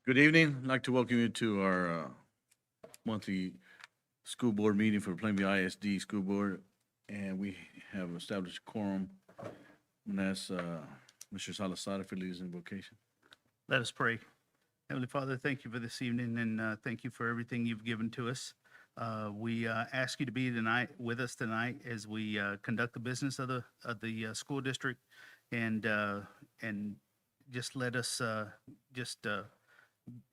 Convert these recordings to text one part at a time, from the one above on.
Good evening. I'd like to welcome you to our monthly school board meeting for Plainview ISD School Board. And we have established a quorum. And that's Mr. Salazar for leaders in vocation. Let us pray. Heavenly Father, thank you for this evening and thank you for everything you've given to us. We ask you to be tonight with us tonight as we conduct the business of the school district and just let us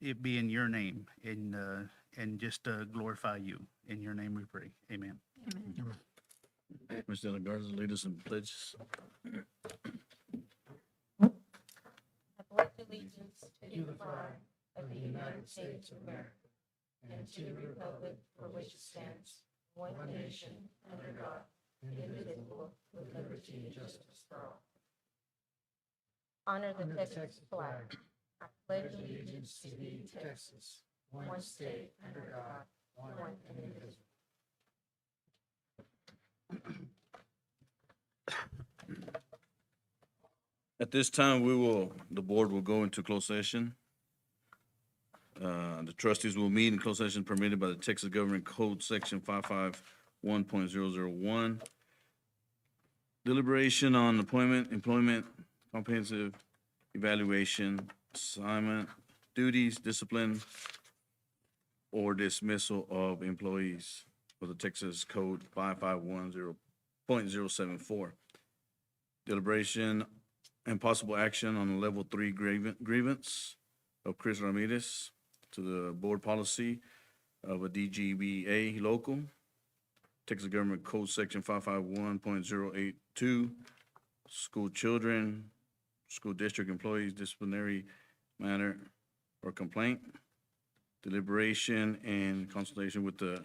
it be in your name and just glorify you. In your name we pray. Amen. Mr. De La Garza, lead us in pledges. I pledge allegiance to the flag of the United States of America and to the republic for which it stands, one nation, under God, indivisible, with liberty and justice for all. Honor the Texas flag. I pledge allegiance to thee, Texas, one state, under God, one and indivisible. At this time, the board will go into closed session. The trustees will meet in closed session permitted by the Texas Government Code, Section 551.001. Deliberation on appointment, employment, comprehensive evaluation, assignment, duties, discipline, or dismissal of employees for the Texas Code 5510.074. Deliberation and possible action on a level 3 grievance of Chris Ramirez to the board policy of a DGBA local, Texas Government Code Section 551.082, school children, school district employees, disciplinary matter or complaint, deliberation and consultation with the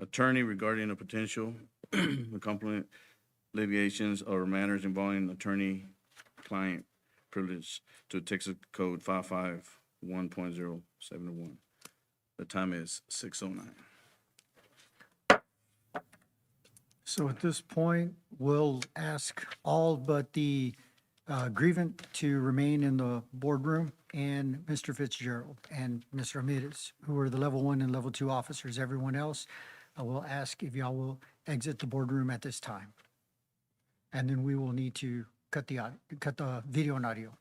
attorney regarding a potential accompaniment litigations or matters involving attorney-client privilege to Texas Code 551.071. The time is 6:09. So at this point, we'll ask all but the grievant to remain in the boardroom and Mr. Fitzgerald and Ms. Ramirez, who are the level 1 and level 2 officers. Everyone else, I will ask if y'all will exit the boardroom at this time. And then we will need to cut the video and audio.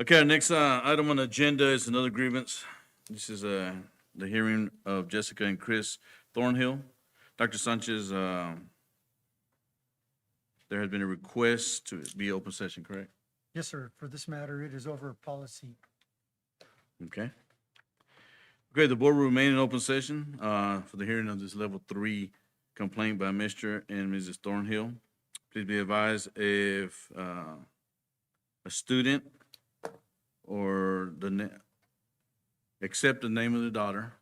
Okay, our next item on the agenda is another grievance. This is the hearing of Jessica and Chris Thornhill. Dr. Sanchez, there has been a request to be open session, correct? Yes, sir. For this matter, it is over policy. Okay. Okay, the board will remain in open session for the hearing of this level 3 complaint by Mr. and Mrs. Thornhill. Please be advised if a student or except the name of the daughter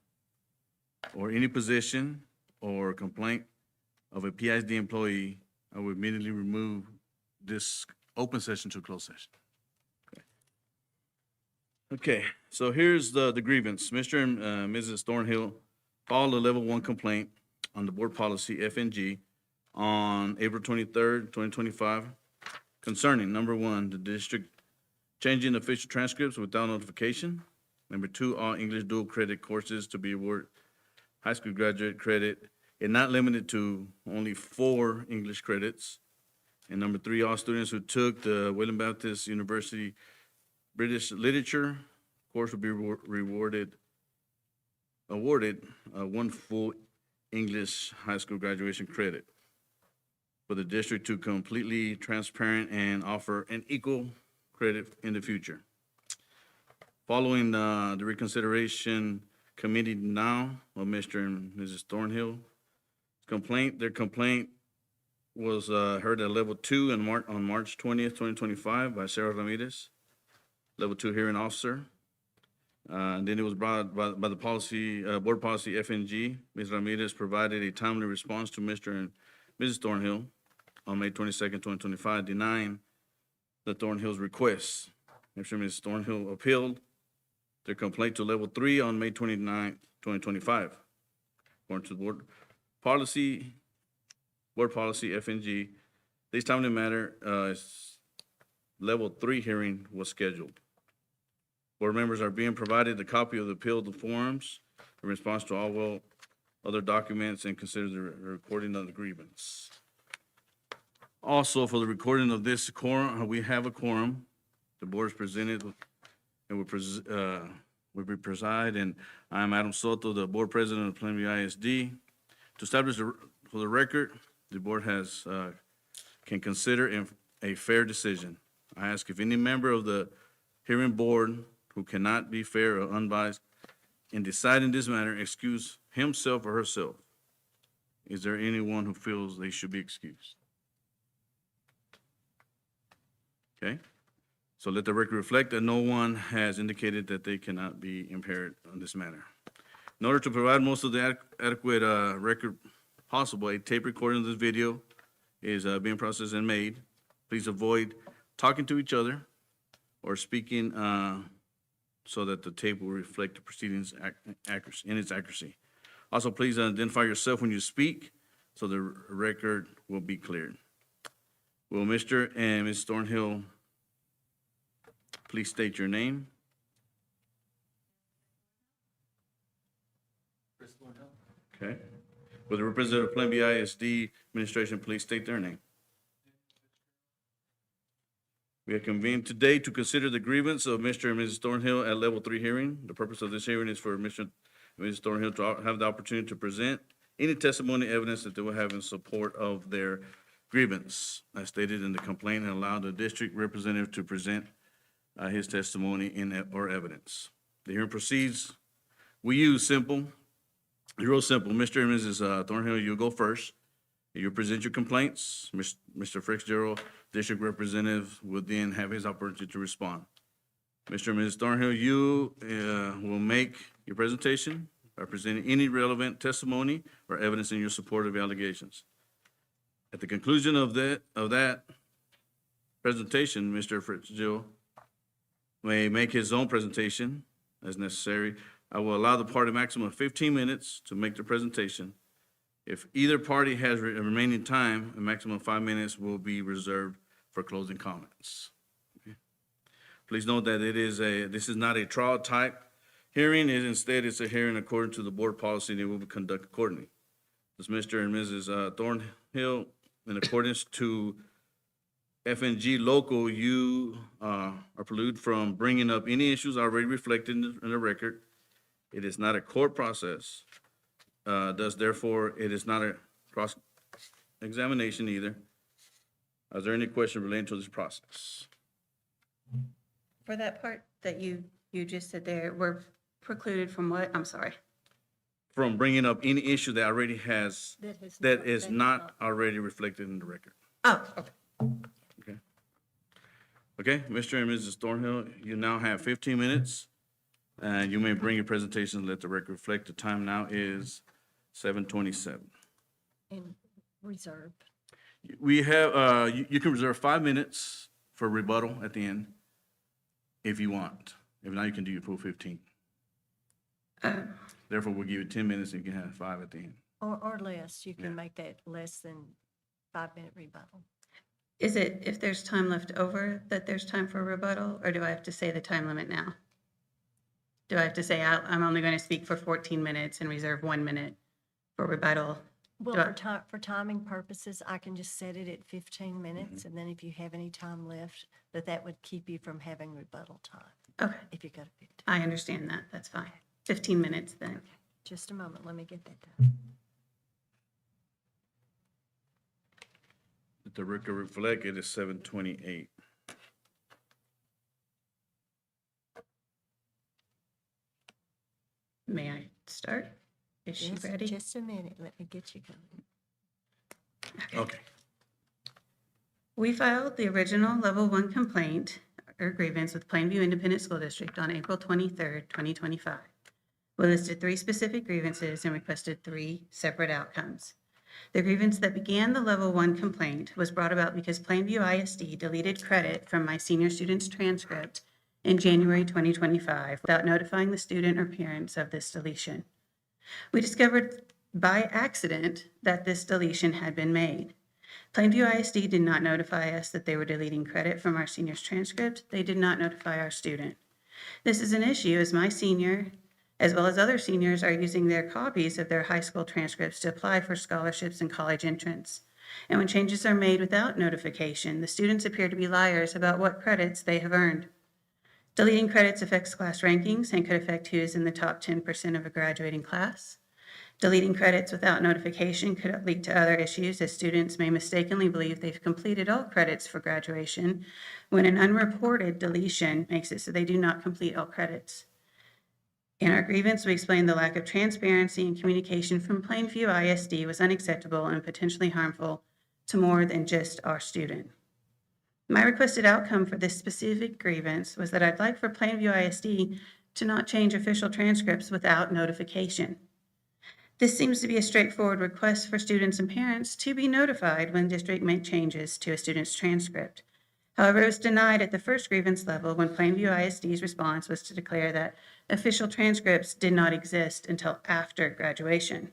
or any position or complaint of a PISD employee, I will immediately remove this open session to a closed session. Okay, so here's the grievance. Mr. and Mrs. Thornhill filed a level 1 complaint on the board policy FNG on April 23rd, 2025 concerning, number 1, the district changing official transcripts without notification. Number 2, all English dual credit courses to be awarded high school graduate credit and not limited to only 4 English credits. And number 3, all students who took the William Baptist University British Literature course will be awarded 1 full English high school graduation credit for the district to completely transparent and offer an equal credit in the future. Following the reconsideration committee now of Mr. and Mrs. Thornhill their complaint was heard at level 2 on March 20th, 2025 by Sarah Ramirez, level 2 hearing officer. And then it was brought by the policy, board policy FNG. Ms. Ramirez provided a timely response to Mr. and Mrs. Thornhill on May 22nd, 2025, denying the Thornhill's request. Mr. and Mrs. Thornhill appealed their complaint to level 3 on May 29th, 2025. According to the board policy FNG, this timely matter level 3 hearing was scheduled. Board members are being provided a copy of the appeal to forms in response to all other documents and consider the recording of the grievance. Also, for the recording of this quorum, we have a quorum. The board is presented and will preside, and I'm Adam Soto, the board president of Plainview ISD. To establish for the record, the board can consider a fair decision. I ask if any member of the hearing board who cannot be fair or unbiased in deciding this matter excuse himself or herself. Is there anyone who feels they should be excused? Okay, so let the record reflect that no one has indicated that they cannot be impaired on this matter. In order to provide most of the adequate record possible, a tape recording of this video is being processed and made. Please avoid talking to each other or speaking so that the tape will reflect the proceedings in its accuracy. Also, please identify yourself when you speak so the record will be cleared. Will Mr. and Ms. Thornhill please state your name? Chris Thornhill. Okay. Will the representative of Plainview ISD administration please state their name? We have convened today to consider the grievance of Mr. and Mrs. Thornhill at level 3 hearing. The purpose of this hearing is for Mr. and Mrs. Thornhill to have the opportunity to present any testimony, evidence that they will have in support of their grievance, as stated in the complaint, and allow the district representative to present his testimony or evidence. The hearing proceeds. We use real simple. Mr. and Mrs. Thornhill, you'll go first. You present your complaints. Mr. Fitzgerald, district representative, will then have his opportunity to respond. Mr. and Mrs. Thornhill, you will make your presentation by presenting any relevant testimony or evidence in your support of the allegations. At the conclusion of that presentation, Mr. Fitzgerald may make his own presentation as necessary. I will allow the party a maximum of 15 minutes to make the presentation. If either party has remaining time, a maximum of 5 minutes will be reserved for closing comments. Okay. Please note that this is not a trial type hearing. Instead, it's a hearing according to the board policy, and it will be conducted accordingly. Does Mr. and Mrs. Thornhill, in accordance to FNG local, you are precluded from bringing up any issues already reflected in the record. It is not a court process. Thus, therefore, it is not a cross-examination either. Is there any question relating to this process? For that part that you just said there, we're precluded from what? I'm sorry. From bringing up any issue that already has, that is that not already reflected in the record. Oh, okay. Okay. Okay, Mr. and Mrs. Thornhill, you now have 15 minutes. And you may bring your presentation and let the record reflect. The time now is 7:27. And reserve. We have, you can reserve 5 minutes for rebuttal at the end if you want. If not, you can do your full 15. Therefore, we'll give you 10 minutes and you can have 5 at the end. Or less, you Yeah. can make that less than 5-minute rebuttal. Is it, if there's time left over, that there's time for rebuttal, or do I have to say the time limit now? Do I have to say I'm only going to speak for 14 minutes and reserve 1 minute for rebuttal? Well, Do I- for timing purposes, I can just set it at 15 minutes, and then if you have any time left, that would keep you from having rebuttal time, Okay, if you go to 15. I understand that. That's fine. 15 minutes then. Just a moment, let me get that done. Let the record reflect, it is 7:28. May I start? Is she Just- ready? Just a minute, let me get you going. Okay. We filed the original level 1 complaint or grievance with Plainview Independent School District on April 23rd, 2025. We listed 3 specific grievances and requested 3 separate outcomes. The grievance that began the level 1 complaint was brought about because Plainview ISD deleted credit from my senior student's transcript in January 2025 without notifying the student or parents of this deletion. We discovered by accident that this deletion had been made. Plainview ISD did not notify us that they were deleting credit from our senior's transcript. They did not notify our student. This is an issue as my senior, as well as other seniors, are using their copies of their high school transcripts to apply for scholarships and college entrance. And when changes are made without notification, the students appear to be liars about what credits they have earned. Deleting credits affects class rankings and could affect who is in the top 10% of a graduating class. Deleting credits without notification could lead to other issues, as students may mistakenly believe they've completed all credits for graduation when an unreported deletion makes it so they do not complete all credits. In our grievance, we explained the lack of transparency and communication from Plainview ISD was unacceptable and potentially harmful to more than just our student. My requested outcome for this specific grievance was that I'd like for Plainview ISD to not change official transcripts without notification. This seems to be a straightforward request for students and parents to be notified when district made changes to a student's transcript. However, it was denied at the first grievance level when Plainview ISD's response was to declare that official transcripts did not exist until after graduation.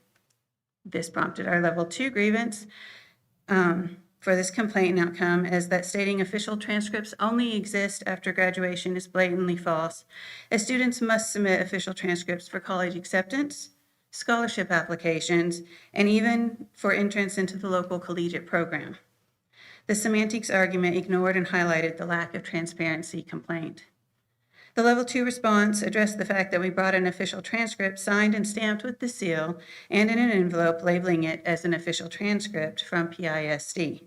This prompted our level 2 grievance for this complaint outcome, as that stating official transcripts only exist after graduation is blatantly false, as students must submit official transcripts for college acceptance, scholarship applications, and even for entrance into the local collegiate program. The semantics argument ignored and highlighted the lack of transparency complaint. The level 2 response addressed the fact that we brought an official transcript signed and stamped with the seal and in an envelope labeling it as an official transcript from PISD.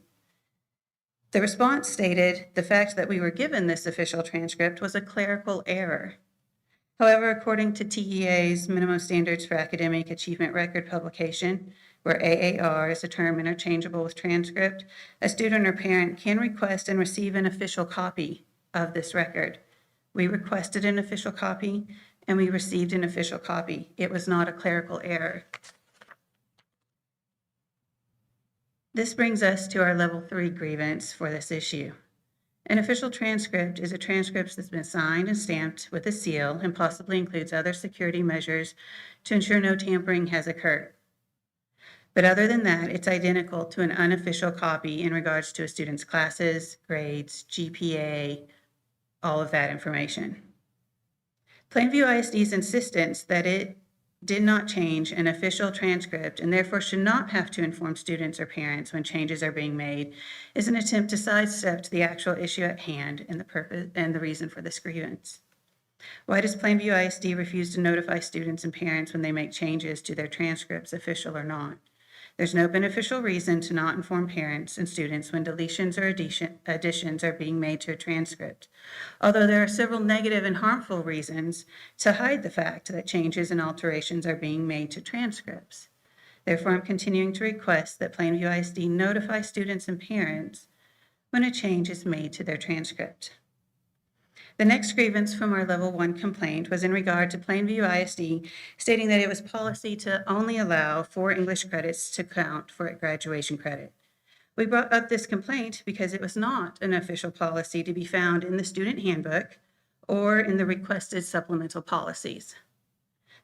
The response stated the fact that we were given this official transcript was a clerical error. However, according to TEA's Minimum Standards for Academic Achievement Record publication, where AAR is a term interchangeable with transcript, a student or parent can request and receive an official copy of this record. We requested an official copy and we received an official copy. It was not a clerical error. This brings us to our level 3 grievance for this issue. An official transcript is a transcript that's been signed and stamped with a seal and possibly includes other security measures to ensure no tampering has occurred. But other than that, it's identical to an unofficial copy in regards to a student's classes, grades, GPA, all of that information. Plainview ISD's insistence that it did not change an official transcript and therefore should not have to inform students or parents when changes are being made is an attempt to sidestep the actual issue at hand and the purpose and the reason for this grievance. Why does Plainview ISD refuse to notify students and parents when they make changes to their transcripts, official or not? There's no beneficial reason to not inform parents and students when deletions or additions are being made to a transcript, although there are several negative and harmful reasons to hide the fact that changes and alterations are being made to transcripts. Therefore, I'm continuing to request that Plainview ISD notify students and parents when a change is made to their transcript. The next grievance from our level 1 complaint was in regard to Plainview ISD, stating that it was policy to only allow 4 English credits to count for graduation credit. We brought up this complaint because it was not an official policy to be found in the student handbook or in the requested supplemental policies.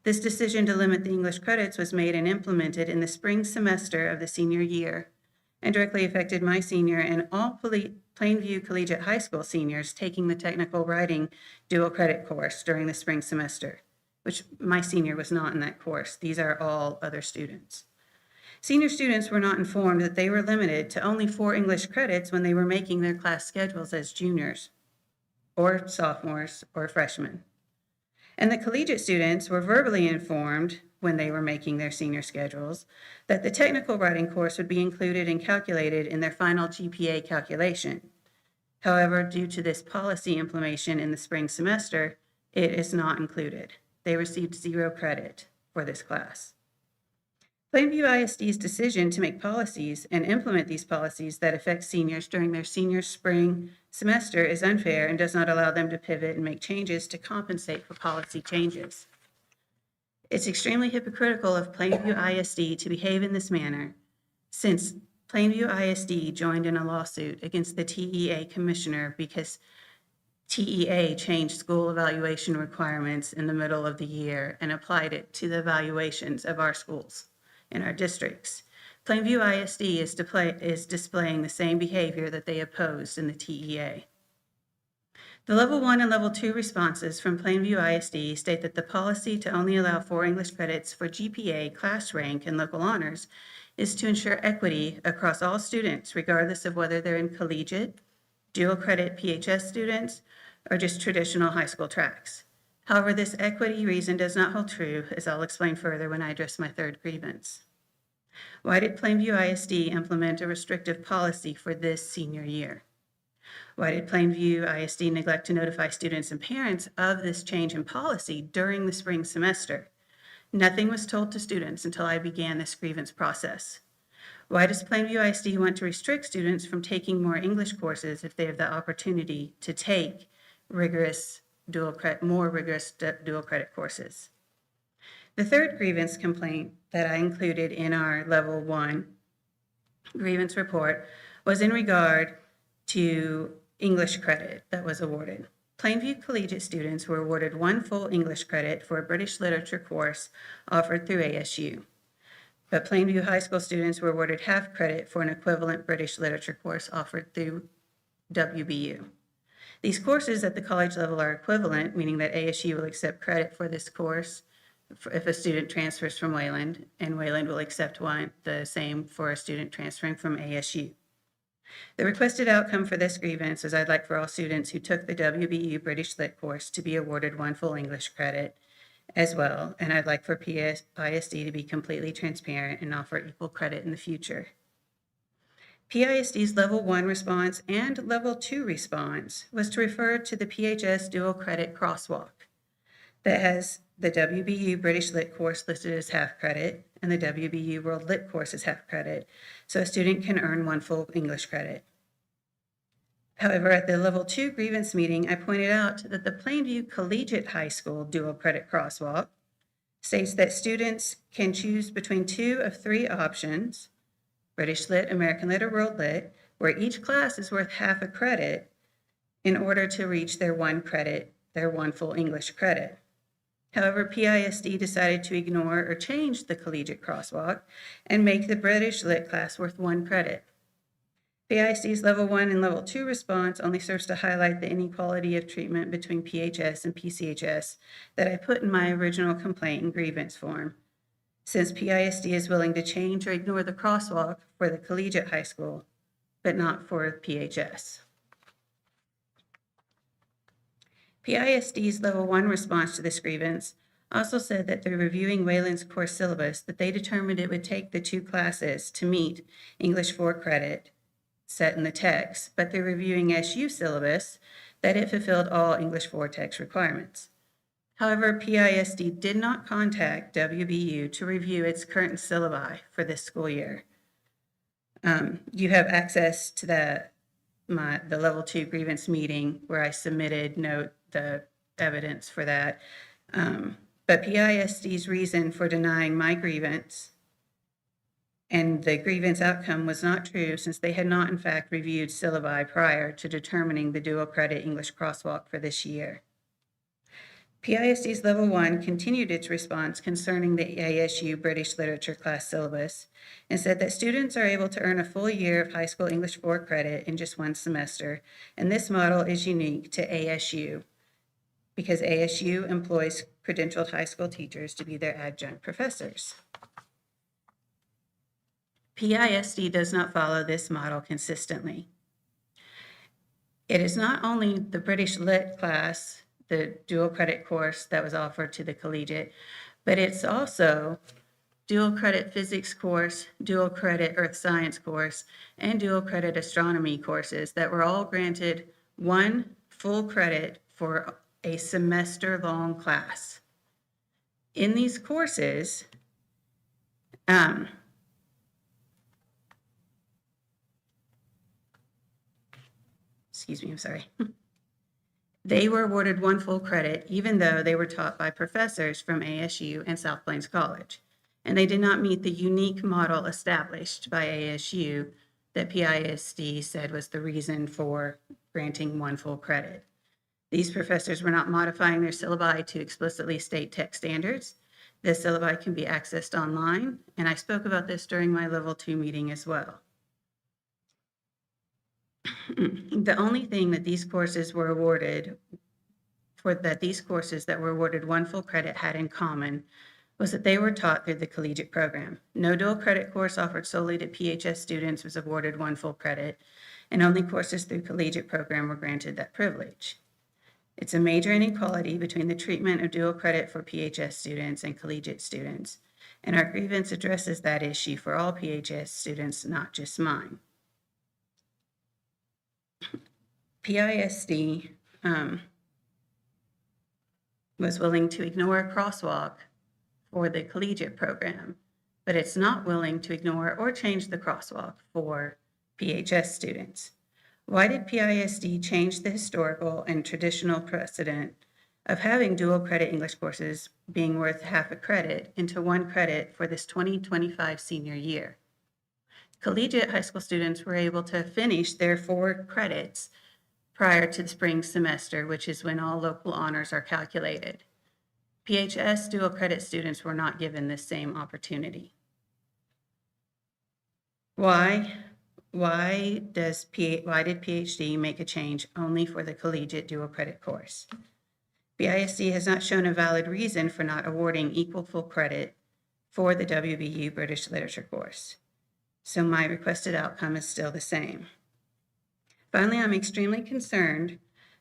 This decision to limit the English credits was made and implemented in the spring semester of the senior year and directly affected my senior and all Plainview Collegiate High School seniors taking the technical writing dual credit course during the spring semester, which my senior was not in that course. These are all other students. Senior students were not informed that they were limited to only 4 English credits when they were making their class schedules as juniors or sophomores or freshmen. And the collegiate students were verbally informed when they were making their senior schedules that the technical writing course would be included and calculated in their final GPA calculation. However, due to this policy implementation in the spring semester, it is not included. They received 0 credit for this class. Plainview ISD's decision to make policies and implement these policies that affect seniors during their senior spring semester is unfair and does not allow them to pivot and make changes to compensate for policy changes. It's extremely hypocritical of Plainview ISD to behave in this manner, since Plainview ISD joined in a lawsuit against the TEA commissioner because TEA changed school evaluation requirements in the middle of the year and applied it to the evaluations of our schools in our districts. Plainview ISD is displaying the same behavior that they opposed in the TEA. The level 1 and level 2 responses from Plainview ISD state that the policy to only allow 4 English credits for GPA, class rank, and local honors is to ensure equity across all students, regardless of whether they're in collegiate, dual credit PHS students, or just traditional high school tracks. However, this equity reason does not hold true, as I'll explain further when I address my third grievance. Why did Plainview ISD implement a restrictive policy for this senior year? Why did Plainview ISD neglect to notify students and parents of this change in policy during the spring semester? Nothing was told to students until I began this grievance process. Why does Plainview ISD want to restrict students from taking more English courses if they have the opportunity to take more rigorous dual credit courses? The third grievance complaint that I included in our level 1 grievance report was in regard to English credit that was awarded. Plainview Collegiate students were awarded 1 full English credit for a British literature course offered through ASU. But Plainview High School students were awarded half credit for an equivalent British literature course offered through WBU. These courses at the college level are equivalent, meaning that ASU will accept credit for this course if a student transfers from Wayland, and Wayland will accept the same for a student transferring from ASU. The requested outcome for this grievance is I'd like for all students who took the WBU British Lit course to be awarded 1 full English credit as well, and I'd like for PISD to be completely transparent and offer equal credit in the future. PISD's level 1 response and level 2 response was to refer to the PHS dual credit crosswalk that has the WBU British Lit course listed as half credit and the WBU World Lit course as half credit, so a student can earn 1 full English credit. However, at the level 2 grievance meeting, I pointed out that the Plainview Collegiate High School dual credit crosswalk states that students can choose between 2 of 3 options, British Lit, American Lit, or World Lit, where each class is worth half a credit in order to reach their 1 full English credit. However, PISD decided to ignore or change the collegiate crosswalk and make the British Lit class worth 1 credit. PISD's Level 1 and Level 2 response only serves to highlight the inequality of treatment between PHS and PCHS that I put in my original complaint and grievance form, since PISD is willing to change or ignore the crosswalk for the collegiate high school, but not for PHS. PISD's Level 1 response to this grievance also said that through reviewing Wayland's course syllabus, that they determined it would take the 2 classes to meet English 4 credit set in the text, but through reviewing SU syllabus, that it fulfilled all English 4 text requirements. However, PISD did not contact WBU to review its current syllabi for this school year. You have access to the Level 2 grievance meeting where I submitted the evidence for that. But PISD's reason for denying my grievance and the grievance outcome was not true, since they had not in fact reviewed syllabi prior to determining the dual credit English crosswalk for this year. PISD's Level 1 continued its response concerning the ASU British Literature class syllabus and said that students are able to earn a full year of high school English 4 credit in just 1 semester, and this model is unique to ASU because ASU employs credentialed high school teachers to be their adjunct professors. PISD does not follow this model consistently. It is not only the British Lit class, the dual credit course that was offered to the collegiate, but it's also dual credit physics course, dual credit earth science course, and dual credit astronomy courses that were all granted 1 full credit for a semester-long class. In these courses, they were awarded 1 full credit, even though they were taught by professors from ASU and South Plains College. And they did not meet the unique model established by ASU that PISD said was the reason for granting 1 full credit. These professors were not modifying their syllabi to explicitly state tech standards. The syllabi can be accessed online, and I spoke about this during my Level 2 meeting as well. The only thing that these courses that were awarded 1 full credit had in common was that they were taught through the collegiate program. No dual credit course offered solely to PHS students was awarded 1 full credit, and only courses through collegiate program were granted that privilege. It's a major inequality between the treatment of dual credit for PHS students and collegiate students, and our grievance addresses that issue for all PHS students, not just mine. PISD was willing to ignore a crosswalk for the collegiate program, but it's not willing to ignore or change the crosswalk for PHS students. Why did PISD change the historical and traditional precedent of having dual credit English courses being worth half a credit into 1 credit for this 2025 senior year? Collegiate high school students were able to finish their 4 credits prior to the spring semester, which is when all local honors are calculated. PHS dual credit students were not given this same opportunity. Why did PhD make a change only for the collegiate dual credit course? BISD has not shown a valid reason for not awarding equal full credit for the WBU British Literature course. So my requested outcome is still the same. Finally, I'm extremely concerned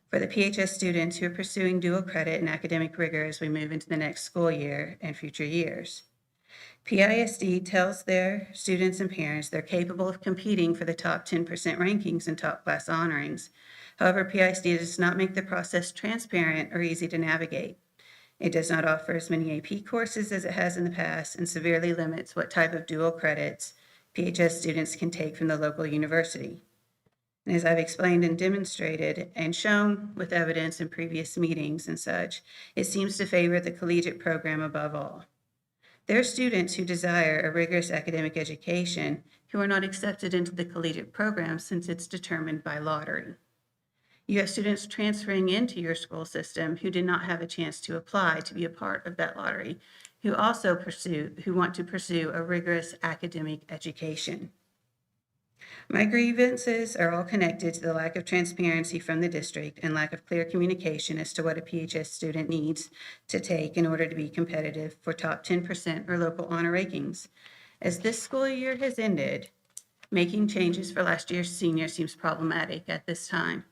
for the PHS students who are pursuing dual credit and academic rigor as we move into the next school year and future years. PISD tells their students and parents they're capable of competing for the top 10% rankings and top class honorings. However, PISD does not make the process transparent or easy to navigate. It does not offer as many AP courses as it has in the past and severely limits what type of dual credits PHS students can take from the local university. And as I've explained and demonstrated and shown with evidence in previous meetings and such, it seems to favor the collegiate program above all. There are students who desire a rigorous academic education who are not accepted into the collegiate program since it's determined by lottery. You have students transferring into your school system who did not have a chance to apply to be a part of that lottery, who want to pursue a rigorous academic education. My grievances are all connected to the lack of transparency from the district and lack of clear communication as to what a PHS student needs to take in order to be competitive for top 10% or local honor rankings. As this school year has ended, making changes for last year's senior seems problematic at this time.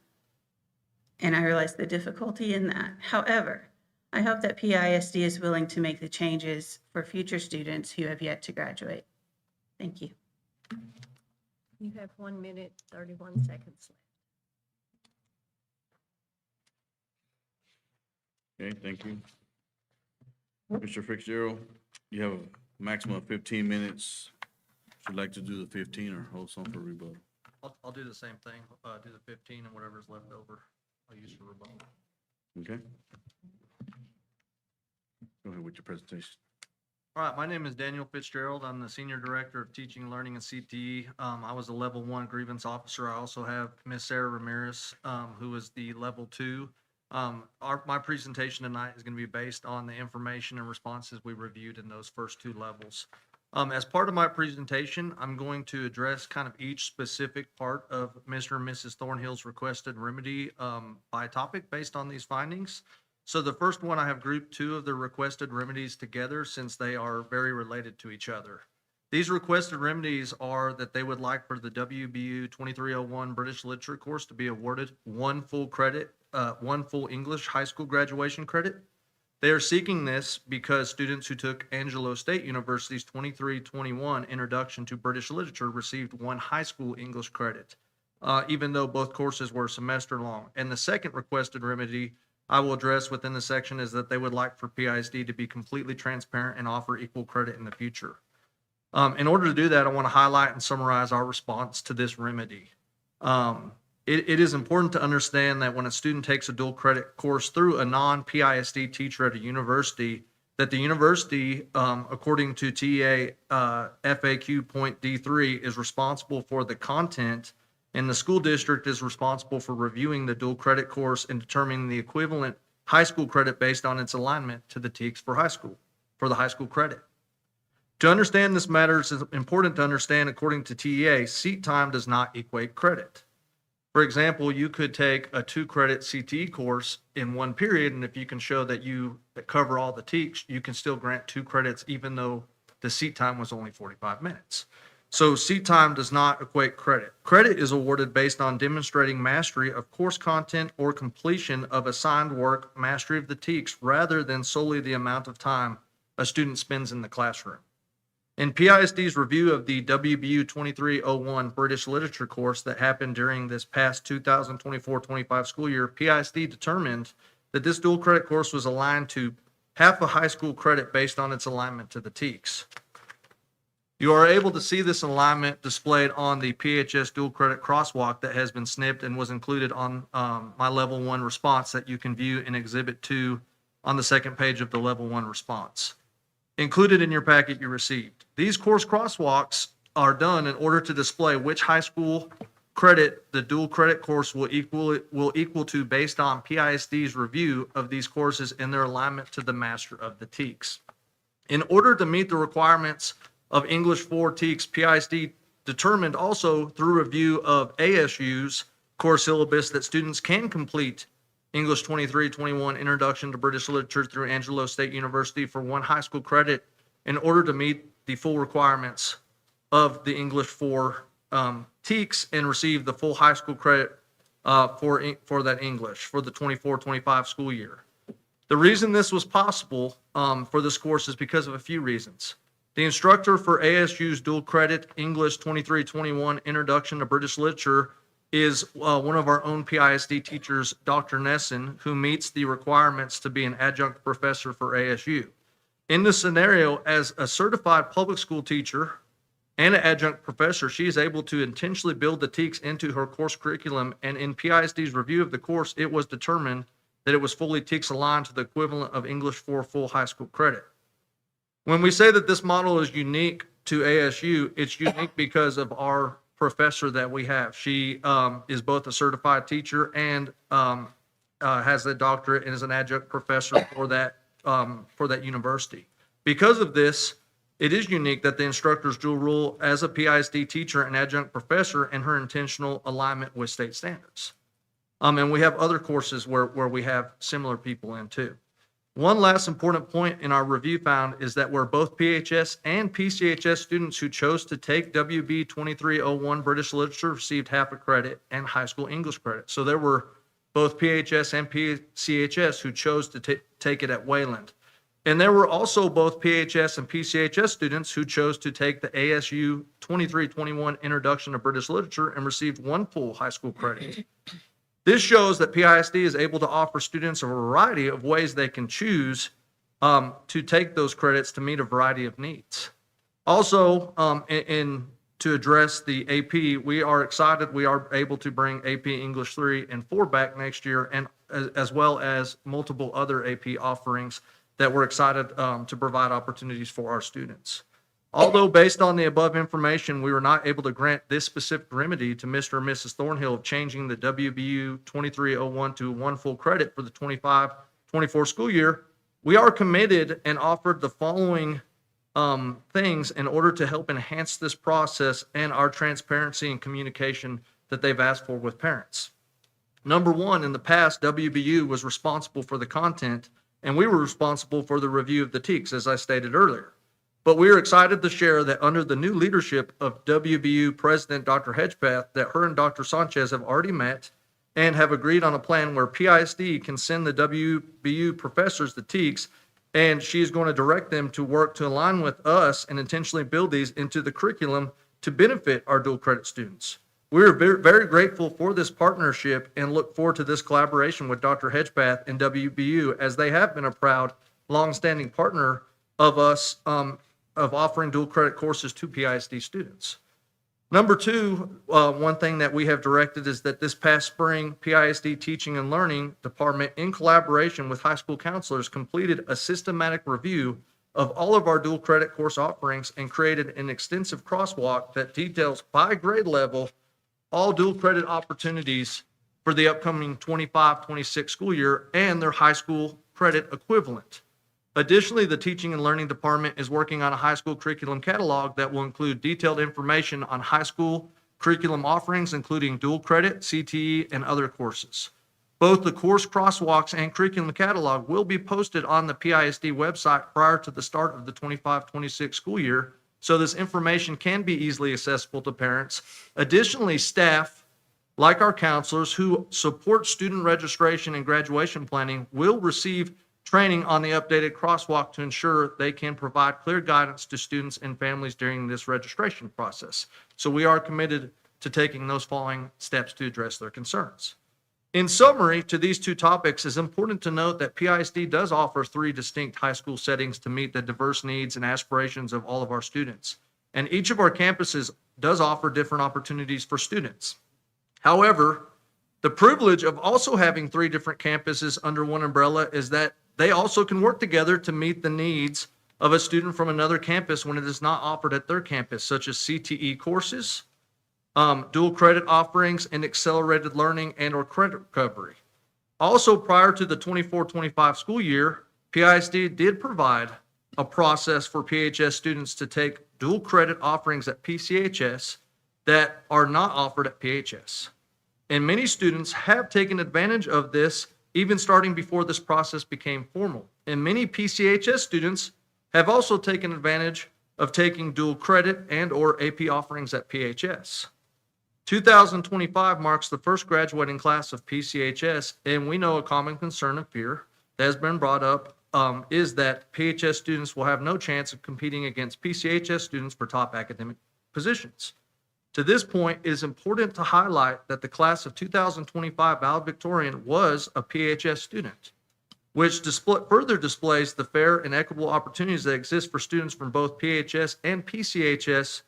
And I realize the difficulty in that. However, I hope that PISD is willing to make the changes for future students who have yet to graduate. Thank you. You have 1 minute, 31 seconds left. Okay, thank you. Mr. Fitzgerald, you have a maximum of 15 minutes. Would you like to do the 15 or hold some for rebuttal? I'll do the same thing, do the 15 and whatever's left over, I'll use for rebuttal. Okay? Go ahead with your presentation. All right, my name is Daniel Fitzgerald. I'm the Senior Director of Teaching and Learning and CTE. I was a Level 1 grievance officer. I also have Miss Sarah Ramirez, who is the Level 2. My presentation tonight is going to be based on the information and responses we reviewed in those first 2 levels. As part of my presentation, I'm going to address kind of each specific part of Mr. and Mrs. Thornhill's requested remedy by topic based on these findings. So the first one, I have grouped 2 of the requested remedies together since they are very related to each other. These requested remedies are that they would like for the WBU 2301 British Literature course to be awarded 1 full credit, 1 full English high school graduation credit. They are seeking this because students who took Angelo State University's 2321 Introduction to British Literature received 1 high school English credit, even though both courses were semester long. And the second requested remedy I will address within the section is that they would like for PISD to be completely transparent and offer equal credit in the future. In order to do that, I want to highlight and summarize our response to this remedy. It is important to understand that when a student takes a dual credit course through a non-PISD teacher at a university, that the university, according to TEA FAQ.D3, is responsible for the content, and the school district is responsible for reviewing the dual credit course and determining the equivalent high school credit based on its alignment to the TEKS for high school, for the high school credit. To understand this matter, it's important to understand, according to TEA, seat time does not equate credit. For example, you could take a 2-credit CTE course in 1 period, and if you can show that you cover all the TEKS, you can still grant 2 credits even though the seat time was only 45 minutes. So seat time does not equate credit. Credit is awarded based on demonstrating mastery of course content or completion of assigned work, mastery of the TEKS, rather than solely the amount of time a student spends in the classroom. In PISD's review of the WBU 2301 British Literature course that happened during this past 2024-25 school year, PISD determined that this dual credit course was aligned to half a high school credit based on its alignment to the TEKS. You are able to see this alignment displayed on the PHS dual credit crosswalk that has been snipped and was included on my Level 1 response that you can view in Exhibit 2 on the 2nd page of the Level 1 response. Included in your packet you received. These course crosswalks are done in order to display which high school credit the dual credit course will equal to based on PISD's review of these courses and their alignment to the master of the TEKS. In order to meet the requirements of English 4 TEKS, PISD determined also through review of ASU's course syllabus that students can complete English 2321 Introduction to British Literature through Angelo State University for 1 high school credit in order to meet the full requirements of the English 4 TEKS and receive the full high school credit for that English for the 24-25 school year. The reason this was possible for this course is because of a few reasons. The instructor for ASU's dual credit English 2321 Introduction to British Literature is one of our own PISD teachers, Dr. Nesson, who meets the requirements to be an adjunct professor for ASU. In this scenario, as a certified public school teacher and an adjunct professor, she is able to intentionally build the TEKS into her course curriculum, and in PISD's review of the course, it was determined that it was fully TEKS aligned to the equivalent of English 4 full high school credit. When we say that this model is unique to ASU, it's unique because of our professor that we have. She is both a certified teacher and has a doctorate and is an adjunct professor for that university. Because of this, it is unique that the instructor's dual role as a PISD teacher and adjunct professor and her intentional alignment with state standards. And we have other courses where we have similar people in too. One last important point in our review found is that where both PHS and PCHS students who chose to take WB 2301 British Literature received half a credit and high school English credit. So there were both PHS and PCHS who chose to take it at Wayland. And there were also both PHS and PCHS students who chose to take the ASU 2321 Introduction to British Literature and received one full high school credit. This shows that PISD is able to offer students a variety of ways they can choose to take those credits to meet a variety of needs. Also, to address the AP, we are excited we are able to bring AP English 3 and 4 back next year, and as well as multiple other AP offerings that we're excited to provide opportunities for our students. Although based on the above information, we were not able to grant this specific remedy to Mr. and Mrs. Thornhill of changing the WBU 2301 to one full credit for the 25-24 school year, we are committed and offered the following things in order to help enhance this process and our transparency and communication that they've asked for with parents. Number one, in the past, WBU was responsible for the content and we were responsible for the review of the TEKS, as I stated earlier. But we are excited to share that under the new leadership of WBU President Dr. Hedgepath, that her and Dr. Sanchez have already met and have agreed on a plan where PISD can send the WBU professors the TEKS, and she is going to direct them to work to align with us and intentionally build these into the curriculum to benefit our dual credit students. We are very, very grateful for this partnership and look forward to this collaboration with Dr. Hedgepath and WBU, as they have been a proud, longstanding partner of us, of offering dual credit courses to PISD students. Number two, one thing that we have directed is that this past spring, PISD Teaching and Learning Department, in collaboration with high school counselors, completed a systematic review of all of our dual credit course offerings and created an extensive crosswalk that details by grade level all dual credit opportunities for the upcoming 25-26 school year and their high school credit equivalent. Additionally, the Teaching and Learning Department is working on a high school curriculum catalog that will include detailed information on high school curriculum offerings, including dual credit, CTE, and other courses. Both the course crosswalks and curriculum catalog will be posted on the PISD website prior to the start of the 25-26 school year, so this information can be easily accessible to parents. Additionally, staff, like our counselors who support student registration and graduation planning, will receive training on the updated crosswalk to ensure they can provide clear guidance to students and families during this registration process. So we are committed to taking those following steps to address their concerns. In summary, to these two topics, it's important to note that PISD does offer 3 distinct high school settings to meet the diverse needs and aspirations of all of our students. And each of our campuses does offer different opportunities for students. However, the privilege of also having 3 different campuses under one umbrella is that they also can work together to meet the needs of a student from another campus when it is not offered at their campus, such as CTE courses, dual credit offerings, and accelerated learning and or credit recovery. Also, prior to the 24-25 school year, PISD did provide a process for PHS students to take dual credit offerings at PCHS that are not offered at PHS. And many students have taken advantage of this even starting before this process became formal. And many PCHS students have also taken advantage of taking dual credit and or AP offerings at PHS. 2025 marks the first graduating class of PCHS, and we know a common concern and fear that has been brought up is that PHS students will have no chance of competing against PCHS students for top academic positions. To this point, it is important to highlight that the class of 2025 valedictorian was a PHS student, which further displays the fair and equitable opportunities that exist for students from both PHS and PCHS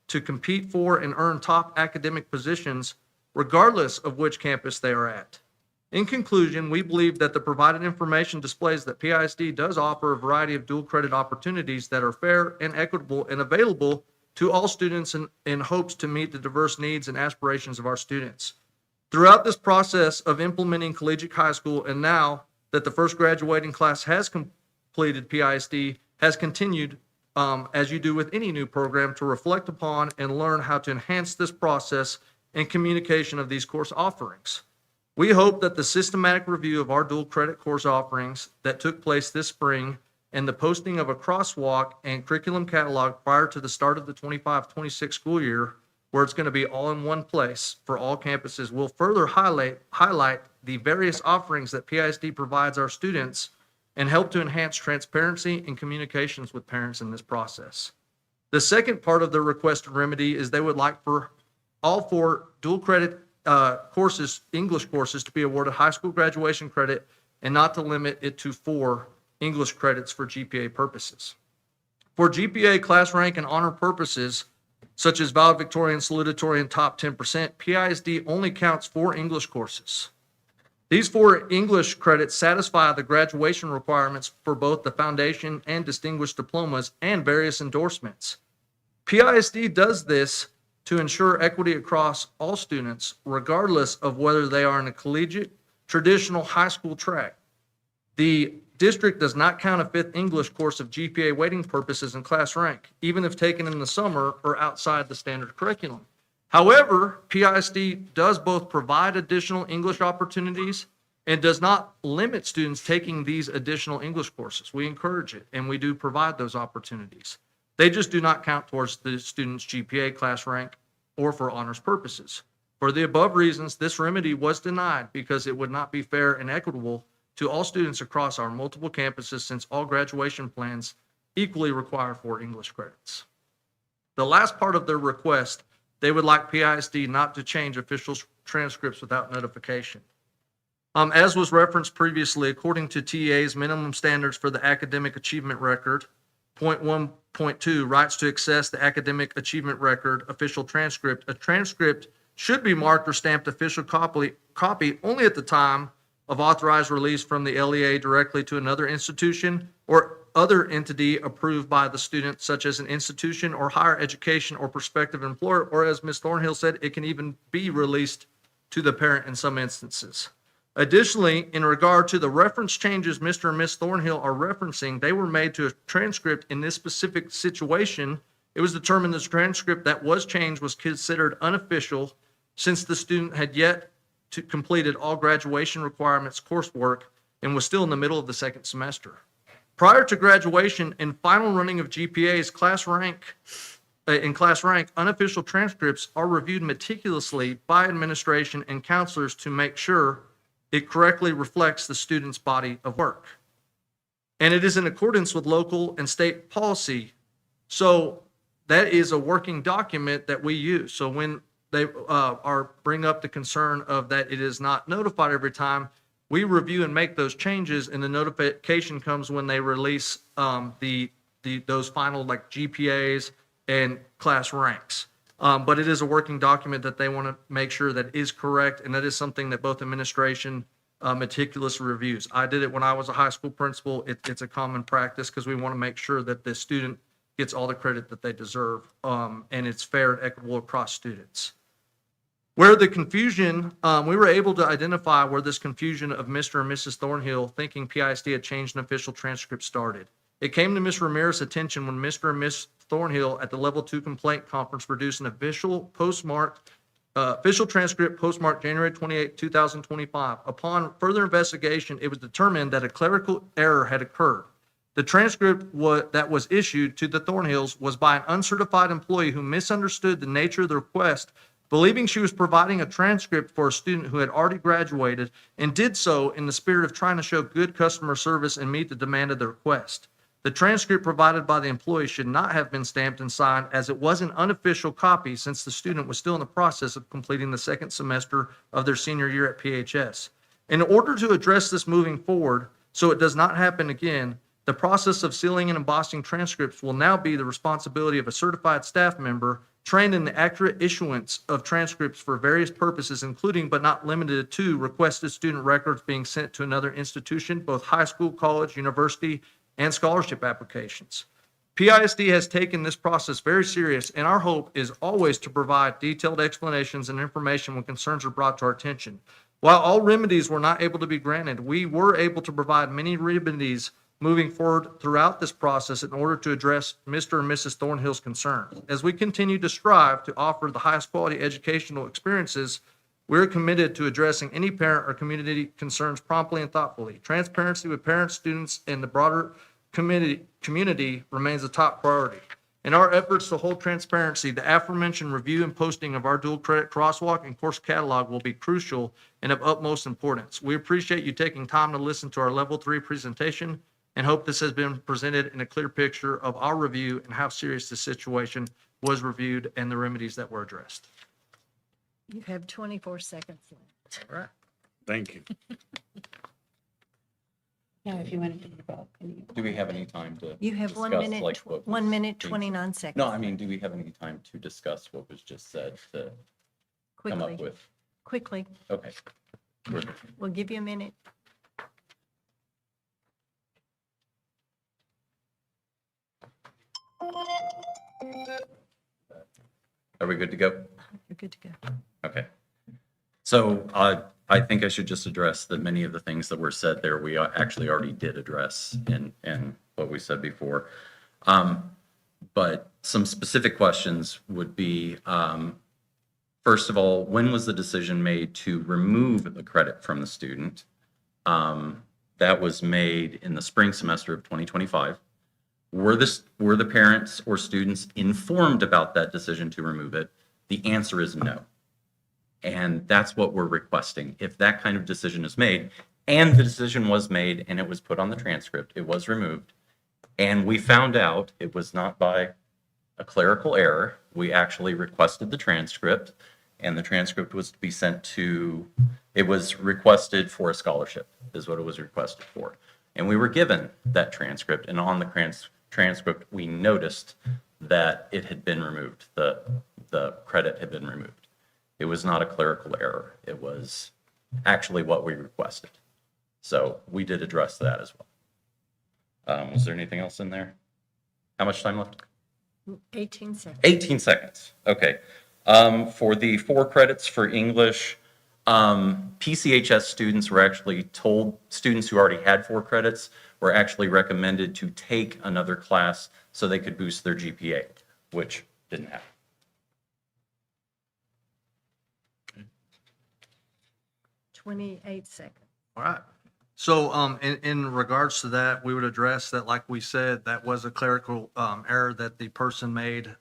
to compete for and earn top academic positions, regardless of which campus they are at. In conclusion, we believe that the provided information displays that PISD does offer a variety of dual credit opportunities that are fair and equitable and available to all students in hopes to meet the diverse needs and aspirations of our students. Throughout this process of implementing collegiate high school, and now that the first graduating class has completed PISD, has continued as you do with any new program, to reflect upon and learn how to enhance this process and communication of these course offerings. We hope that the systematic review of our dual credit course offerings that took place this spring and the posting of a crosswalk and curriculum catalog prior to the start of the 25-26 school year, where it's going to be all in one place for all campuses, will further highlight the various offerings that PISD provides our students and help to enhance transparency and communications with parents in this process. The second part of the requested remedy is they would like for all 4 dual credit courses, English courses, to be awarded high school graduation credit and not to limit it to 4 English credits for GPA purposes. For GPA, class rank, and honor purposes, such as valedictorian, salutatorian, and top 10%, PISD only counts 4 English courses. These 4 English credits satisfy the graduation requirements for both the foundation and distinguished diplomas and various endorsements. PISD does this to ensure equity across all students, regardless of whether they are in a collegiate, traditional high school track. The district does not count a 5th English course of GPA weighting purposes in class rank, even if taken in the summer or outside the standard curriculum. However, PISD does both provide additional English opportunities and does not limit students taking these additional English courses. We encourage it, and we do provide those opportunities. They just do not count towards the student's GPA class rank or for honors purposes. For the above reasons, this remedy was denied because it would not be fair and equitable to all students across our multiple campuses, since all graduation plans equally require 4 English credits. The last part of their request, they would like PISD not to change official transcripts without notification. As was referenced previously, according to TEA's minimum standards for the academic achievement record, 1.2 rights to access the academic achievement record official transcript, a transcript should be marked or stamped official copy only at the time of authorized release from the LEA directly to another institution or other entity approved by the student, such as an institution or higher education or prospective employer, or as Ms. Thornhill said, it can even be released to the parent in some instances. Additionally, in regard to the reference changes Mr. and Ms. Thornhill are referencing, they were made to a transcript in this specific situation. It was determined this transcript that was changed was considered unofficial since the student had yet to completed all graduation requirements coursework and was still in the middle of the 2nd semester. Prior to graduation and final running of GPA's class rank, unofficial transcripts are reviewed meticulously by administration and counselors to make sure it correctly reflects the student's body of work. And it is in accordance with local and state policy. So that is a working document that we use. So when they bring up the concern of that it is not notified every time, we review and make those changes, and the notification comes when they release those final like GPAs and class ranks. But it is a working document that they want to make sure that is correct, and that is something that both administration meticulously reviews. I did it when I was a high school principal. It's a common practice because we want to make sure that the student gets all the credit that they deserve, and it's fair and equitable across students. Where the confusion, we were able to identify where this confusion of Mr. and Mrs. Thornhill thinking PISD had changed an official transcript started. It came to Ms. Ramirez's attention when Mr. and Ms. Thornhill at the Level 2 Complaint Conference produced an official transcript postmarked January 28, 2025. Upon further investigation, it was determined that a clerical error had occurred. The transcript that was issued to the Thornhills was by an uncertified employee who misunderstood the nature of the request, believing she was providing a transcript for a student who had already graduated, and did so in the spirit of trying to show good customer service and meet the demand of the request. The transcript provided by the employee should not have been stamped and signed, as it was an unofficial copy since the student was still in the process of completing the 2nd semester of their senior year at PHS. In order to address this moving forward, so it does not happen again, the process of sealing and embossing transcripts will now be the responsibility of a certified staff member trained in the accurate issuance of transcripts for various purposes, including but not limited to requested student records being sent to another institution, both high school, college, university, and scholarship applications. PISD has taken this process very serious, and our hope is always to provide detailed explanations and information when concerns are brought to our attention. While all remedies were not able to be granted, we were able to provide many remedies moving forward throughout this process in order to address Mr. and Mrs. Thornhill's concerns. As we continue to strive to offer the highest quality educational experiences, we're committed to addressing any parent or community concerns promptly and thoughtfully. Transparency with parents, students, and the broader community remains a top priority. In our efforts to hold transparency, the aforementioned review and posting of our dual credit crosswalk and course catalog will be crucial and of utmost importance. We appreciate you taking time to listen to our level 3 presentation and hope this has been presented in a clear picture of our review and how serious the situation was reviewed and the remedies that were addressed. You have 24 seconds left. All right. Thank you. Now, if you wanted to involve any. Do we have any time to? You have discuss, like, what 1 was minute, being 29 seconds. No, I mean, do we have any time to discuss what was just said to come up Quickly, with? quickly. Okay. We're- We'll give you a minute. Are we good to go? You're good to go. Okay. So I think I should just address that many of the things that were said there, we actually already did address in what we said before. But some specific questions would be, first of all, when was the decision made to remove the credit from the student? That was made in the spring semester of 2025. Were the parents or students informed about that decision to remove it? The answer is no. And that's what we're requesting. If that kind of decision is made, and the decision was made and it was put on the transcript, it was removed, and we found out it was not by a clerical error. We actually requested the transcript, and the transcript was to be sent to, it was requested for a scholarship, is what it was requested for. And we were given that transcript, and on the transcript, we noticed that it had been removed. The credit had been removed. It was not a clerical error. It was actually what we requested. So we did address that as well. Was there anything else in there? How much time left? 18 seconds. 18 seconds. Okay. For the 4 credits for English, PCHS students were actually told, students who already had 4 credits were actually recommended to take another class so they could boost their GPA, which didn't happen. 28 seconds. All right. So, in regards to that, we would address that, like we said, that was a clerical, error that the person made,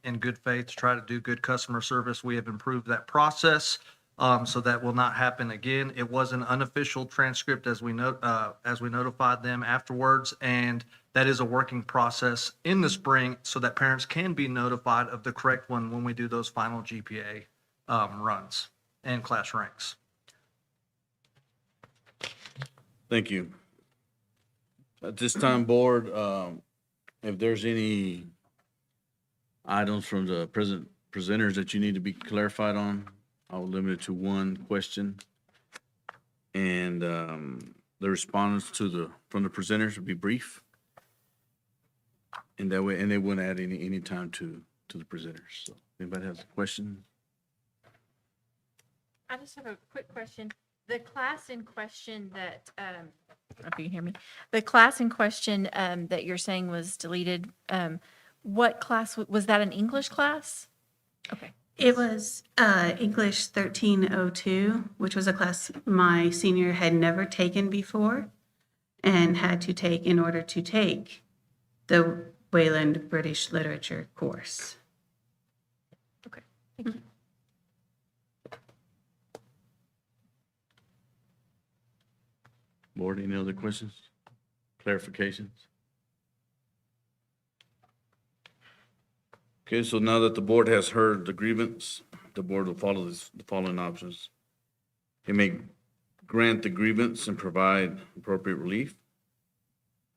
in good faith to try to do good customer service. We have improved that process, so that will not happen again. It was an unofficial transcript as we notified them afterwards, and that is a working process in the spring so that parents can be notified of the correct one when we do those final GPA, runs and class ranks. Thank you. At this time, board, if there's any items from the presenters that you need to be clarified on, I'll limit it to one question. And the response from the presenters will be brief. And that way, and they wouldn't add any time to the presenters. So anybody has a question? I just have a quick question. The class in question that, I don't know if you can hear me, the class in question that you're saying was deleted, what class, was that an English class? Okay. It was English 1302, which was a class my senior had never taken before and had to take in order to take the Wayland British Literature course. Okay, thank you. Board, any other questions? Clarifications? Okay, so now that the board has heard the grievance, the board will follow the following options. It may grant the grievance and provide appropriate relief.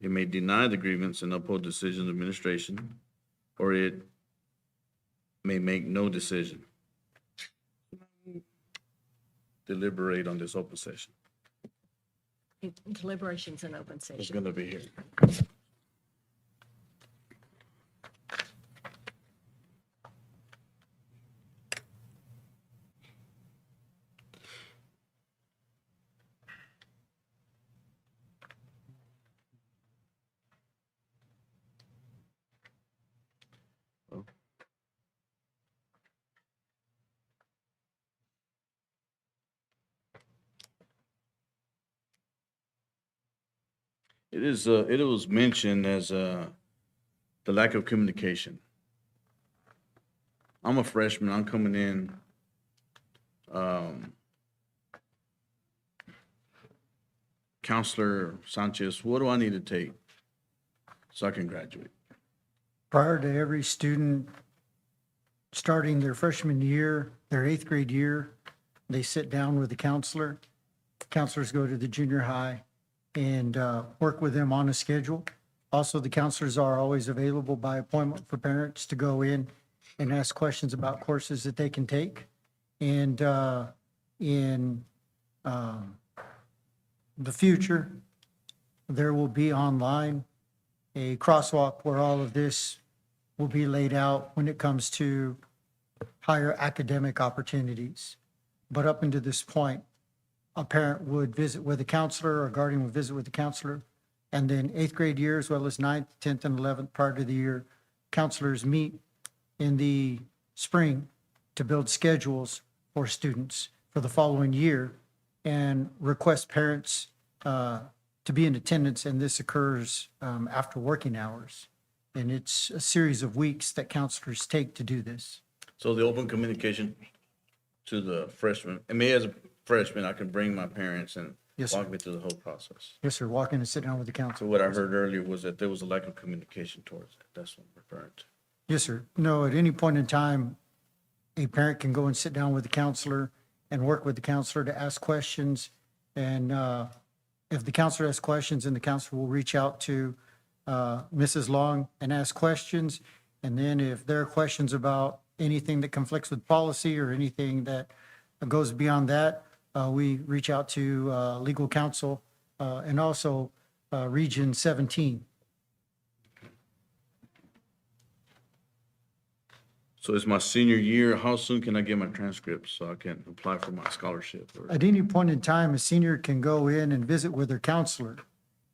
It may deny the grievance and uphold decision of administration, or it may make no decision. Deliberate on this open session. Deliberation's an open It's session. gonna be here. it was mentioned as, the lack of communication. I'm a freshman, I'm coming in. Counselor Sanchez, what do I need to take so I can graduate? Prior to every student starting their freshman year, their eighth grade year, they sit down with the counselor. Counselors go to the junior high and work with them on a schedule. Also, the counselors are always available by appointment for parents to go in and ask questions about courses that they can take. And in the future, there will be online a crosswalk where all of this will be laid out when it comes to higher academic opportunities. But up until this point, a parent would visit with a counselor, or a guardian would visit with the counselor. And then eighth grade year, as well as ninth, 10th, and 11th, prior to the year, counselors meet in the spring to build schedules for students for the following year and request parents to be in attendance, and this occurs after working hours. And it's a series of weeks that counselors take to do this. So the open communication to the freshmen, I mean, as a freshman, I can bring my parents and Yes, sir. walk me through the whole process. Yes, sir, walk in and sit down with the So counselor. what I heard earlier was that there was a lack of communication towards it. That's what I'm referring to. Yes, sir. No, at any point in time, a parent can go and sit down with the counselor and work with the counselor to ask questions. And if the counselor has questions, then the counselor will reach out to Mrs. Long and ask questions. And then if there are questions about anything that conflicts with policy or anything that goes beyond that, we reach out to legal counsel and also Region 17. So it's my senior year. How soon can I get my transcripts so I can apply for my scholarship? Or- At any point in time, a senior can go in and visit with their counselor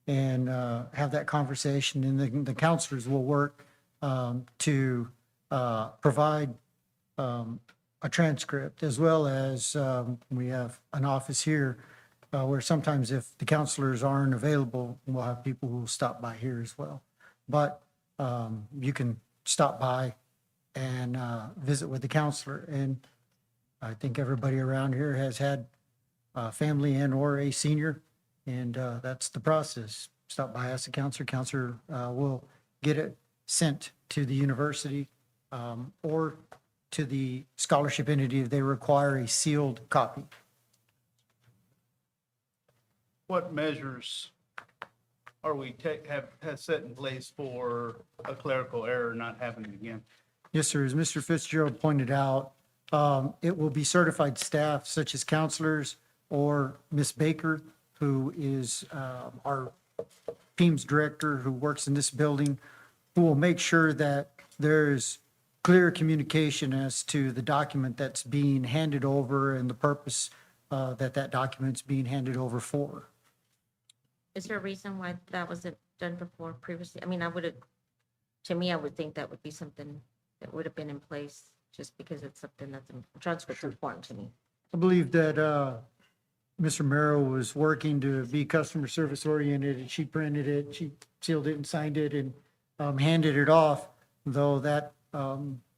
and have that conversation, and the counselors will work to provide a transcript, as well as we have an office here where sometimes if the counselors aren't available, we'll have people who will stop by here as well. But you can stop by and visit with the counselor. And I think everybody around here has had a family and or a senior, and that's the process. Stop by, ask the counselor. Counselor will get it sent to the university or to the scholarship entity if they require a sealed copy. What measures are we have set in place for a clerical error not happening again? Yes, sir. As Mr. Fitzgerald pointed out, it will be certified staff such as counselors or Ms. Baker, who is our team's director who works in this building, who will make sure that there's clear communication as to the document that's being handed over and the purpose that document's being handed over for. Is there a reason why that wasn't done before previously? I mean, I would have, to me, I would think that would be something that would have been in place just because it's something that's, transcript's important to me. I believe that Mr. Merrill was working to be customer service oriented, and she printed it, she sealed it and signed it and handed it off, though that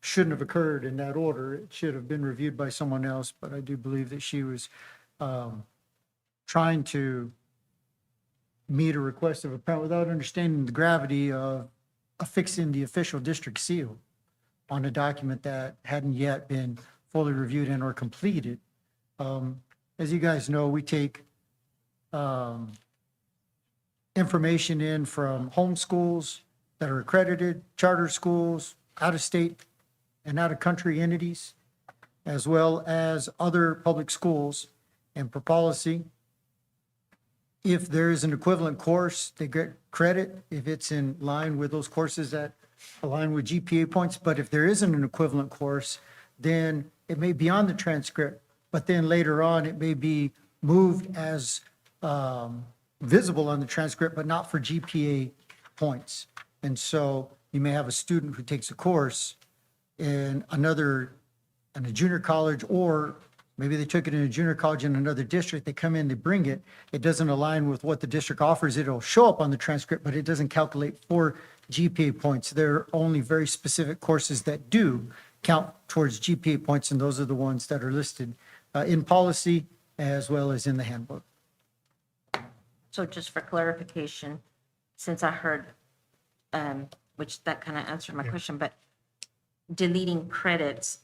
shouldn't have occurred in that order. It should have been reviewed by someone else, but I do believe that she was trying to meet a request of a parent without understanding the gravity of affixing the official district seal on a document that hadn't yet been fully reviewed and or completed. As you guys know, we take information in from home schools that are accredited, charter schools, out-of-state and out-of-country entities, as well as other public schools. And per policy, if there is an equivalent course, they get credit if it's in line with those courses that align with GPA points. But if there isn't an equivalent course, then it may be on the transcript, but then later on, it may be moved as visible on the transcript, but not for GPA points. And so you may have a student who takes a course in a junior college or Maybe they took it in a junior college in another district, they come in, they bring it, it doesn't align with what the district offers, it'll show up on the transcript, but it doesn't calculate for GPA points. There are only very specific courses that do count towards GPA points, and those are the ones that are listed in policy as well as in the handbook. So just for clarification, since I heard, which that kind of answered my question, but deleting credits,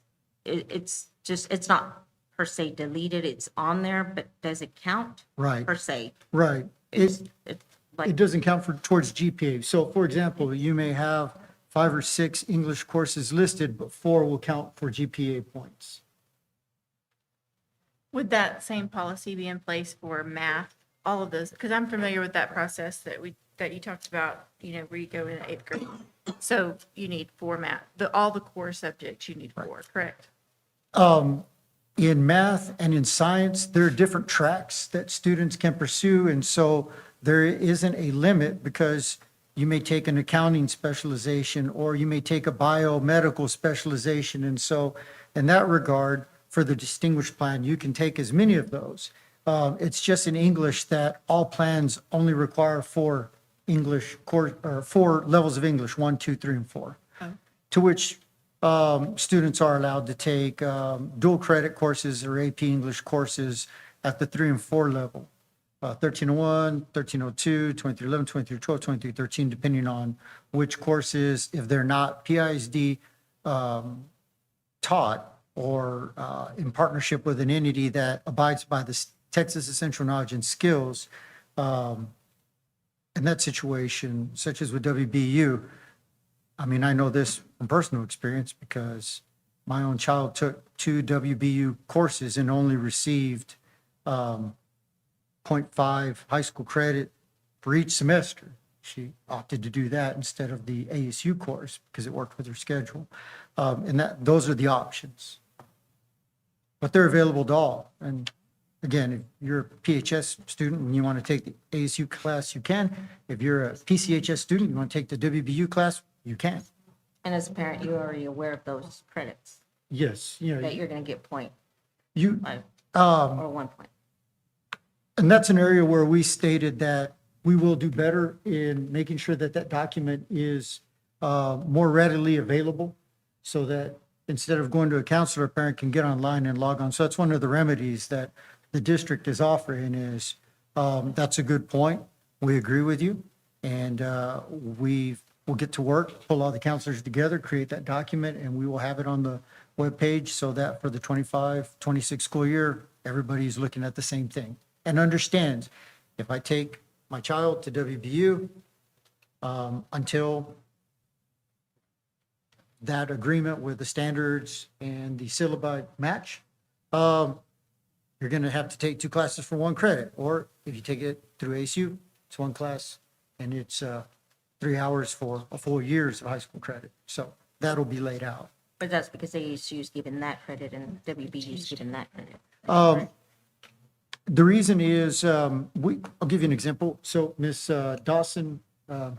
it's just, it's not per se deleted, it's on there, but does it count Right, per se? right. It's It like, doesn't count for, towards GPA. So for example, you may have 5 or 6 English courses listed, but 4 will count for GPA points. Would that same policy be in place for math, all of those? Because I'm familiar with that process that you talked about, where you go in 8th grade. So you need 4 math, all the core subjects you need 4, correct? In math and in science, there are different tracks that students can pursue. And so there isn't a limit, because you may take an accounting specialization or you may take a biomedical specialization. And so in that regard, for the distinguished plan, you can take as many of those. It's just in English that all plans only require 4 English course, or 4 levels of English, 1, 2, 3, and 4, to which students are allowed to take dual credit courses or AP English courses at the 3 and 4 level. 1301, 1302, 2311, 2312, 2313, depending on which courses, if they're not PISD taught or in partnership with an entity that abides by the Texas Essential Knowledge and Skills. In that situation, such as with WBU, I mean, I know this from personal experience because my own child took 2 WBU courses and only received 0.5 high school credit for each semester. She opted to do that instead of the ASU course because it worked with her schedule. And those are the options. But they're available to all. And again, if you're a PHS student and you want to take the ASU class, you can. If you're a PCHS student, you want to take the WBU class, you can. and as a parent, you're already aware of those credits, Yes, that you're going to get point you, or 1 point. and that's an area where we stated that we will do better in making sure that that document is more readily available, so that instead of going to a counselor, a parent can get online and log on. So that's one of the remedies that the district is offering is, that's a good point. We agree with you. And we will get to work, pull all the counselors together, create that document, and we will have it on the webpage so that for the 25-26 school year, everybody's looking at the same thing and understands, if I take my child to WBU until that agreement with the standards and the syllabi match, you're going to have to take 2 classes for 1 credit. Or if you take it through ASU, it's 1 class and it's 3 hours for a full year's of high school credit. So that'll be laid out. But that's because ASU is given that credit and WBU is given that credit. The reason is, I'll give you an example. So Miss Dawson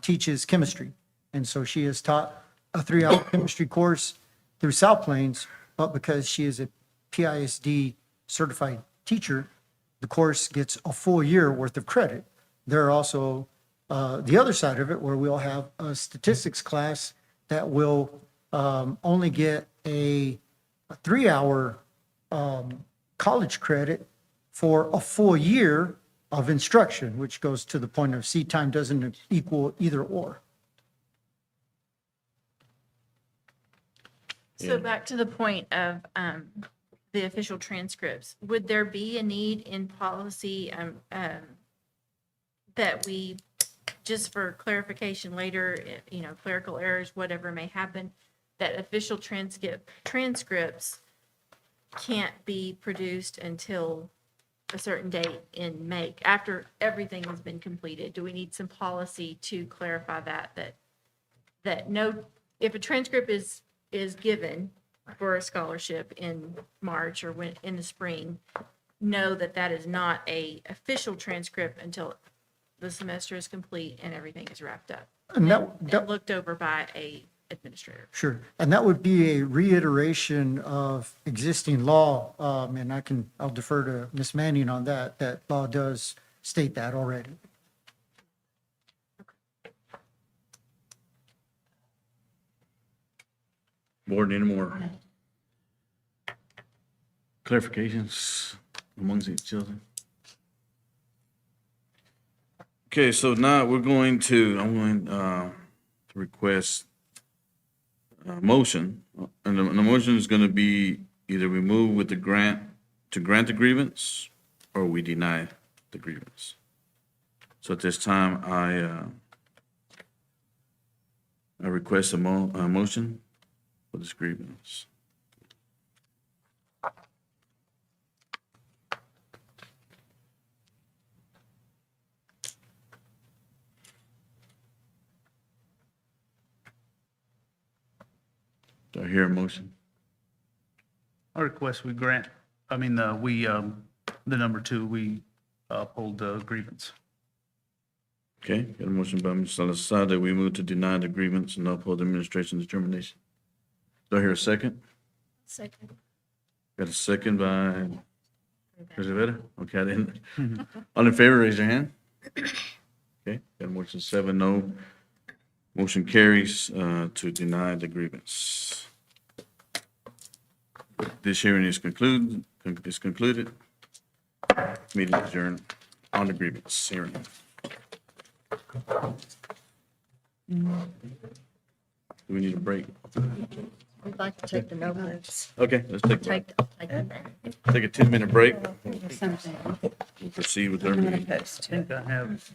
teaches chemistry. And so she has taught a 3-hour chemistry course through South Plains, but because she is a PISD certified teacher, the course gets a full year worth of credit. There are also the other side of it where we'll have a statistics class that will only get a 3-hour college credit for a full year of instruction, which goes to the point of seat time doesn't equal either or. So back to the point of the official transcripts, would there be a need in policy that we, just for clarification later, clerical errors, whatever may happen, that official transcripts can't be produced until a certain date in May, after everything has been completed? Do we need some policy to clarify that no, if a transcript is given for a scholarship in March or when in the spring, know that that is not a official transcript until the semester is complete and everything is wrapped up And that and looked over by a administrator. Sure. And that would be a reiteration of existing law, and I'll defer to Ms. Manning on that. That law does state that already. Board, any more clarifications amongst each other? Okay, so now I'm going to request a motion. And the motion is going to be either we move with the grant, to grant the grievance, or we deny the grievance. So at this time, I request a motion for this grievance. Do I hear a motion? I request we grant, the number 2, we uphold the grievance. Okay, got a motion by Mr. Salazar that we move to deny the grievance and uphold the administration's determination. Do I hear a second? Second. Got a second by Ms. Rivera? Okay, I didn't. All in favor, raise your hand. Okay, got a motion 7-0. Motion carries to deny the grievance. This hearing is concluded. Meeting adjourned on the grievance hearing. Do we need a break? We'd like to take the no votes. Okay, let's take Take a a 10-minute break. Something We'll proceed with our I'm gonna meeting. post I think I have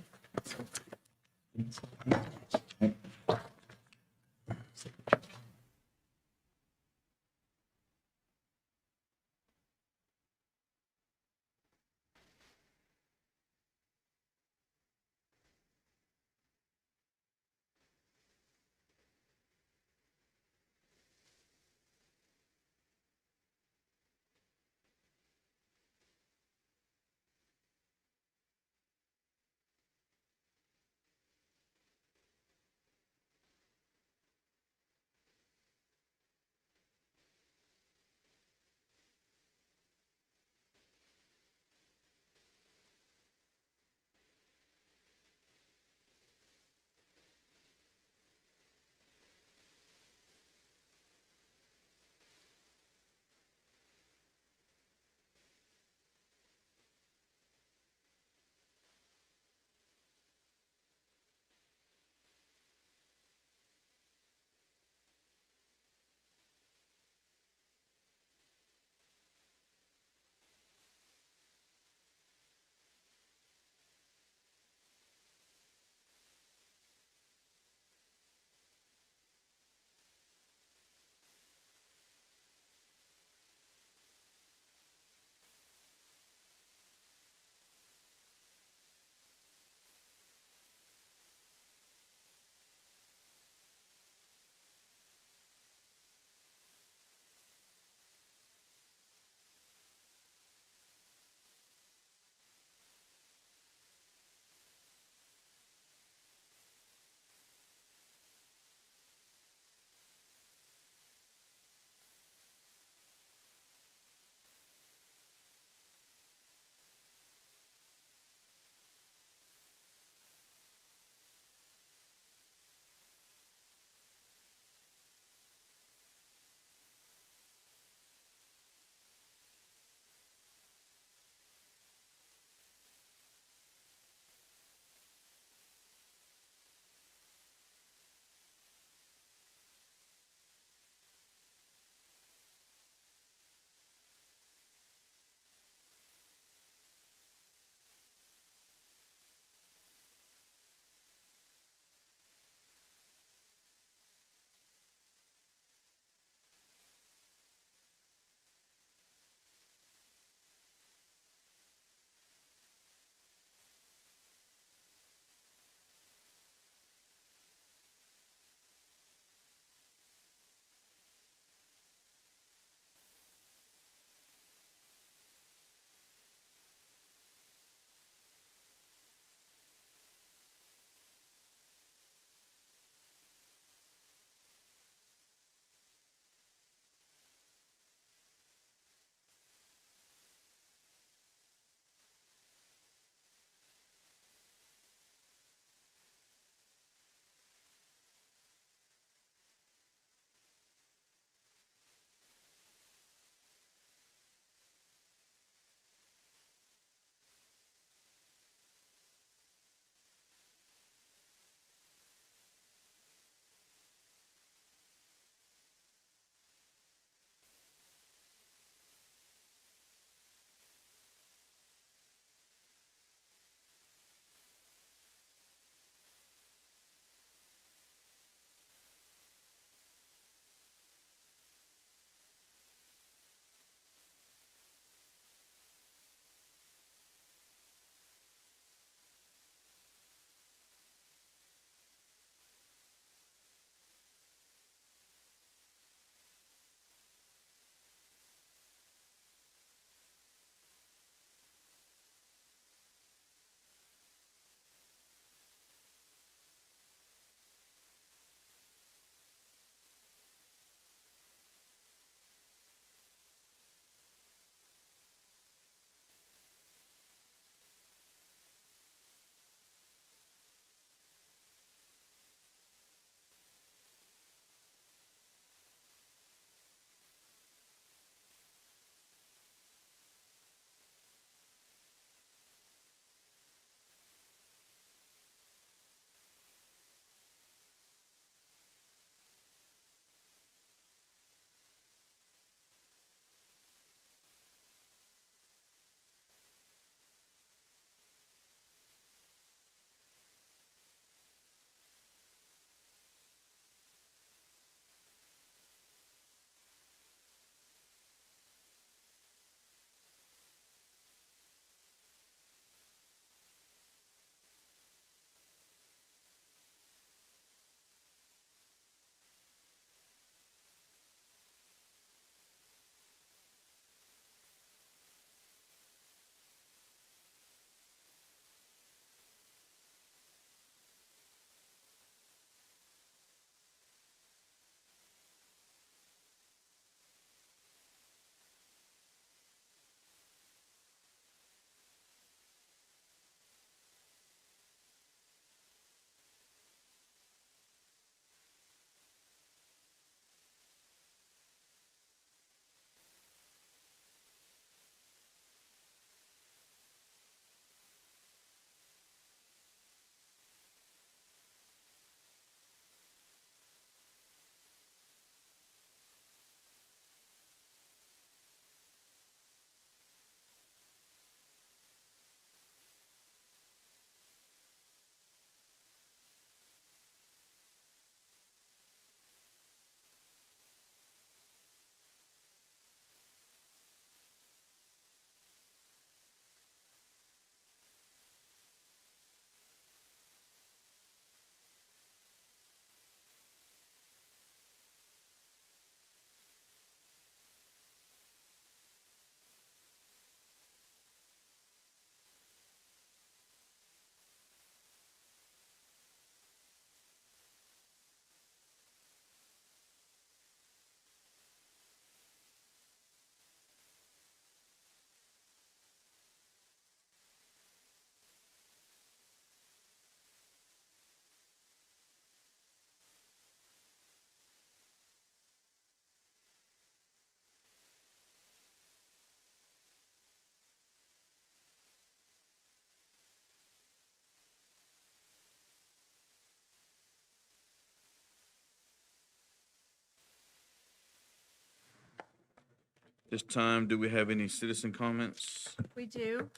This time, do we have any citizen comments? We do.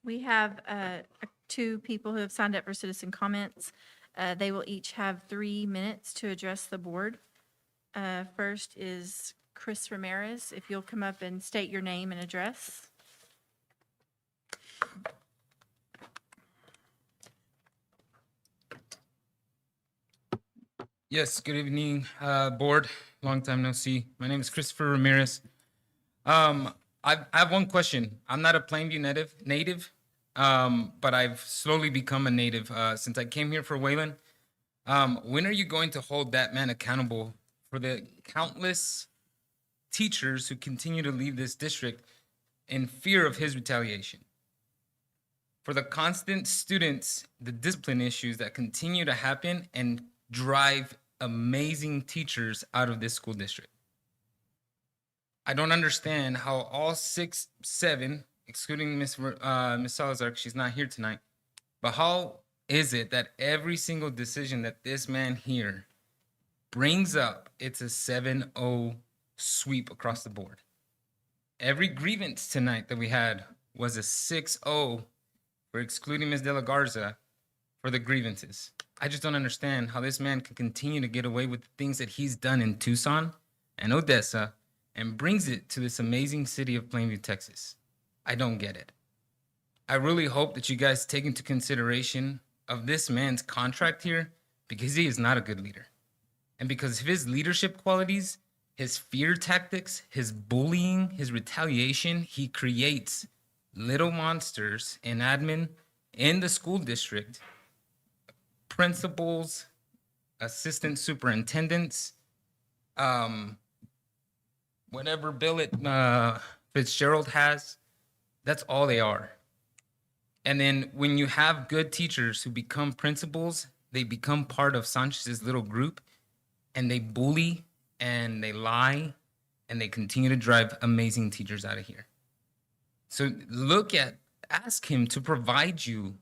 We have two people who have signed up for citizen comments. They will each have 3 minutes to address the board. First is Chris Ramirez. If you'll come up and state your name and address. Yes, good evening, board. Long time no see. My name is Christopher Ramirez. I have one question. I'm not a Plainview native, but I've slowly become a native since I came here for Wayland. When are you going to hold that man accountable for the countless teachers who continue to leave this district in fear of his retaliation? For the constant students, the discipline issues that continue to happen and drive amazing teachers out of this school district. I don't understand how all 6, 7, excluding Miss Salazar, 'cause she's not here tonight, but how is it that every single decision that this man here brings up, it's a 7-0 sweep across the board? Every grievance tonight that we had was a 6-0 for excluding Ms. De La Garza for the grievances. I just don't understand how this man can continue to get away with the things that he's done in Tucson and Odessa and brings it to this amazing city of Plainview, Texas. I don't get it. I really hope that you guys take into consideration of this man's contract here, because he is not a good leader. And because of his leadership qualities, his fear tactics, his bullying, his retaliation, he creates little monsters in admin in the school district, principals, assistant superintendents, whatever billet Fitzgerald has, that's all they are. And then when you have good teachers who become principals, they become part of Sanchez's little group, and they bully and they lie and they continue to drive amazing teachers out of here. So ask him to provide you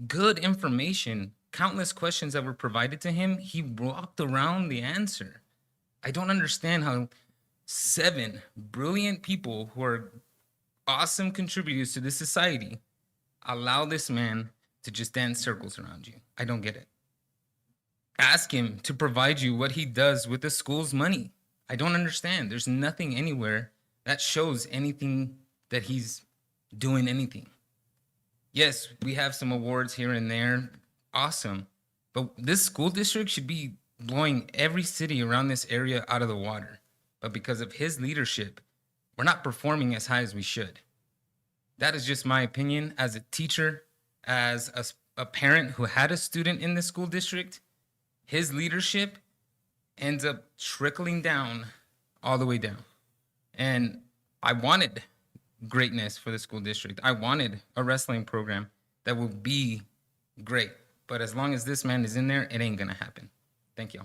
good information. Countless questions that were provided to him, he walked around the answer. I don't understand how 7 brilliant people who are awesome contributors to this society allow this man to just dance circles around you. I don't get it. Ask him to provide you what he does with the school's money. I don't understand. There's nothing anywhere that shows anything that he's doing anything. Yes, we have some awards here and there. Awesome. But this school district should be blowing every city around this area out of the water. But because of his leadership, we're not performing as high as we should. That is just my opinion as a teacher, as a parent who had a student in the school district. His leadership ends up trickling down all the way down. And I wanted greatness for the school district. I wanted a wrestling program that would be great. But as long as this man is in there, it ain't gonna happen. Thank you.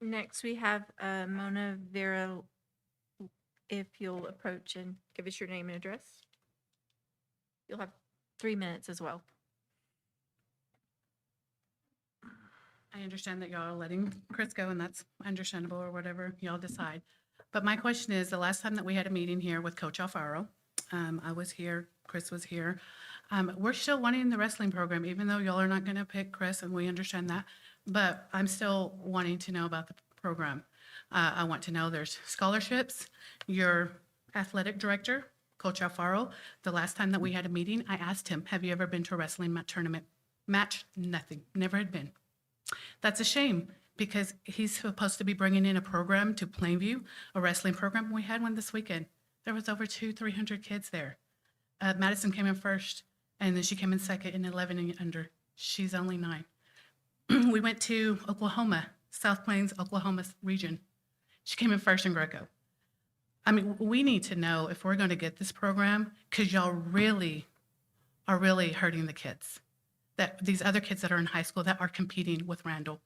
Next, we have Mona Vera. If you'll approach and give us your name and address. You'll have 3 minutes as well. I understand that y'all are letting Chris go, and that's understandable, or whatever y'all decide. But my question is, the last time that we had a meeting here with Coach Alfaro, I was here, Chris was here. We're still wanting the wrestling program, even though y'all are not gonna pick Chris, and we understand that. But I'm still wanting to know about the program. I want to know there's scholarships. Your athletic director, Coach Alfaro, the last time that we had a meeting, I asked him, have you ever been to a wrestling tournament match? Nothing, never had been. That's a shame, because he's supposed to be bringing in a program to Plainview, a wrestling program. We had one this weekend. There was over 200-300 kids there. Madison came in first, and then she came in second in 11 and under. She's only 9. We went to Oklahoma, South Plains, Oklahoma region. She came in first in Greco. I mean, we need to know if we're going to get this program, because y'all really are hurting the kids. That these other kids that are in high school that are competing with Randall.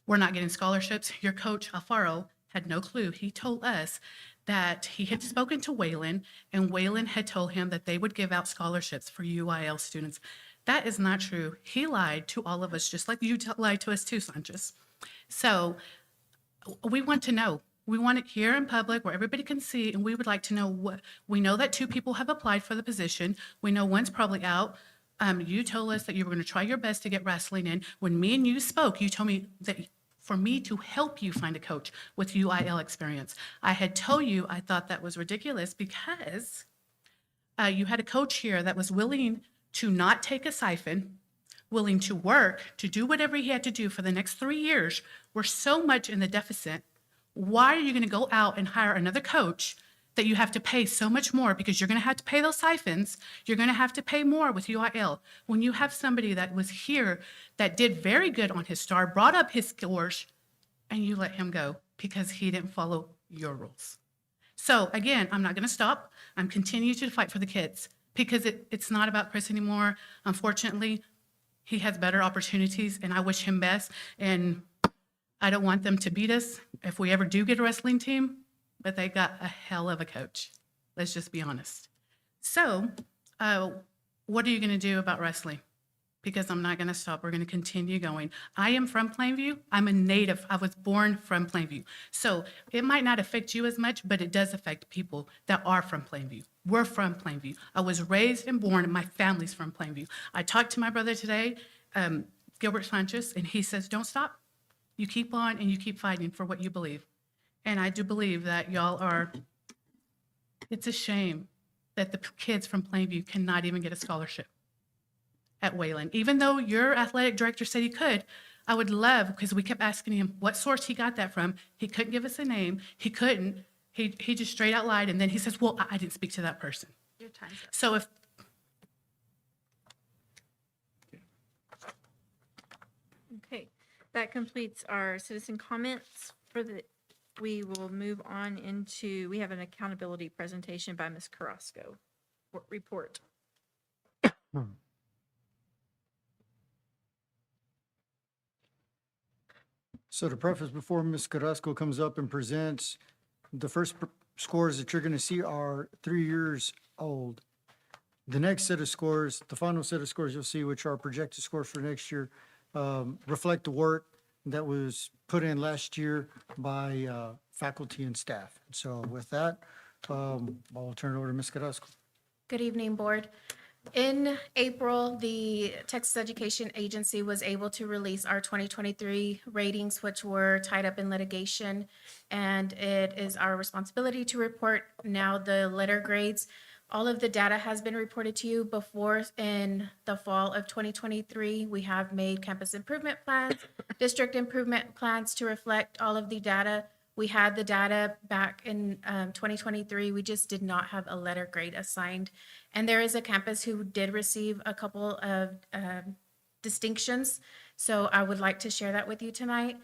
We're not getting scholarships. Your coach, Alfaro, had no clue. He told us that he had spoken to Waylon, and Waylon had told him that they would give out scholarships for UIL students. That is not true. He lied to all of us, just like you lied to us too, Sanchez. So we want to know. We want it here in public where everybody can see, and we would like to know what, we know that 2 people have applied for the position. We know one's probably out. You told us that you were going to try your best to get wrestling in. When me and you spoke, you told me that for me to help you find a coach with UIL experience. I had told you I thought that was ridiculous because you had a coach here that was willing to not take a siphon, willing to work, to do whatever he had to do for the next 3 years. We're so much in the deficit. Why are you going to go out and hire another coach that you have to pay so much more because you're going to have to pay those siphons? You're going to have to pay more with UIL. When you have somebody that was here that did very good on his star, brought up his scores, and you let him go because he didn't follow your rules. So again, I'm not going to stop. I'm continuing to fight for the kids because it's not about Chris anymore. Unfortunately, he has better opportunities, and I wish him best. And I don't want them to beat us if we ever do get a wrestling team, but they got a hell of a coach. Let's just be honest. So what are you going to do about wrestling? Because I'm not going to stop. We're going to continue going. I am from Plainview. I'm a native. I was born from Plainview. So it might not affect you as much, but it does affect people that are from Plainview. We're from Plainview. I was raised and born, and my family's from Plainview. I talked to my brother today, Gilbert Sanchez, and he says, don't stop. You keep on and you keep fighting for what you believe. And I do believe that y'all are, it's a shame that the kids from Plainview cannot even get a scholarship at Wayland. Even though your athletic director said he could, I would love, because we kept asking him what source he got that from. He couldn't give us a name. He couldn't. He just straight out lied. And then he says, well, I didn't speak to that person. Your time's up. So if, Okay, that completes our citizen comments for the, we will move on into, we have an accountability presentation by Ms. Carrasco. Report. So to preface, before Ms. Carrasco comes up and presents, the first scores that you're going to see are 3 years old. The next set of scores, the final set of scores you'll see, which are projected scores for next year, reflect the work that was put in last year by faculty and staff. So with that, I'll turn it over to Ms. Carrasco. Good evening, Board. In April, the Texas Education Agency was able to release our 2023 ratings, which were tied up in litigation, and it is our responsibility to report now the letter grades. All of the data has been reported to you before. In the fall of 2023. We have made campus improvement plans, district improvement plans to reflect all of the data. We had the data back in 2023. We just did not have a letter grade assigned. And there is a campus who did receive a couple of distinctions. So I would like to share that with you tonight.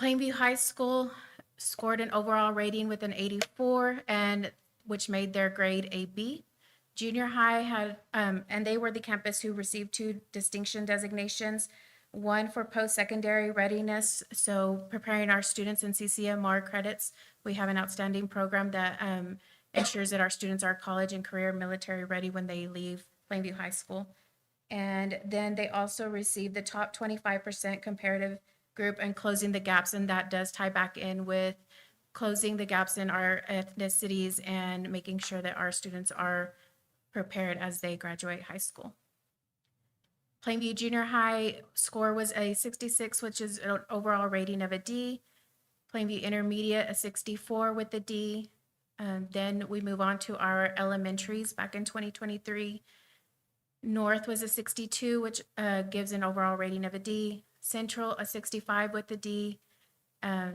Plainview High School scored an overall rating with an 84, and which made their grade a B. Junior high had, and they were the campus who received 2 distinction designations. One for post-secondary readiness, so preparing our students in CCMR credits. We have an outstanding program that ensures that our students are college and career military ready when they leave Plainview High School. And then they also received the top 25% comparative group and closing the gaps, and that does tie back in with closing the gaps in our ethnicities and making sure that our students are prepared as they graduate high school. Plainview Junior High score was a 66, which is an overall rating of a D. Plainview Intermediate, a 64 with a D. Then we move on to our elementaries back in 2023. North was a 62, which gives an overall rating of a D. Central, a 65 with a D.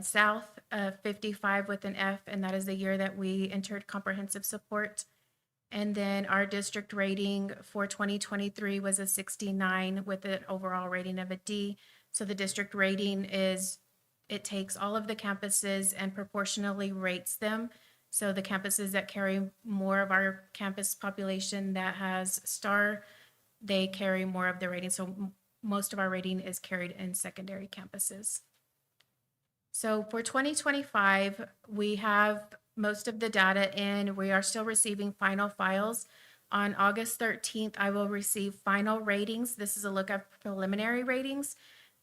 South, a 55 with an F, and that is the year that we entered comprehensive support. And then our district rating for 2023 was a 69 with an overall rating of a D. So the district rating is, it takes all of the campuses and proportionally rates them. So the campuses that carry more of our campus population that has STAR, they carry more of the rating. So most of our rating is carried in secondary campuses. So for 2025, we have most of the data in. We are still receiving final files. On August 13th, I will receive final ratings. This is a look at preliminary ratings.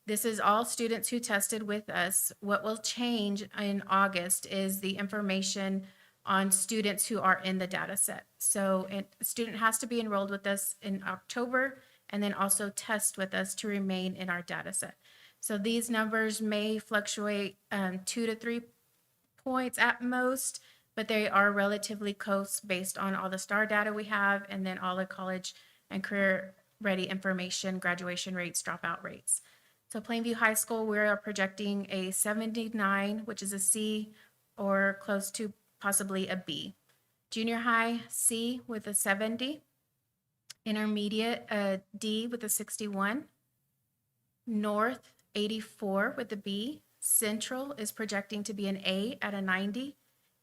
This is all students who tested with us. What will change in August is the information on students who are in the data set. So a student has to be enrolled with us in October and then also test with us to remain in our data set. So these numbers may fluctuate 2 to 3 points at most, but they are relatively close based on all the STAR data we have and then all the college and career ready information, graduation rates, dropout rates. So Plainview High School, we are projecting a 79, which is a C, or close to possibly a B. Junior high, C with a 70. Intermediate, a D with a 61. North, 84 with a B. Central is projecting to be an A at a 90.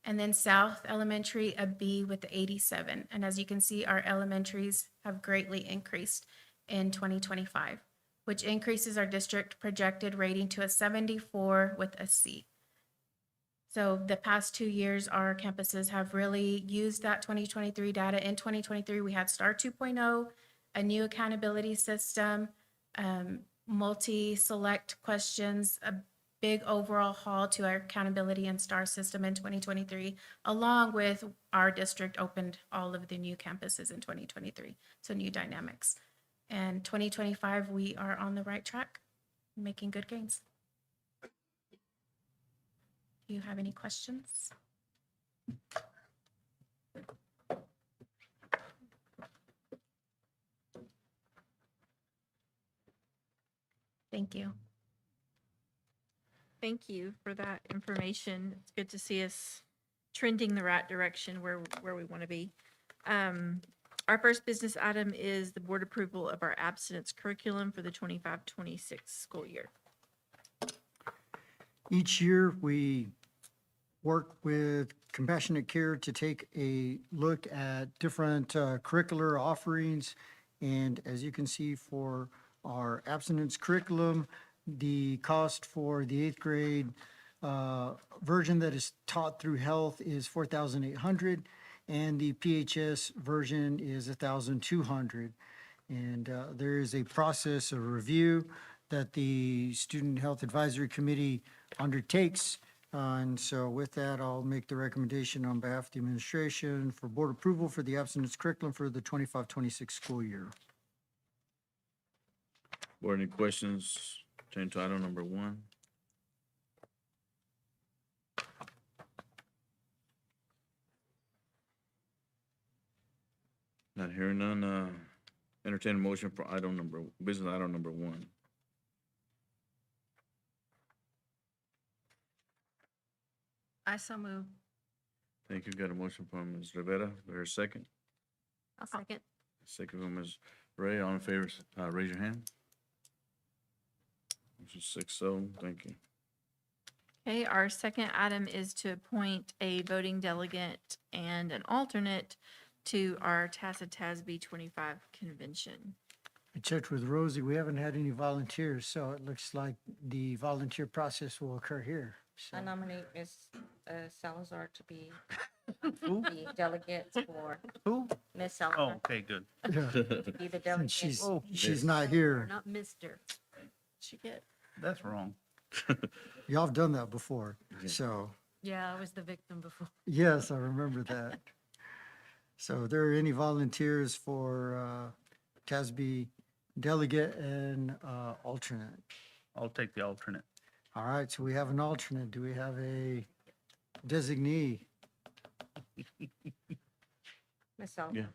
And then South Elementary, a B with the 87. And as you can see, our elementaries have greatly increased in 2025, which increases our district projected rating to a 74 with a C. So the past 2 years, our campuses have really used that 2023 data. In 2023, we had STAR 2.0, a new accountability system, multi-select questions, a big overall haul to our accountability and STAR system in 2023, along with our district opened all of the new campuses in 2023, so new dynamics. And 2025, we are on the right track, making good gains. Do you have any questions? Thank you. Thank you for that information. It's good to see us trending the right direction where we want to be. Our first business item is the board approval of our abstinence curriculum for the 25-26 school year. Each year, we work with Compassionate Care to take a look at different curricular offerings. And as you can see, for our abstinence curriculum, the cost for the 8th grade version that is taught through health is $4,800, and the PHS version is $1,200. And there is a process of review that the Student Health Advisory Committee undertakes. And so with that, I'll make the recommendation on behalf of the administration for board approval for the abstinence curriculum for the 25-26 school year. Board, any questions? Change to item number 1. Not hearing none, entertain a motion for business item number 1. I so move. Thank you. Got a motion from Ms. Rivera. Her second. I'll second. Second from Ms. Ray. All in favor, raise your hand. Motion 6-0. Thank you. Okay, our second item is to appoint a voting delegate and an alternate to our TASA TASB 25 convention. I checked with Rosie. We haven't had any volunteers, so it looks like the volunteer process will occur here. So, I nominate Ms. Salazar to be the delegate for Who? Ms. Oh, Salazar. okay, good. To be the and delegate. she's not here. Not Mr. She get. That's wrong. Y'all have done that before, so. Yeah, I was the victim before. Yes, I remember that. So are there any volunteers for TASB delegate and alternate? I'll take the alternate. All right, so we have an alternate. Do we have a designee? Ms. Salazar. Yeah,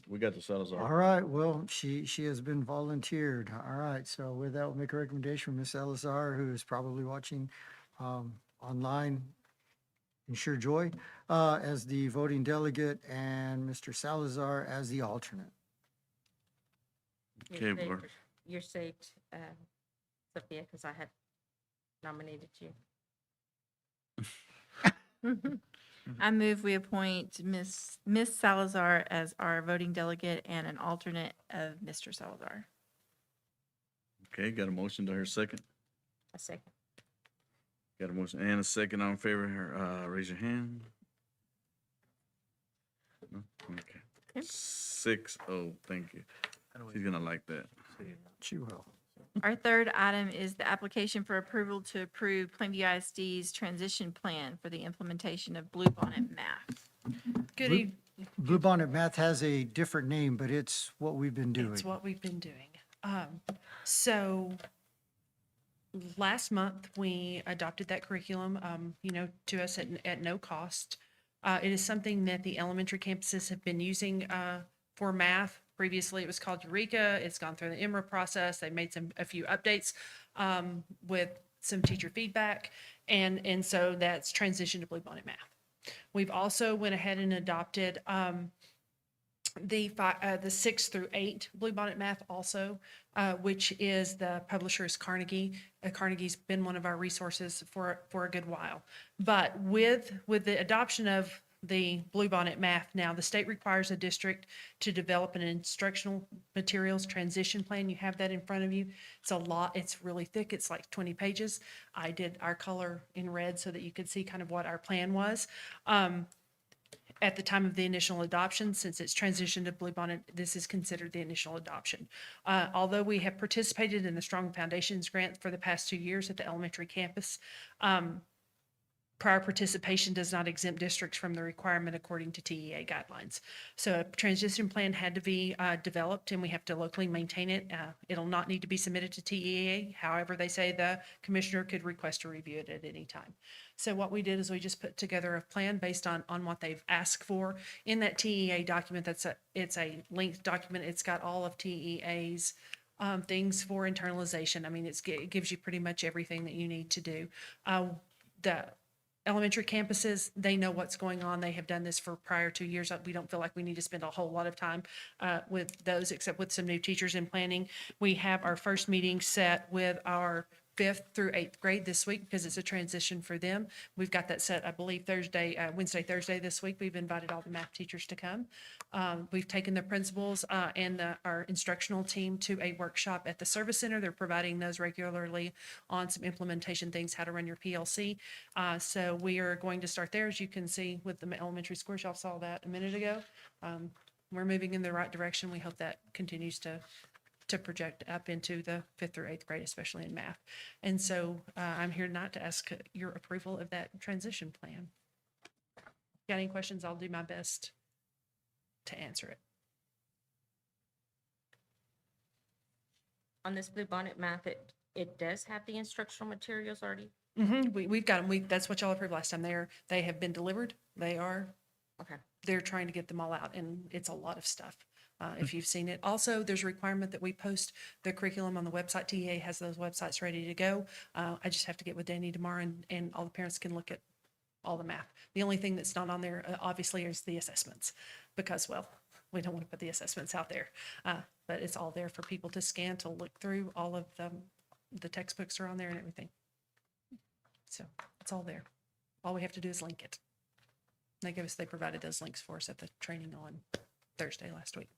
we got the Salazar. All right, well, she has been volunteered. All right, so with that, we'll make a recommendation for Ms. Salazar, who is probably watching online, ensure joy, as the voting delegate, and Mr. Salazar as the alternate. You're Okay, saved- board. You're saved, Sophia, because I had nominated you. I move we appoint Miss Salazar as our voting delegate and an alternate of Mr. Salazar. Okay, got a motion to her second. A second. Got a motion and a second. All in favor, raise your hand. No? Okay. Okay. 6-0, thank you. She's gonna like that. She will. Our third item is the application for approval to approve Plainview ISD's transition plan for the implementation of Bluebonnet Math. Good evening. Bluebonnet Math has a different name, but it's what we've been doing. It's what we've been doing. So last month, we adopted that curriculum, to us at no cost. It is something that the elementary campuses have been using for math. Previously, it was called Eureka. It's gone through the EMRA process. They made a few updates with some teacher feedback. And so that's transitioned to Bluebonnet Math. We've also went ahead and adopted the 6 through 8 Bluebonnet Math also, which is the publisher is Carnegie. Carnegie's been one of our resources for a good while. But with the adoption of the Bluebonnet Math now, the state requires a district to develop an instructional materials transition plan. You have that in front of you. It's a lot. It's really thick. It's like 20 pages. I did our color in red so that you could see kind of what our plan was. At the time of the initial adoption, since it's transitioned to Bluebonnet, this is considered the initial adoption. Although we have participated in the Strong Foundations Grant for the past 2 years at the elementary campus, prior participation does not exempt districts from the requirement according to TEA guidelines. So a transition plan had to be developed, and we have to locally maintain it. It'll not need to be submitted to TEA. However, they say the commissioner could request to review it at any time. So what we did is we just put together a plan based on what they've asked for. In that TEA document, it's a linked document. It's got all of TEA's things for internalization. I mean, it gives you pretty much everything that you need to do. The elementary campuses, they know what's going on. They have done this for prior 2 years. We don't feel like we need to spend a whole lot of time with those, except with some new teachers in planning. We have our first meeting set with our 5th through 8th grade this week because it's a transition for them. We've got that set, I believe, Wednesday, Thursday this week. We've invited all the math teachers to come. We've taken the principals and our instructional team to a workshop at the service center. They're providing those regularly on some implementation things, how to run your PLC. So we are going to start there, as you can see with the elementary schools. Y'all saw that a minute ago. We're moving in the right direction. We hope that continues to project up into the 5th through 8th grade, especially in math. And so I'm here not to ask your approval of that transition plan. Got any questions? I'll do my best to answer it. On this Bluebonnet Math, it does have the instructional materials already? We've got them. That's what y'all approved last time. They have been delivered. Okay. They're trying to get them all out, and it's a lot of stuff. If you've seen it. Also, there's a requirement that we post the curriculum on the website. TEA has those websites ready to go. I just have to get with Danny tomorrow, and all the parents can look at all the math. The only thing that's not on there, obviously, is the assessments, because, well, we don't want to put the assessments out there. But it's all there for people to scan, to look through. All of the textbooks are on there and everything. So it's all there. All we have to do is link it. They provided those links for us at the training on Thursday last week.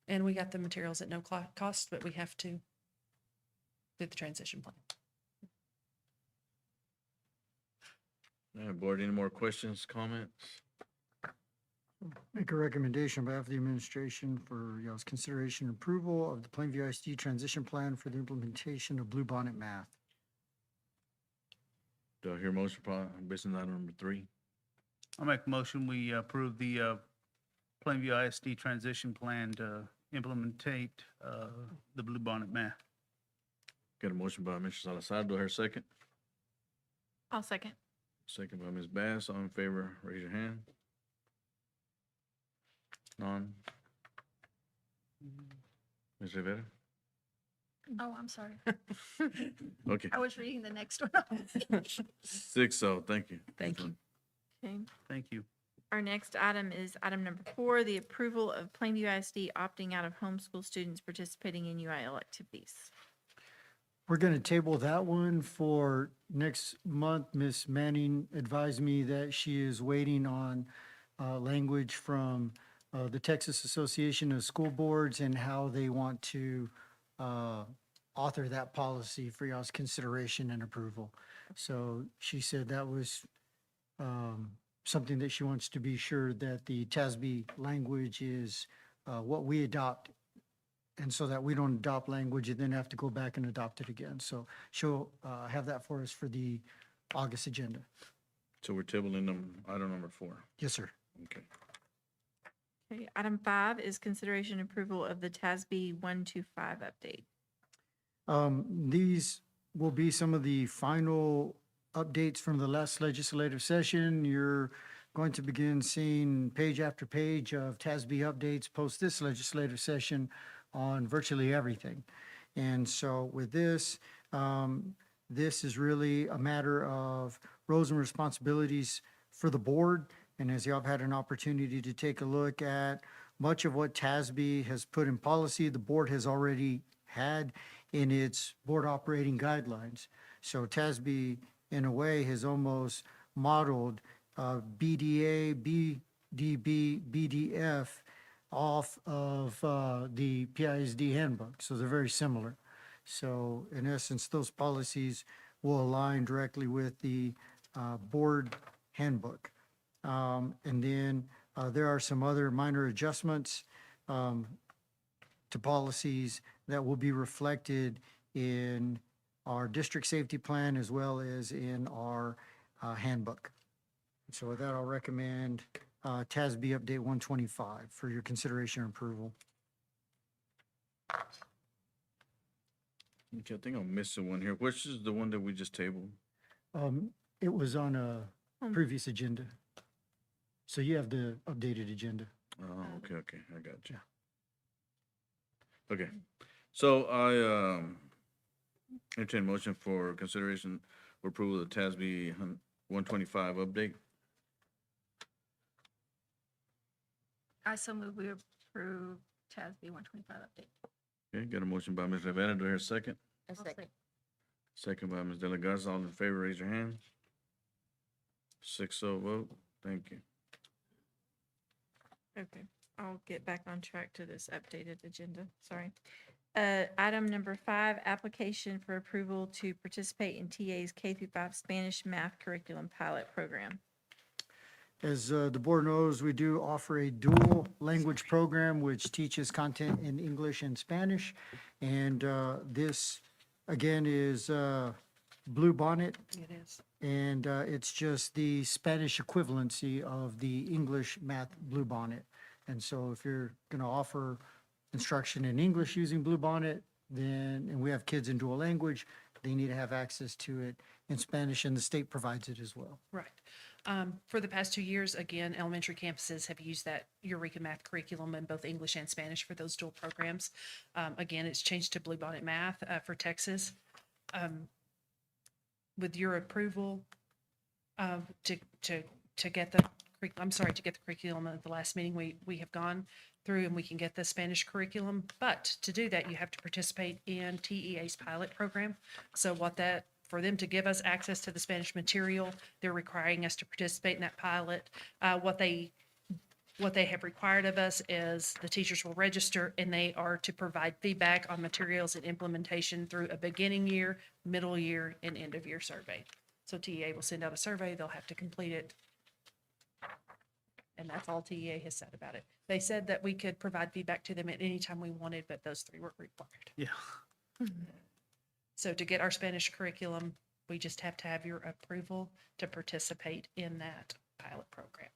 And we got the materials at no cost, but we have to do the transition plan. All right, board, any more questions, comments? Make a recommendation on behalf of the administration for y'all's consideration and approval of the Plainview ISD transition plan for the implementation of Bluebonnet Math. Do I hear motion for business item number 3? I'll make a motion, we approve the Plainview ISD transition plan to implementate the Bluebonnet Math. Got a motion by Mr. Salazar. Do I hear a second? I'll second. Second by Ms. Bass. All in favor, raise your hand. None. Ms. Rivera? Oh, I'm sorry. Okay. I was reading the next one. 6-0, thank you. Thank you. Okay. Thank you. Our next item is item number 4, the approval of Plainview ISD opting out of homeschool students participating in UIL activities. We're going to table that one for next month. Ms. Manning advised me that she is waiting on language from the Texas Association of School Boards and how they want to author that policy for y'all's consideration and approval. So she said that was something that she wants to be sure that the TASB language is what we adopt, and so that we don't adopt language and then have to go back and adopt it again. So she'll have that for us for the August agenda. So we're tabling item number 4. Yes, sir. Okay. Okay, item 5 is consideration and approval of the TASB 125 update. These will be some of the final updates from the last legislative session. You're going to begin seeing page after page of TASB updates post this legislative session on virtually everything. And so with this, this is really a matter of roles and responsibilities for the board. And as y'all have had an opportunity to take a look at much of what TASB has put in policy, the board has already had in its board operating guidelines. So TASB, in a way, has almost modeled BDA, BDB, BDF off of the PISD handbook. So they're very similar. So in essence, those policies will align directly with the board handbook. And then there are some other minor adjustments to policies that will be reflected in our district safety plan as well as in our handbook. So with that, I'll recommend TASB Update 125 for your consideration and approval. Okay, I think I'm missing one here. Which is the one that we just tabled? It was on a previous agenda. So you have the updated agenda. Oh, okay, I got you. Okay, so I entertain a motion for consideration for approval of the TASB 125 update. I so move we approve TASB 125 update. Okay, got a motion by Ms. Rivera. Do I hear a second? A second. Second by Ms. De La Garza. All in favor, raise your hand. 6-0 vote. Thank you. Okay, I'll get back on track to this updated agenda, sorry. Item number 5, application for approval to participate in TA's K-5 Spanish Math Curriculum Pilot Program. As the board knows, we do offer a dual language program which teaches content in English and Spanish. And this, again, is Blue Bonnet. It is. And it's just the Spanish equivalency of the English math Blue Bonnet. And so if you're going to offer instruction in English using Blue Bonnet, then, and we have kids in dual language, they need to have access to it in Spanish, and the state provides it as well. Right. For the past 2 years, again, elementary campuses have used that Eureka Math curriculum in both English and Spanish for those dual programs. Again, it's changed to Blue Bonnet Math for Texas. With your approval to get the to get the curriculum at the last meeting, we have gone through and we can get the Spanish curriculum. But to do that, you have to participate in TEA's pilot program. So for them to give us access to the Spanish material, they're requiring us to participate in that pilot. What they have required of us is the teachers will register and they are to provide feedback on materials and implementation through a beginning year, middle year, and end of year survey. So TEA will send out a survey, they'll have to complete it. And that's all TEA has said about it. They said that we could provide feedback to them at any time we wanted, but those 3 were required. Yeah. So to get our Spanish curriculum, we just have to have your approval to participate in that pilot program.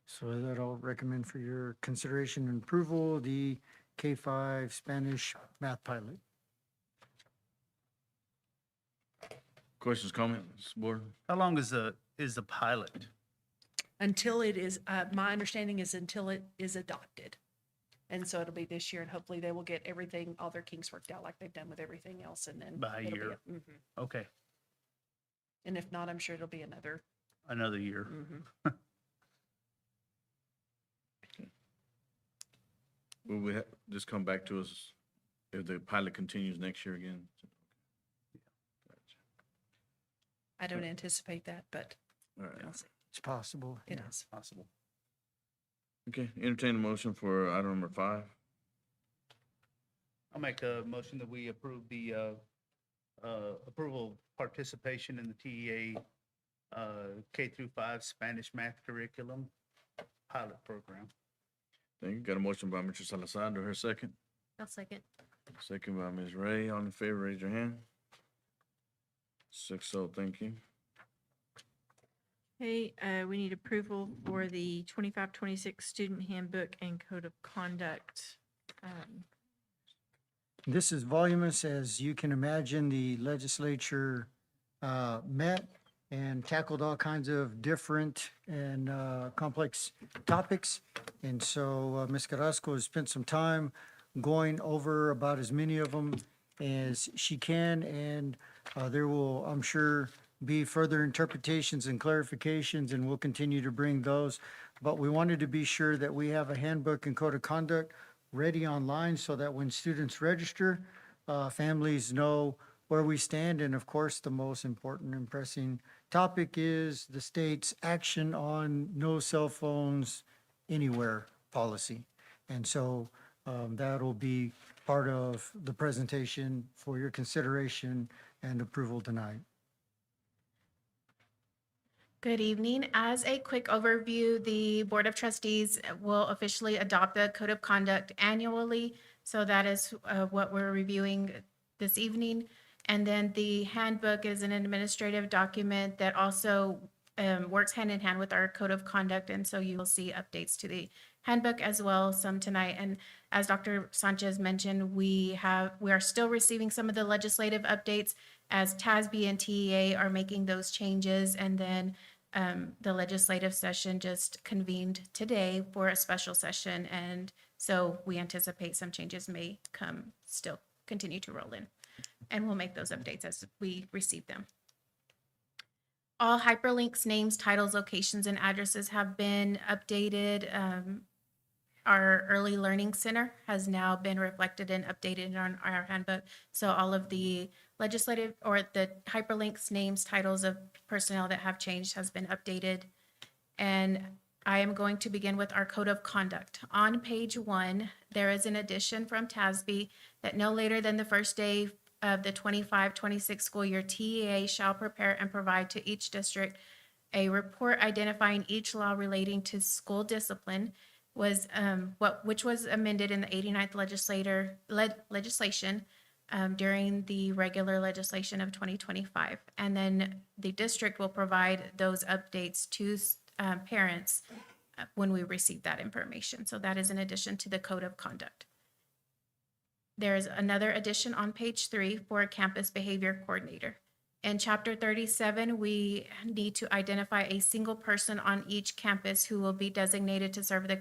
So with that, I'll recommend for your consideration and approval, the K-5 Spanish math pilot. Questions, comments, board? How long is the pilot? Until it is, my understanding is until it is adopted. And so it'll be this year and hopefully they will get everything, all their kinks worked out like they've done with everything else and then. By a it'll be year. mhm. Okay, And if not, I'm sure it'll be another. another year. Mhm. Will we just come back to us if the pilot continues next year again? Gotcha. I don't anticipate that, but All right. we'll see. It's possible. It yeah. is. Possible. Okay, entertain a motion for item number 5. I'll make a motion that we approve the approval of participation in the TEA K through 5 Spanish math curriculum pilot program. Thank you. Got a motion by Mr. Salazar. Do I hear a second? I'll second. Second by Ms. Ray. All in favor, raise your hand. 6-0, thank you. Okay, we need approval for the 25-26 student handbook and code of conduct. This is voluminous. As you can imagine, the legislature met and tackled all kinds of different and complex topics. And so Ms. Carrasco has spent some time going over about as many of them as she can. And there will, I'm sure, be further interpretations and clarifications, and we'll continue to bring those. But we wanted to be sure that we have a handbook and code of conduct ready online so that when students register, families know where we stand. And of course, the most important and pressing topic is the state's action on no cell phones anywhere policy. And so that'll be part of the presentation for your consideration and approval tonight. Good evening. As a quick overview, the Board of Trustees will officially adopt the Code of Conduct annually. So that is what we're reviewing this evening. And then the handbook is an administrative document that also works hand in hand with our Code of Conduct. And so you will see updates to the handbook as well, some tonight. And as Dr. Sanchez mentioned, we are still receiving some of the legislative updates as TASB and TEA are making those changes. And then the legislative session just convened today for a special session. And so we anticipate some changes may still continue to roll in. And we'll make those updates as we receive them. All hyperlinks, names, titles, locations, and addresses have been updated. Our Early Learning Center has now been reflected and updated on our handbook. So all of the legislative or the hyperlinks, names, titles of personnel that have changed has been updated. And I am going to begin with our Code of Conduct. On page 1, there is an addition from TASB that no later than the first day of the 25-26 school year, TEA shall prepare and provide to each district a report identifying each law relating to school discipline, which was amended in the 89th legislation during the regular legislation of 2025. And then the district will provide those updates to parents when we receive that information. So that is in addition to the Code of Conduct. There's another addition on page 3 for a campus behavior coordinator. In chapter 37, we need to identify a single person on each campus who will be designated to serve the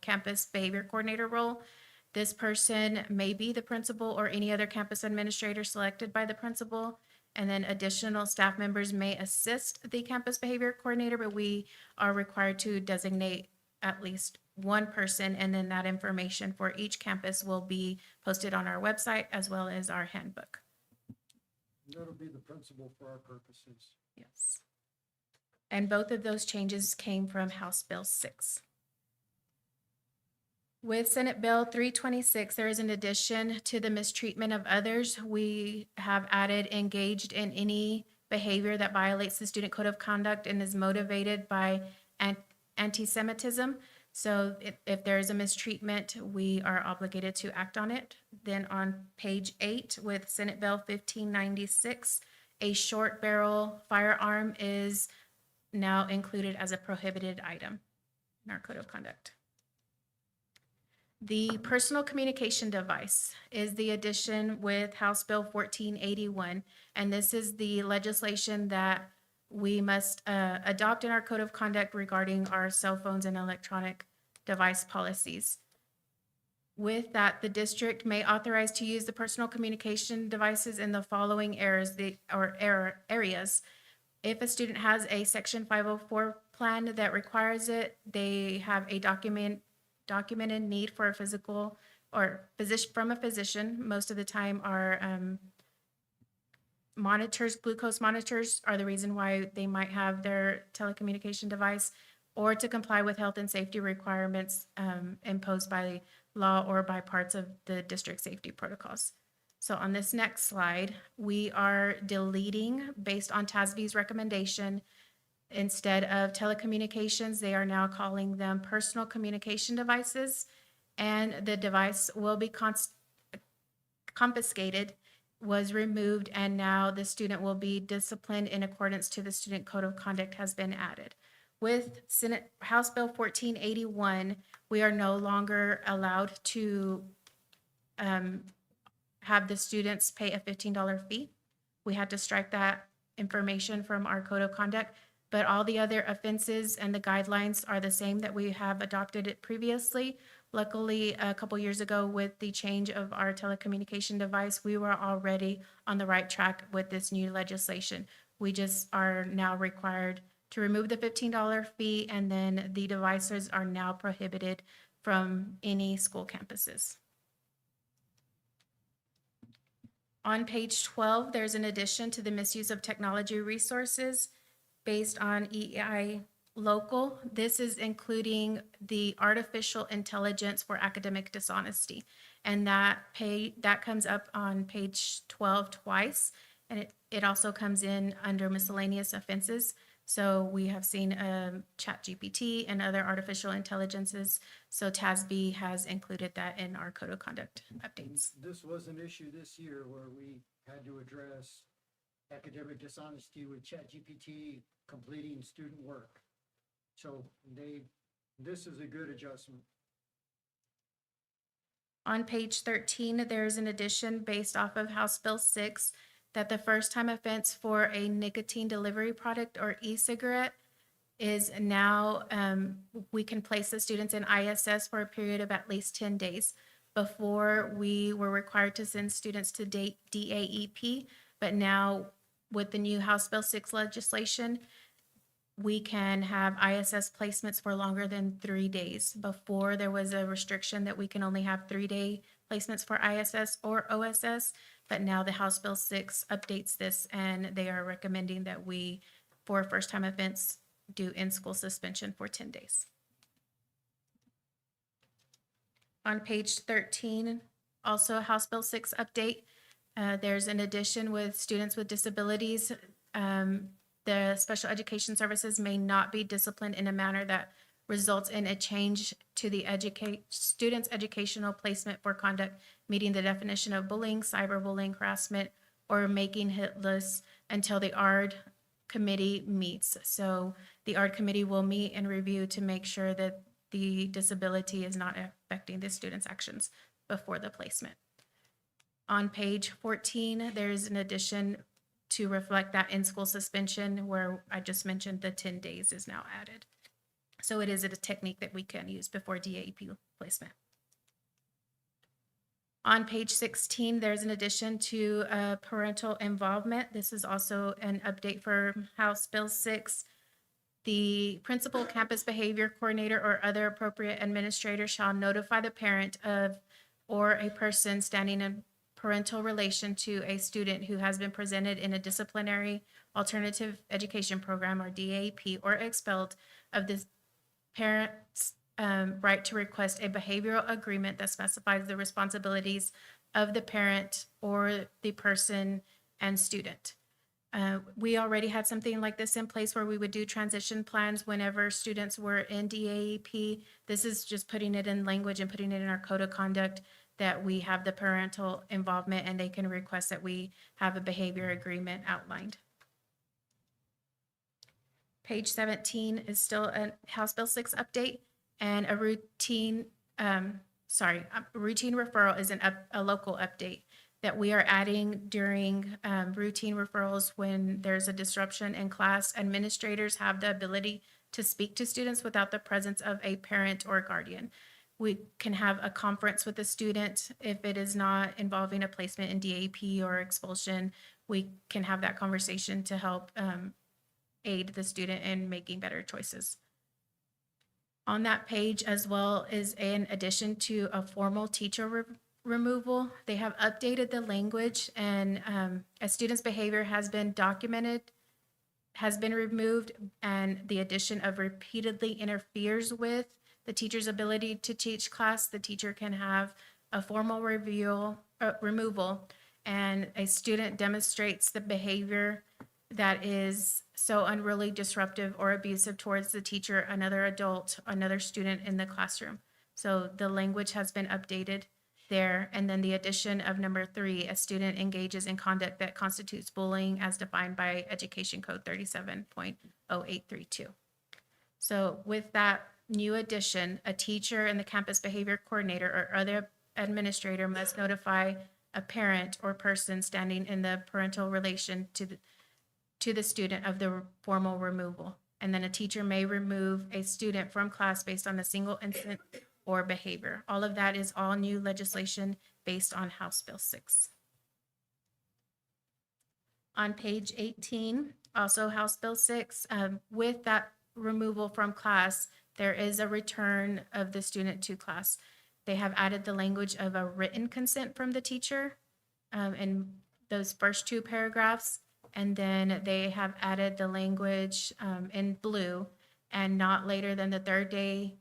campus behavior coordinator role. This person may be the principal or any other campus administrator selected by the principal. And then additional staff members may assist the campus behavior coordinator, but we are required to designate at least one person, and then that information for each campus will be posted on our website as well as our handbook. That'll be the principal for our purposes. Yes. And both of those changes came from House Bill 6. With Senate Bill 326, there is an addition to the mistreatment of others. We have added engaged in any behavior that violates the student code of conduct and is motivated by anti-Semitism. So if there is a mistreatment, we are obligated to act on it. Then on page 8 with Senate Bill 1596, a short barrel firearm is now included as a prohibited item in our code of conduct. The personal communication device is the addition with House Bill 1481, and this is the legislation that we must adopt in our code of conduct regarding our cell phones and electronic device policies. With that, the district may authorize to use the personal communication devices in the following areas. If a student has a Section 504 plan that requires it, they have a documented need for a physical or from a physician. Most of the time our glucose monitors are the reason why they might have their telecommunication device, or to comply with health and safety requirements imposed by law or by parts of the district safety protocols. So on this next slide, we are deleting, based on TASB's recommendation, Instead of telecommunications, they are now calling them personal communication devices. And the device will be confiscated, was removed, and now the student will be disciplined in accordance to the Student Code of Conduct has been added. With House Bill 1481, we are no longer allowed to have the students pay a $15 fee. We had to strike that information from our code of conduct, but all the other offenses and the guidelines are the same that we have adopted it previously. Luckily, a couple years ago, with the change of our telecommunication device, we were already on the right track with this new legislation. We just are now required to remove the $15 fee, and then the devices are now prohibited from any school campuses. On page 12, there's an addition to the misuse of technology resources based on EI local. This is including the artificial intelligence for academic dishonesty. And that comes up on page 12 twice. And it also comes in under miscellaneous offenses. So we have seen ChatGPT and other artificial intelligences. So TASB has included that in our code of conduct updates. This was an issue this year where we had to address academic dishonesty with ChatGPT completing student work. So this is a good adjustment. On page 13, there's an addition based off of House Bill 6 that the first time offense for a nicotine delivery product or e-cigarette is now, we can place the students in ISS for a period of at least 10 days. Before, we were required to send students to DAEP, but now with the new House Bill 6 legislation, we can have ISS placements for longer than 3 days. Before, there was a restriction that we can only have 3-day placements for ISS or OSS, but now the House Bill 6 updates this, and they are recommending that we, for first-time offense, do in-school suspension for 10 days. On page 13, also a House Bill 6 update. There's an addition with students with disabilities. The special education services may not be disciplined in a manner that results in a change to the student's educational placement for conduct meeting the definition of bullying, cyberbullying, harassment, or making hitless until the ARD committee meets. So the ARD committee will meet and review to make sure that the disability is not affecting the student's actions before the placement. On page 14, there's an addition to reflect that in-school suspension where I just mentioned the 10 days is now added. So it is a technique that we can use before DAEP placement. On page 16, there's an addition to parental involvement. This is also an update for House Bill 6. The principal, campus behavior coordinator, or other appropriate administrator shall notify the parent of or a person standing in parental relation to a student who has been presented in a disciplinary alternative education program or DAP or expelled of the parent's right to request a behavioral agreement that specifies the responsibilities of the parent or the person and student. We already had something like this in place where we would do transition plans whenever students were in DAP. This is just putting it in language and putting it in our code of conduct that we have the parental involvement and they can request that we have a behavior agreement outlined. Page 17 is still a House Bill 6 update, and a routine referral is a local update that we are adding during routine referrals when there's a disruption in class. Administrators have the ability to speak to students without the presence of a parent or guardian. We can have a conference with the student if it is not involving a placement in DAP or expulsion. We can have that conversation to help aid the student in making better choices. On that page as well is an addition to a formal teacher removal. They have updated the language, and a student's behavior has been documented, has been removed, and the addition of repeatedly interferes with the teacher's ability to teach class. The teacher can have a formal removal, and a student demonstrates the behavior that is so unruly, disruptive, or abusive towards the teacher, another adult, another student in the classroom. So the language has been updated there. And then the addition of number 3, a student engages in conduct that constitutes bullying as defined by Education Code 37.0832. So with that new addition, a teacher and the campus behavior coordinator or other administrator must notify a parent or person standing in the parental relation to the student of the formal removal. And then a teacher may remove a student from class based on a single incident or behavior. All of that is all new legislation based on House Bill 6. On page 18, also House Bill 6, with that removal from class, there is a return of the student to class. They have added the language of a written consent from the teacher in those first 2 paragraphs. And then they have added the language in blue, and not later than the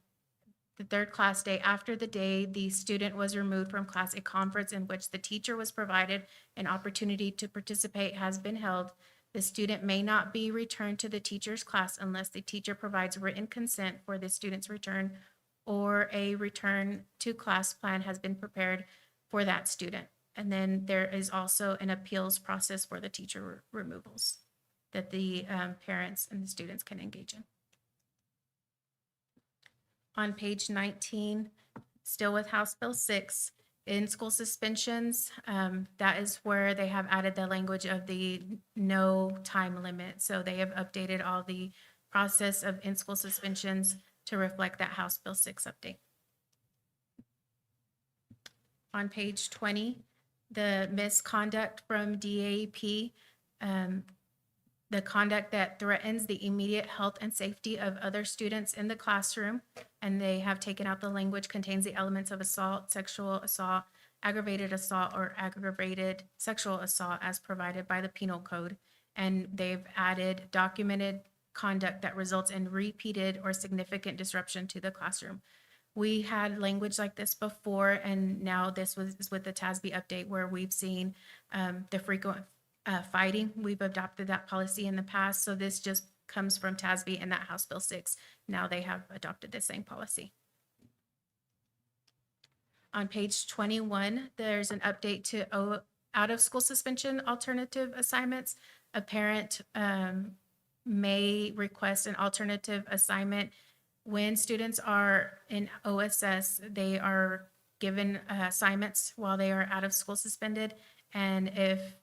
third class day after the day the student was removed from class, a conference in which the teacher was provided an opportunity to participate has been held. The student may not be returned to the teacher's class unless the teacher provides written consent for the student's return, or a return to class plan has been prepared for that student. And then there is also an appeals process for the teacher removals that the parents and the students can engage in. On page 19, still with House Bill 6, in school suspensions, that is where they have added the language of the no time limit. So they have updated all the process of in-school suspensions to reflect that House Bill 6 update. On page 20, the misconduct from DAP, the conduct that threatens the immediate health and safety of other students in the classroom, and they have taken out the language contains the elements of assault, sexual assault, aggravated assault, or aggravated sexual assault as provided by the penal code. And they've added documented conduct that results in repeated or significant disruption to the classroom. We had language like this before, and now this was with the TASB update where we've seen the frequent fighting. We've adopted that policy in the past, so this just comes from TASB and that House Bill 6. Now they have adopted the same policy. On page 21, there's an update to out-of-school suspension alternative assignments. A parent may request an alternative assignment. When students are in OSS, they are given assignments while they are out of school suspended. And if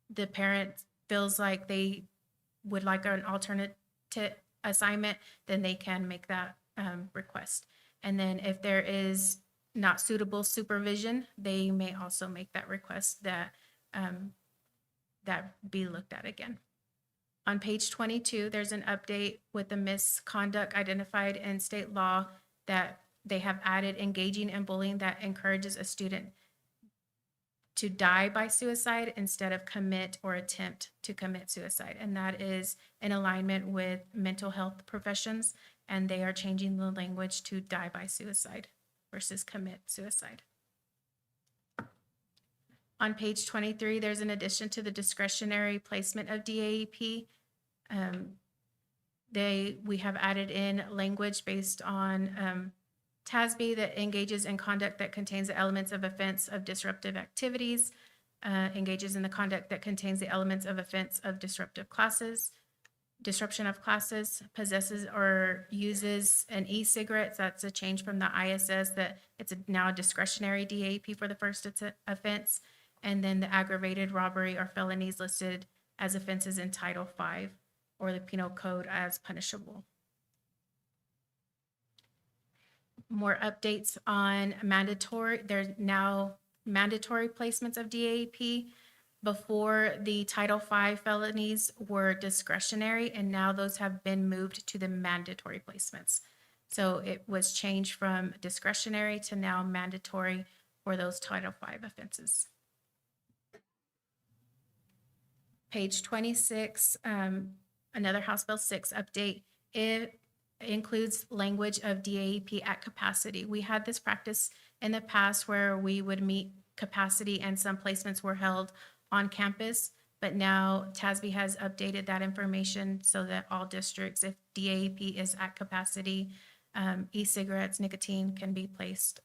the parent feels like they would like an alternate assignment, then they can make that request. And then if there is not suitable supervision, they may also make that request that that be looked at again. On page 22, there's an update with the misconduct identified in state law that they have added engaging in bullying that encourages a student to die by suicide instead of commit or attempt to commit suicide. And that is in alignment with mental health professions, and they are changing the language to die by suicide versus commit suicide. On page 23, there's an addition to the discretionary placement of DAEP. We have added in language based on TASB that engages in conduct that contains the elements of offense of disruptive activities, engages in the conduct that contains the elements of offense of disruption of classes, possesses or uses an e-cigarette. That's a change from the ISS that it's now a discretionary DAP for the first offense. And then the aggravated robbery or felonies listed as offenses in Title V or the penal code as punishable. More updates on mandatory, there's now mandatory placements of DAP. Before, the Title V felonies were discretionary, and now those have been moved to the mandatory placements. So it was changed from discretionary to now mandatory for those Title V offenses. Page 26, another House Bill 6 update. It includes language of DAEP at capacity. We had this practice in the past where we would meet capacity and some placements were held on campus. But now TASB has updated that information so that all districts, if DAEP is at capacity, e-cigarettes, nicotine can be placed,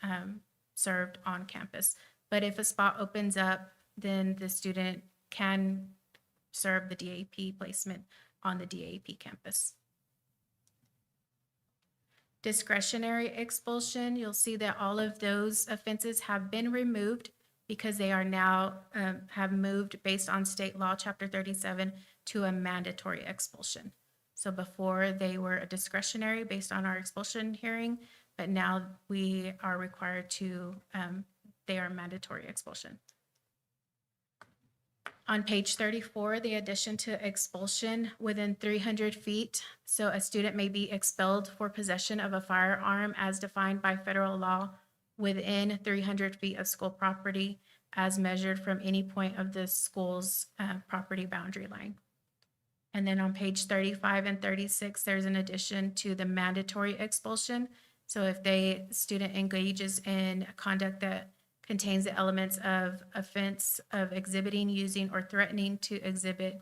served on campus. But if a spot opens up, then the student can serve the DAEP placement on the DAEP campus. Discretionary expulsion, you'll see that all of those offenses have been removed because they are now, have moved based on state law, chapter 37, to a mandatory expulsion. So before they were a discretionary based on our expulsion hearing, but now we are required to, they are mandatory expulsion. On page 34, the addition to expulsion within 300 feet. So a student may be expelled for possession of a firearm as defined by federal law within 300 feet of school property as measured from any point of the school's property boundary line. And then on page 35 and 36, there's an addition to the mandatory expulsion. So if the student engages in conduct that contains the elements of offense of exhibiting, using, or threatening to exhibit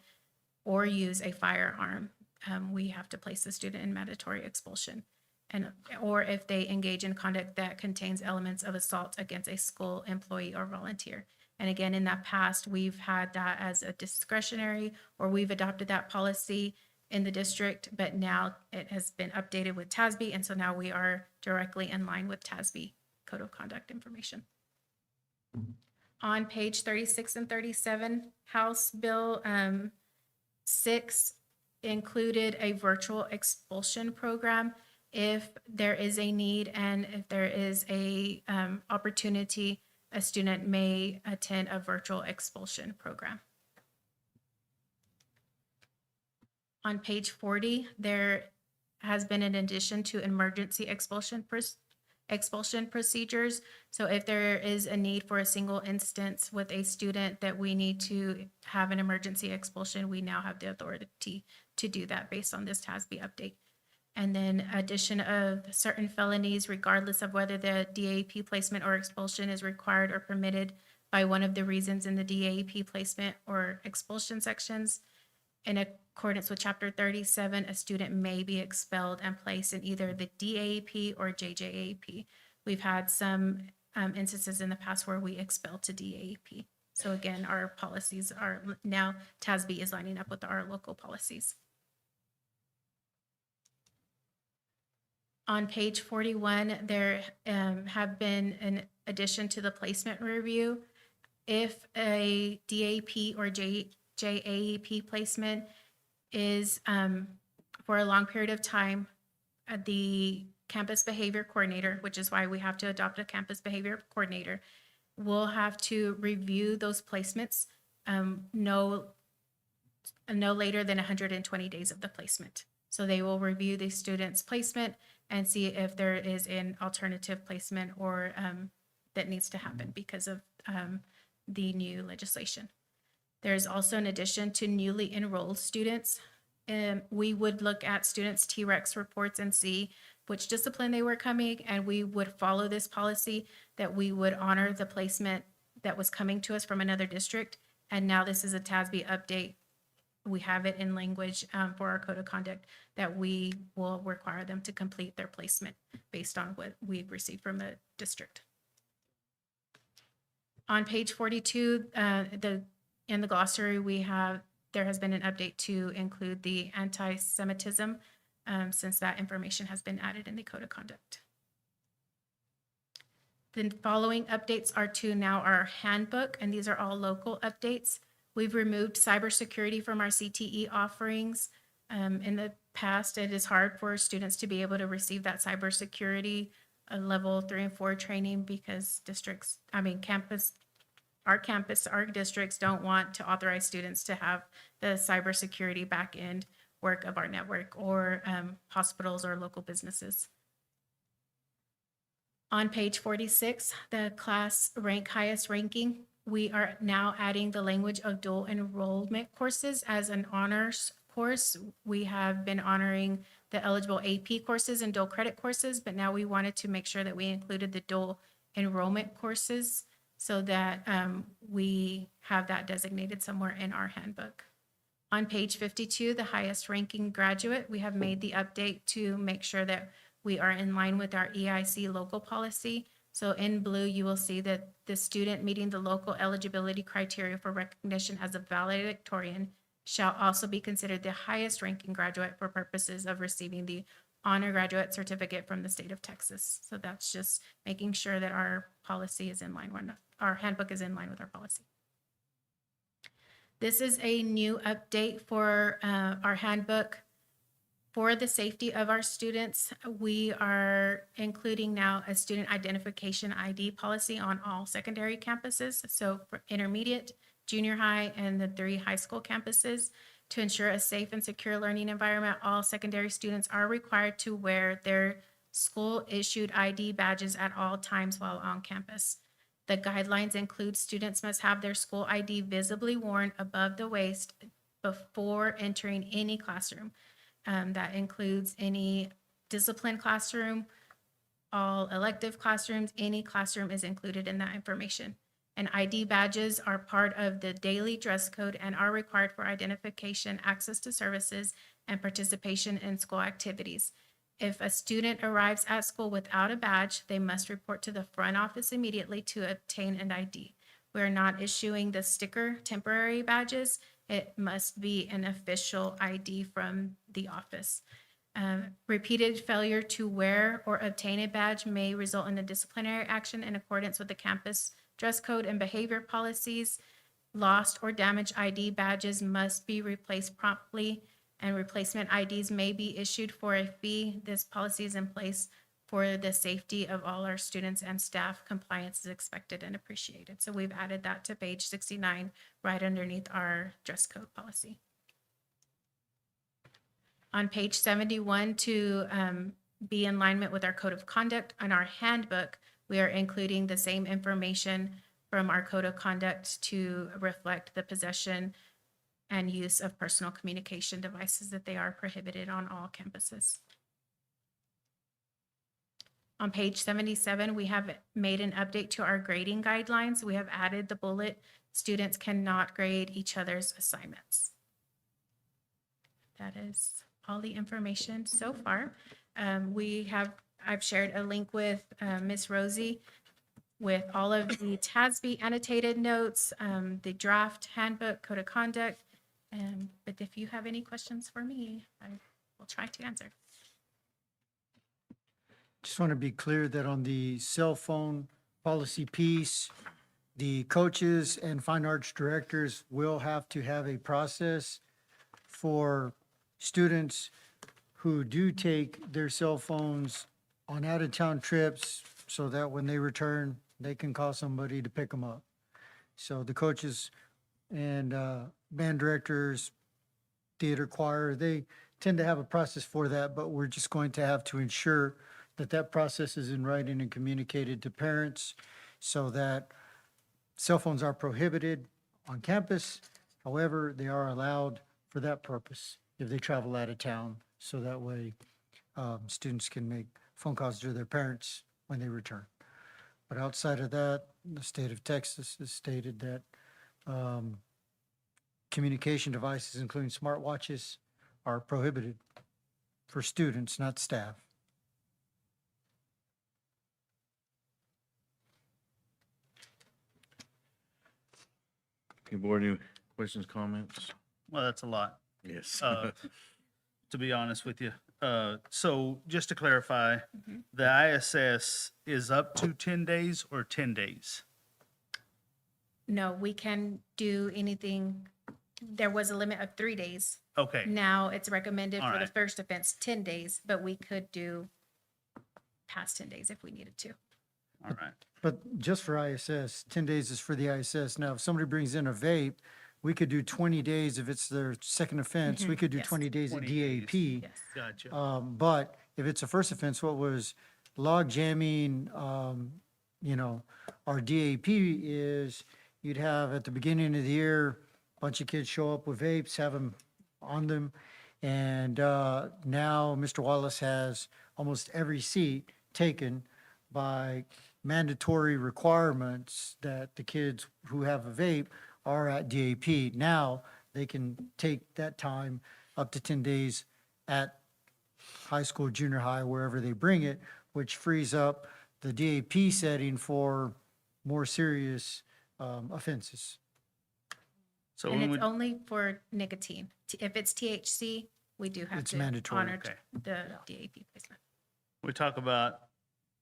or use a firearm, we have to place the student in mandatory expulsion. And, or if they engage in conduct that contains elements of assault against a school employee or volunteer. And again, in that past, we've had that as a discretionary, or we've adopted that policy in the district, but now it has been updated with TASB, and so now we are directly in line with TASB Code of Conduct information. On page 36 and 37, House Bill 6 included a virtual expulsion program if there is a need and if there is a opportunity, a student may attend a virtual expulsion program. On page 40, there has been an addition to emergency expulsion procedures. So if there is a need for a single instance with a student that we need to have an emergency expulsion, we now have the authority to do that based on this TASB update. And then addition of certain felonies, regardless of whether the DAEP placement or expulsion is required or permitted by one of the reasons in the DAEP placement or expulsion sections. In accordance with chapter 37, a student may be expelled and placed in either the DAEP or JJAP. We've had some instances in the past where we expelled to DAEP. So again, our policies are now, TASB is lining up with our local policies. On page 41, there have been an addition to the placement review. If a DAP or JAEP placement is for a long period of time, the campus behavior coordinator, which is why we have to adopt a campus behavior coordinator, will have to review those placements no later than 120 days of the placement. So they will review the student's placement and see if there is an alternative placement or that needs to happen because of the new legislation. There's also an addition to newly enrolled students. We would look at students' TREX reports and see which discipline they were coming, and we would follow this policy that we would honor the placement that was coming to us from another district. And now this is a TASB update. We have it in language for our code of conduct that we will require them to complete their placement based on what we've received from the district. On page 42, in the glossary, there has been an update to include the anti-Semitism since that information has been added in the code of conduct. The following updates are to now our handbook, and these are all local updates. We've removed cybersecurity from our CTE offerings. In the past, it is hard for students to be able to receive that cybersecurity level 3 and 4 training because our districts don't want to authorize students to have the cybersecurity back end work of our network or hospitals or local businesses. On page 46, the class rank highest ranking, we are now adding the language of dual enrollment courses as an honors course. We have been honoring the eligible AP courses and dual credit courses, but now we wanted to make sure that we included the dual enrollment courses so that we have that designated somewhere in our handbook. On page 52, the highest ranking graduate, we have made the update to make sure that we are in line with our EIC local policy. So in blue, you will see that the student meeting the local eligibility criteria for recognition as a valedictorian shall also be considered the highest ranking graduate for purposes of receiving the honor graduate certificate from the state of Texas. So that's just making sure that our policy is in line, our handbook is in line with our policy. This is a new update for our handbook. For the safety of our students, we are including now a student identification ID policy on all secondary campuses. So for intermediate, junior high, and the 3 high school campuses. To ensure a safe and secure learning environment, all secondary students are required to wear their school-issued ID badges at all times while on campus. The guidelines include students must have their school ID visibly worn above the waist before entering any classroom. That includes any discipline classroom, all elective classrooms, any classroom is included in that information. And ID badges are part of the daily dress code and are required for identification, access to services, and participation in school activities. If a student arrives at school without a badge, they must report to the front office immediately to obtain an ID. We're not issuing the sticker temporary badges. It must be an official ID from the office. Repeated failure to wear or obtain a badge may result in a disciplinary action in accordance with the campus dress code and behavior policies. Lost or damaged ID badges must be replaced promptly, and replacement IDs may be issued for a fee. This policy is in place for the safety of all our students and staff. Compliance is expected and appreciated. So we've added that to page 69, right underneath our dress code policy. On page 71, to be in alignment with our code of conduct and our handbook, we are including the same information from our code of conduct to reflect the possession and use of personal communication devices, that they are prohibited on all campuses. On page 77, we have made an update to our grading guidelines. We have added the bullet, students cannot grade each other's assignments. That is all the information so far. I've shared a link with Ms. Rosie with all of the TASB annotated notes, the draft handbook, code of conduct. But if you have any questions for me, I will try to answer. Just want to be clear that on the cell phone policy piece, the coaches and fine arts directors will have to have a process for students who do take their cell phones on out-of-town trips so that when they return, they can call somebody to pick them up. So the coaches and band directors, theater choir, they tend to have a process for that, but we're just going to have to ensure that that process is in writing and communicated to parents so that cell phones are prohibited on campus. However, they are allowed for that purpose if they travel out of town. So that way, students can make phone calls to their parents when they return. But outside of that, the state of Texas has stated that communication devices, including smartwatches, are prohibited for students, not staff. Okay, board, any questions, comments? Well, that's a lot, Yes. to be honest with you. So just to clarify, the ISS is up to 10 days or 10 days? No, we can do anything. There was a limit of 3 days. Okay, Now it's recommended for the Alright. first offense, 10 days, but we could do past 10 days if we needed to. all right. But just for ISS, 10 days is for the ISS. Now, if somebody brings in a vape, we could do 20 days if it's their second offense. We could do Yes. 20 days at 20 days. DAP. Yes. Gotcha. But if it's a first offense, what was log jamming, our DAP is you'd have at the beginning of the year, a bunch of kids show up with vapes, have them on them. And now Mr. Wallace has almost every seat taken by mandatory requirements that the kids who have a vape are at DAP. Now, they can take that time up to 10 days at high school, junior high, wherever they bring it, which frees up the DAP setting for more serious offenses. So And when it's we, only for nicotine. If it's THC, we do have It's to mandatory. honor Okay. the DAP placement. we talk about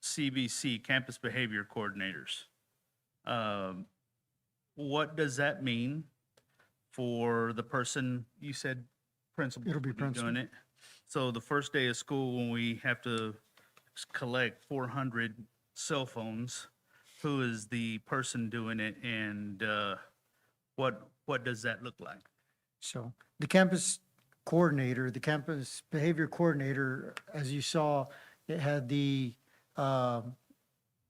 CBC, Campus Behavior Coordinators. What does that mean for the person, you said principal? It'll be will doing principal. it. So the first day of school, when we have to collect 400 cell phones, who is the person doing it, and what does that look like? So the campus coordinator, the campus behavior coordinator, as you saw, it had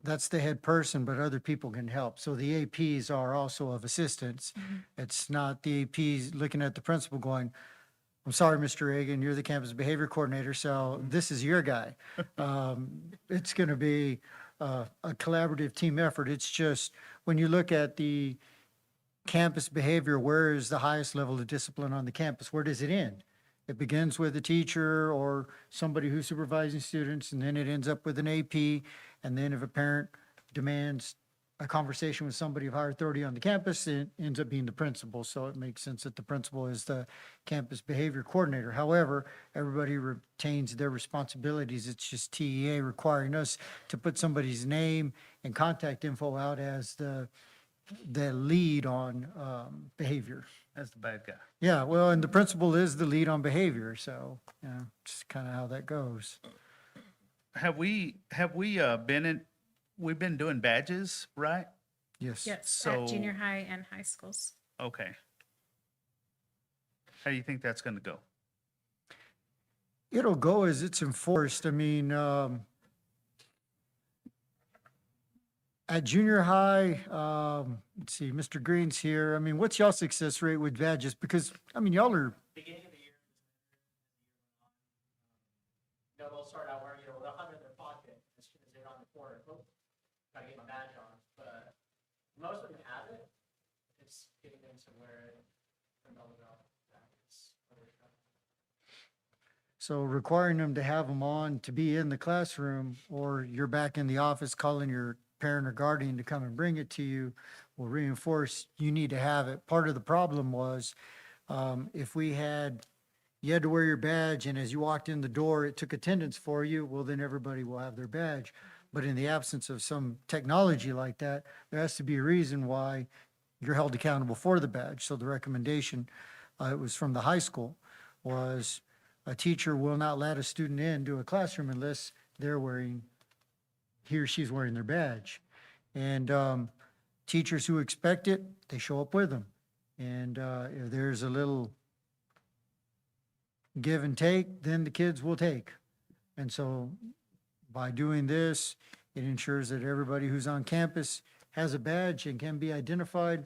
that's the head person, but other people can help. So the APs are also of assistance. It's not the APs looking at the principal going, I'm sorry, Mr. Reagan, you're the campus behavior coordinator, so this is your guy. It's going to be a collaborative team effort. It's just, when you look at the campus behavior, where is the highest level of discipline on the campus? Where does it end? It begins with a teacher or somebody who's supervising students, and then it ends up with an AP. And then if a parent demands a conversation with somebody of higher authority on the campus, it ends up being the principal. So it makes sense that the principal is the campus behavior coordinator. However, everybody retains their responsibilities. It's just TEA requiring us to put somebody's name and contact info out as the lead on behavior. That's the bad guy. Yeah, well, and the principal is the lead on behavior, so, yeah, it's kind of how that goes. Have we we've been doing badges, right? Yes. Yes, at junior So- high and high schools. Okay. How do you think that's gonna go? It'll go as it's enforced. I mean, at junior high, let's see, Mr. Green's here. I mean, what's y'all success rate with badges? Because, I mean, y'all are, Beginning of the year, they'll start out wearing, they'll have it in their pocket as soon as they're on the corner. Oh, gotta get my badge on. But most of them have it. It's getting them to wear it and all about that. It's what we're trying to so requiring them to have them on to be in the classroom, or you're back in the office calling your parent or guardian to come and bring it to you, will reinforce you need to have it. Part of the problem was, if you had to wear your badge, and as you walked in the door, it took attendance for you, well, then everybody will have their badge. But in the absence of some technology like that, there has to be a reason why you're held accountable for the badge. So the recommendation, it was from the high school, was a teacher will not let a student into a classroom unless he or she's wearing their badge. And teachers who expect it, they show up with them. And if there's a little give and take, then the kids will take. And so by doing this, it ensures that everybody who's on campus has a badge and can be identified.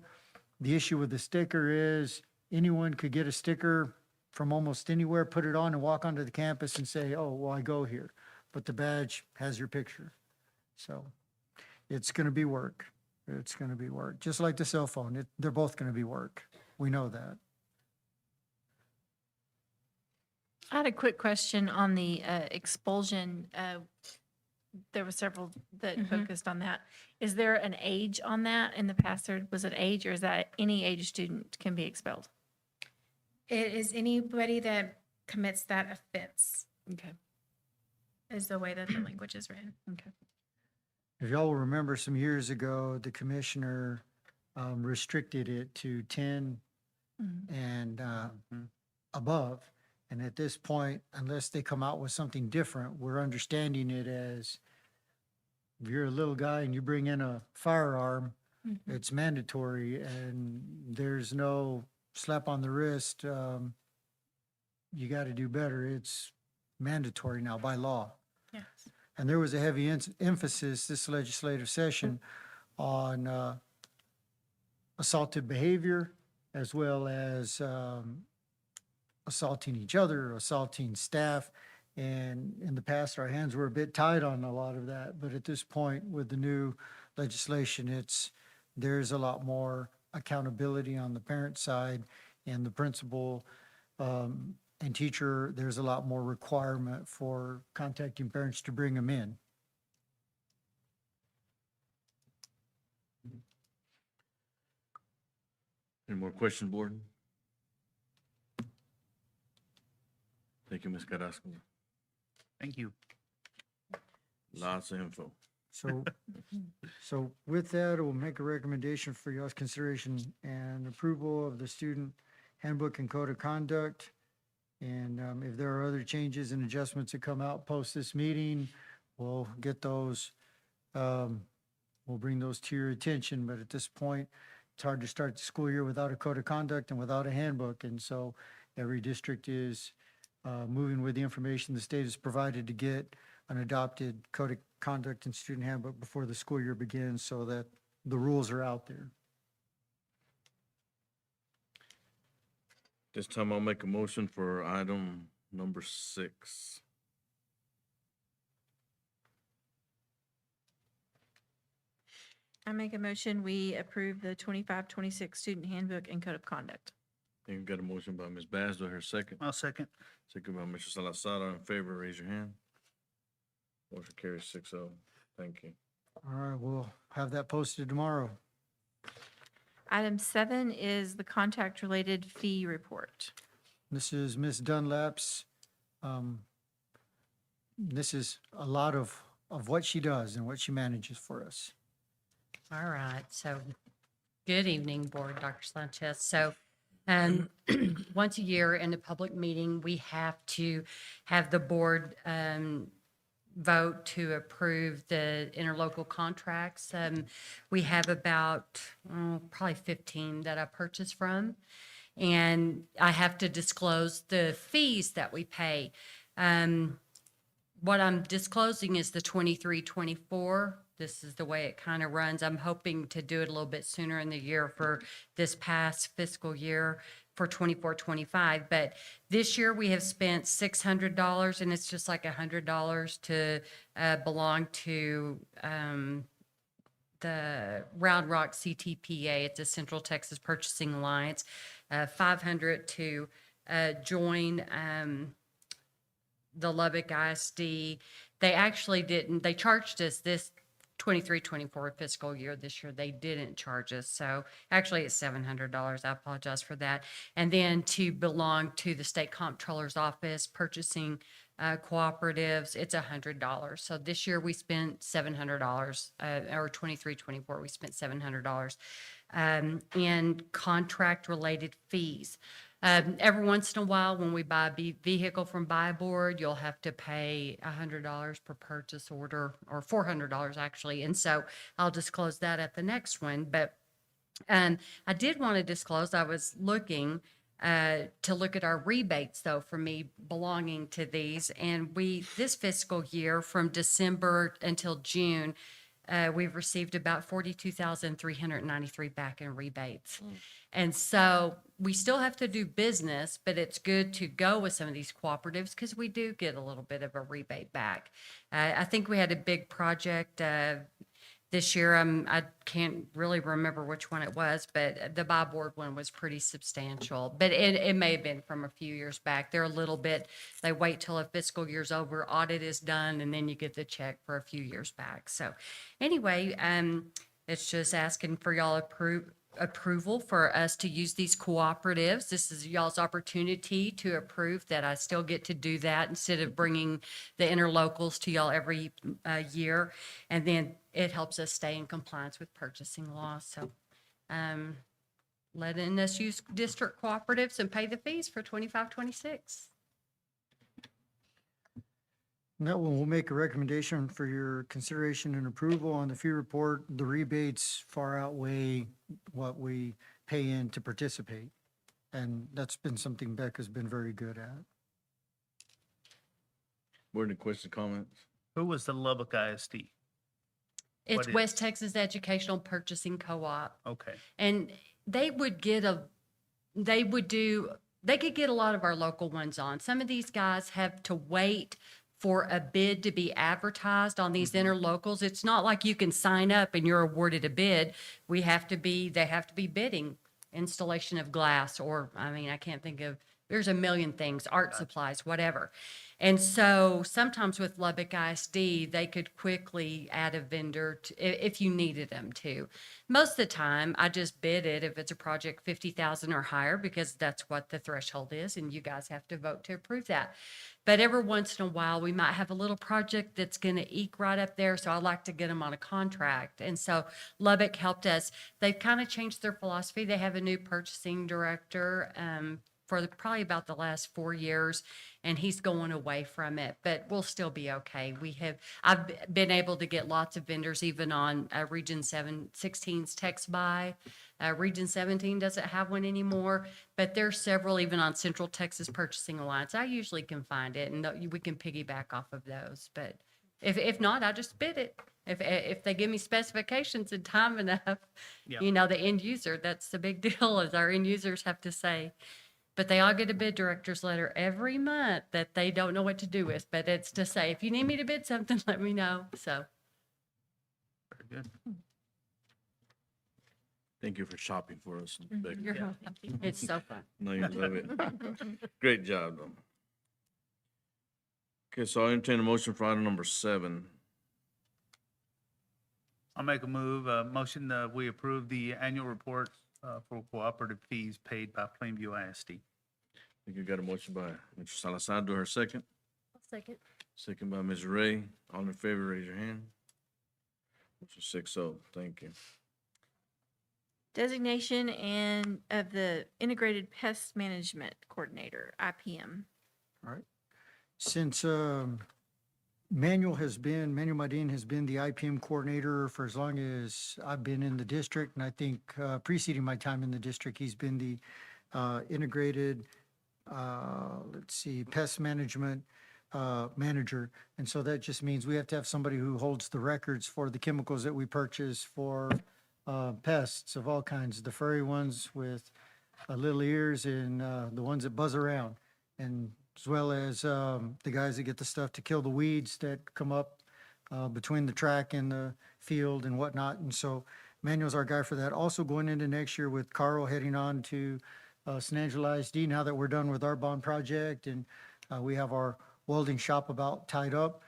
The issue with the sticker is anyone could get a sticker from almost anywhere, put it on and walk onto the campus and say, oh, well, I go here. But the badge has your picture. So it's going to be work. It's going to be work. Just like the cell phone, they're both going to be work. We know that. I had a quick question on the expulsion. There were several that focused on that. Is there an age on that in the past? Or was it age, or is that any age student can be expelled? It is anybody that commits that offense, Okay. is the way that the language is written. Okay. If y'all will remember some years ago, the commissioner restricted it to 10 and above. And at this point, unless they come out with something different, we're understanding it as if you're a little guy and you bring in a firearm, it's mandatory and there's no slap on the wrist. You got to do better. It's mandatory now by law. Yes. And there was a heavy emphasis this legislative session on assaultive behavior as well as assaulting each other, assaulting staff. And in the past, our hands were a bit tied on a lot of that, but at this point, with the new legislation, there's a lot more accountability on the parent side and the principal, and teacher, there's a lot more requirement for contacting parents to bring them in. Any more questions, board? Thank you, Ms. Carrasco. Thank you. Lots of info. So with that, we'll make a recommendation for y'all's consideration and approval of the student handbook and code of conduct. And if there are other changes and adjustments that come out post this meeting, we'll get those, we'll bring those to your attention. But at this point, it's hard to start the school year without a code of conduct and without a handbook. And so every district is moving with the information the state has provided to get an adopted code of conduct and student handbook before the school year begins so that the rules are out there. This time I'll make a motion for item number 6. I make a motion, we approve the 25-26 student handbook and code of conduct. You got a motion by Ms. Bass, do I hear a second? I'll second. Second by Mr. Salazar, all in favor, raise your hand. Motion carries 6-0. Thank you. All right, we'll have that posted tomorrow. Item 7 is the contact-related fee report. This is Ms. Dunlap's, this is a lot of what she does and what she manages for us. All right, so good evening, Board, Dr. Sanchez. So once a year in a public meeting, we have to have the board vote to approve the interlocal contracts. We have about probably 15 that I purchased from, and I have to disclose the fees that we pay. What I'm disclosing is the 23-24. This is the way it kind of runs. I'm hoping to do it a little bit sooner in the year for this past fiscal year for 24-25. But this year we have spent $600, and it's just like $100 to belong to the Round Rock CTPA. It's a Central Texas Purchasing Alliance. 500 to join the Lubbock ISD. They actually didn't, they charged us this 23-24 fiscal year. This year they didn't charge us. So actually it's $700. I apologize for that. And then to belong to the state comptroller's office purchasing cooperatives, it's $100. So this year we spent $700, or 23-24, we spent $700 in contract related fees. Every once in a while, when we buy a vehicle from Buy Board, you'll have to pay $100 per purchase order, or $400 actually. And so I'll disclose that at the next one. But I did want to disclose, I was looking to look at our rebates though, for me belonging to these. And this fiscal year from December until June, we've received about $42,393 back in rebates. And so we still have to do business, but it's good to go with some of these cooperatives because we do get a little bit of a rebate back. I think we had a big project this year. I can't really remember which one it was, but the Buy Board one was pretty substantial. But it may have been from a few years back. They're a little bit, they wait till a fiscal year's over, audit is done, and then you get the check for a few years back. So anyway, it's just asking for y'all approval for us to use these cooperatives. This is y'all's opportunity to approve that I still get to do that instead of bringing the interlocals to y'all every year. And then it helps us stay in compliance with purchasing laws. So letting us use district cooperatives and pay the fees for 25-26. That one, we'll make a recommendation for your consideration and approval on the fee report. The rebates far outweigh what we pay in to participate. And that's been something Becca's been very good at. Board, any questions, comments? Who was the Lubbock ISD? It's What is- West Texas Educational Purchasing Co-op. Okay. And they would do they could get a lot of our local ones on. Some of these guys have to wait for a bid to be advertised on these interlocals. It's not like you can sign up and you're awarded a bid. They have to be bidding. Installation of glass, or, I mean, I can't think of, there's a million things, art supplies, whatever. And so sometimes with Lubbock ISD, they could quickly add a vendor if you needed them to. Most of the time, I just bid it if it's a project 50,000 or higher, because that's what the threshold is, and you guys have to vote to approve that. But every once in a while, we might have a little project that's going to eke right up there. So I like to get them on a contract. And so Lubbock helped us. They've kind of changed their philosophy. They have a new purchasing director for probably about the last 4 years, and he's going away from it, but we'll still be okay. I've been able to get lots of vendors, even on Region 16's text buy. Region 17 doesn't have one anymore, but there's several even on Central Texas Purchasing Alliance. I usually can find it, and we can piggyback off of those. But if not, I just bid it. If they give me specifications in time enough, Yeah. the end user, that's the big deal, is our end users have to say. But they all get a bid director's letter every month that they don't know what to do with. But it's to say, if you need me to bid something, let me know. So. Very good. Thank you for shopping for us. Becky. You're welcome. It's so fun. No, you love it. Great job, though. Okay, so I entertain a motion for item number 7. I'll make a motion that we approve the annual report for cooperative fees paid by Plainview ISD. I think you got a motion by Mr. Salazar. Do her second. Second. Second by Ms. Ray. All in favor, raise your hand. Motion 6-0. Thank you. Designation of the Integrated Pest Management Coordinator, IPM. All right. Since Manuel Madine has been the IPM coordinator for as long as I've been in the district, and I think preceding my time in the district, he's been the integrated, pest management manager. And so that just means we have to have somebody who holds the records for the chemicals that we purchase for pests of all kinds, the furry ones with little ears and the ones that buzz around, and as well as the guys that get the stuff to kill the weeds that come up between the track and the field and whatnot. And so Manuel's our guy for that. Also going into next year with Carl heading on to San Angelo ISD, now that we're done with our bond project and we have our welding shop about tied up,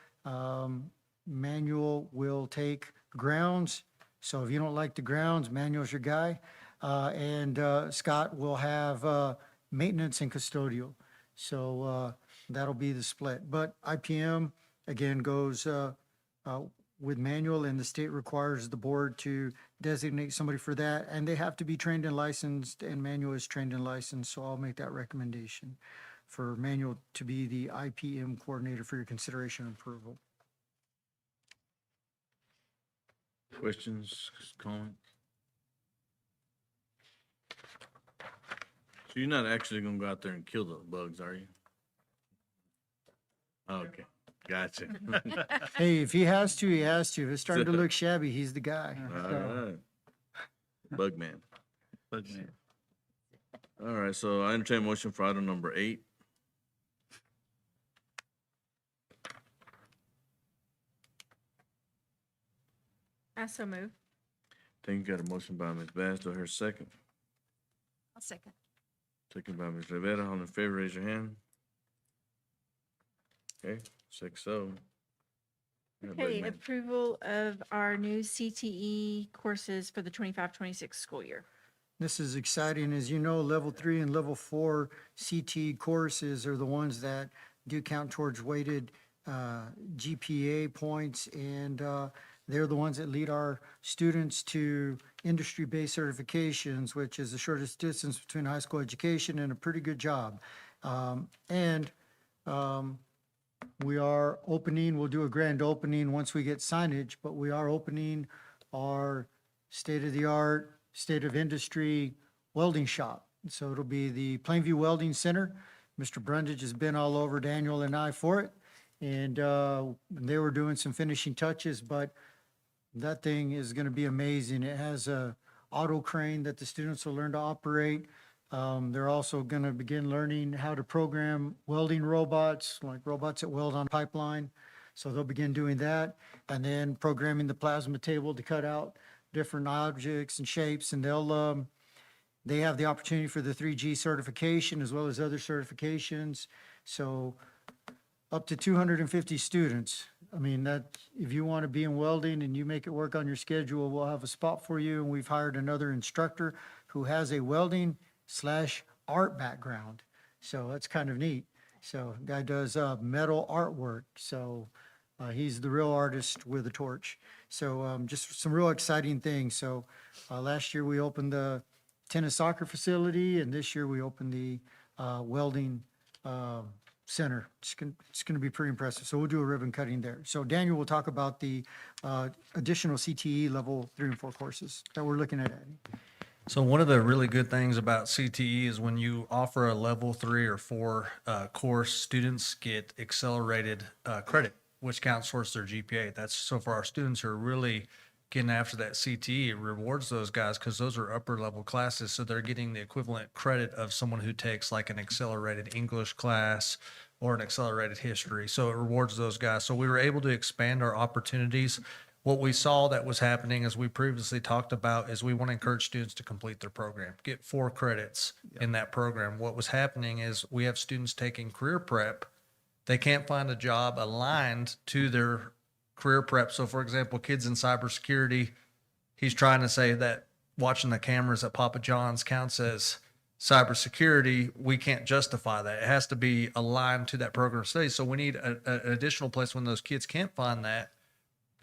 Manuel will take grounds. So if you don't like the grounds, Manuel's your guy. And Scott will have maintenance and custodial. So that'll be the split. But IPM, again, goes with Manuel, and the state requires the board to designate somebody for that. And they have to be trained and licensed, and Manuel is trained and licensed. So I'll make that recommendation for Manuel to be the IPM coordinator for your consideration and approval. Questions, comments? So you're not actually gonna go out there and kill the bugs, are you? Okay, gotcha. Hey, if he has to, he has to. If it's starting to look shabby, he's the guy. All So, right. Bug man. But, man, All right, so I entertain a motion for item number 8. I so move. Think you got a motion by Ms. Bass. Do I hear a second? I'll second. Second by Ms. Rivera. All in favor, raise your hand. Okay, 6-0. Yeah, Bug Okay, man. approval of our new CTE courses for the 25-26 school year. this is exciting. As you know, level 3 and level 4 CT courses are the ones that do count towards weighted GPA points, and they're the ones that lead our students to industry-based certifications, which is the shortest distance between high school education and a pretty good job. We are opening, we'll do a grand opening once we get signage, but we are opening our state-of-the-art, state-of-industry welding shop. So it'll be the Plainview Welding Center. Mr. Brundage has been all over Daniel and I for it. And they were doing some finishing touches, but that thing is going to be amazing. It has a auto crane that the students will learn to operate. They're also going to begin learning how to program welding robots, like robots that weld on pipeline. So they'll begin doing that, and then programming the plasma table to cut out different objects and shapes, and they have the opportunity for the 3G certification as well as other certifications. So up to 250 students. I mean, that, if you want to be in welding and you make it work on your schedule, we'll have a spot for you. And we've hired another instructor who has a welding/art background. So that's kind of neat. So guy does metal artwork. So he's the real artist with a torch. So just some real exciting things. So last year we opened the tennis soccer facility, and this year we opened the welding center. It's going to be pretty impressive. So we'll do a ribbon cutting there. So Daniel will talk about the additional CTE level 3 and 4 courses that we're looking at adding. So one of the really good things about CTE is when you offer a level 3 or 4 course, students get accelerated credit, which counts towards their GPA. That's so for our students who are really getting after that CTE, it rewards those guys because those are upper level classes. So they're getting the equivalent credit of someone who takes like an accelerated English class or an accelerated history. So it rewards those guys. So we were able to expand our opportunities. What we saw that was happening, as we previously talked about, is we want to encourage students to complete their program, get 4 credits in that program. What was happening is we have students taking career prep. They can't find a job aligned to their career prep. So for example, kids in cybersecurity, he's trying to say that watching the cameras at Papa John's counts as cybersecurity. We can't justify that. It has to be aligned to that program study. So we need an additional place when those kids can't find that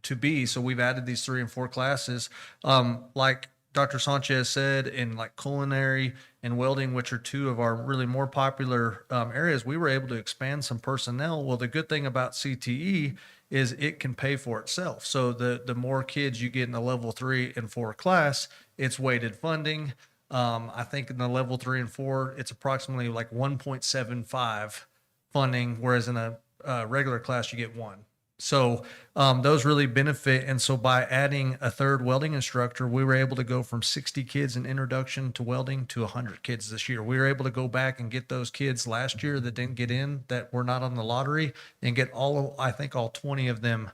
to be. So we've added these 3 and 4 classes. Like Dr. Sanchez said, in like culinary and welding, which are 2 of our really more popular areas, we were able to expand some personnel. Well, the good thing about CTE is it can pay for itself. So the more kids you get in the level 3 and 4 class, it's weighted funding. I think in the level 3 and 4, it's approximately like 1.75 funding, whereas in a regular class, you get 1. So those really benefit. And so by adding a 3rd welding instructor, we were able to go from 60 kids in introduction to welding to 100 kids this year. We were able to go back and get those kids last year that didn't get in, that were not on the lottery, and get I think all 20 of them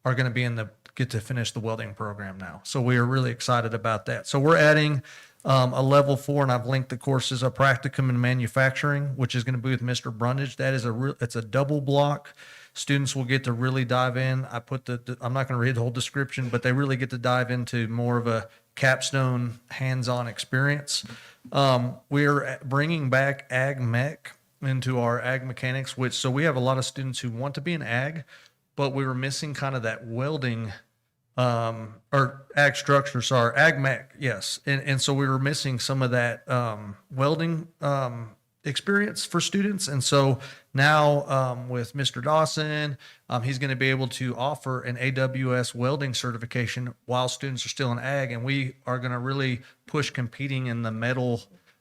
are going to be get to finish the welding program now. So we are really excited about that. So we're adding a level 4, and I've linked the courses, a practicum in manufacturing, which is going to be with Mr. Brundage. That is it's a double block. Students will get to really dive in. I put I'm not going to read the whole description, but they really get to dive into more of a capstone hands-on experience. We're bringing back ag mech into our ag mechanics, so we have a lot of students who want to be an ag, but we were missing kind of that welding or ag structure, sorry, ag mech, yes. And so we were missing some of that welding experience for students. And so now with Mr. Dawson, he's going to be able to offer an AWS welding certification while students are still in ag. And we are going to really push competing in the metal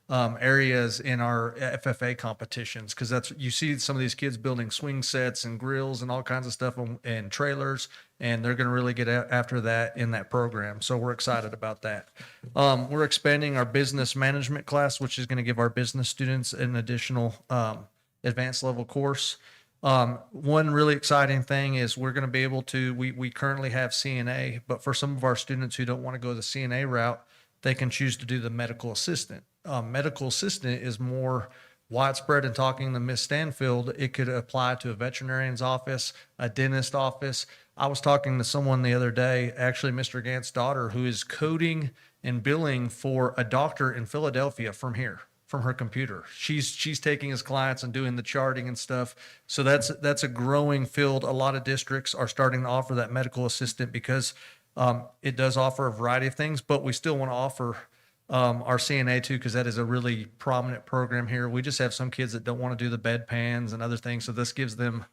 areas in our FFA competitions, because you see some of these kids building swing sets and grills and all kinds of stuff and trailers, and they're going to really get after that in that program. So we're excited about that. We're expanding our business management class, which is going to give our business students an additional advanced level course. One really exciting thing is we're going to be able to, we currently have CNA, but for some of our students who don't want to go the CNA route, they can choose to do the medical assistant. Medical assistant is more widespread. In talking to Ms. Stanfield, it could apply to a veterinarian's office, a dentist office. I was talking to someone the other day, actually Mr. Gantz's daughter, who is coding and billing for a doctor in Philadelphia from her computer. She's taking his clients and doing the charting and stuff. So that's a growing field. A lot of districts are starting to offer that medical assistant because it does offer a variety of things, but we still want to offer our CNA too, because that is a really prominent program here. We just have some kids that don't want to do the bedpans and other things, so this gives them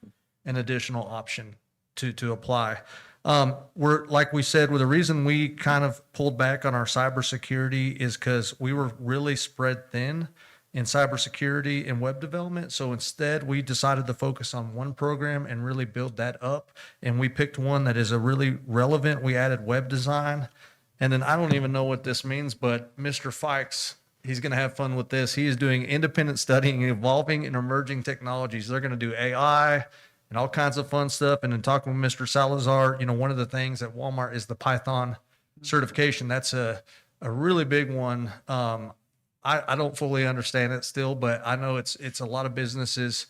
an additional option to apply. Like we said, the reason we kind of pulled back on our cybersecurity is because we were really spread thin in cybersecurity and web development. So instead, we decided to focus on one program and really build that up. And we picked one that is a really relevant. We added web design. And then I don't even know what this means, but Mr. Fikes, he's going to have fun with this. He is doing independent studying, evolving and emerging technologies. They're going to do AI and all kinds of fun stuff. And then talking with Mr. Salazar, one of the things at Walmart is the Python certification. That's a really big one. I don't fully understand it still, but I know it's a lot of businesses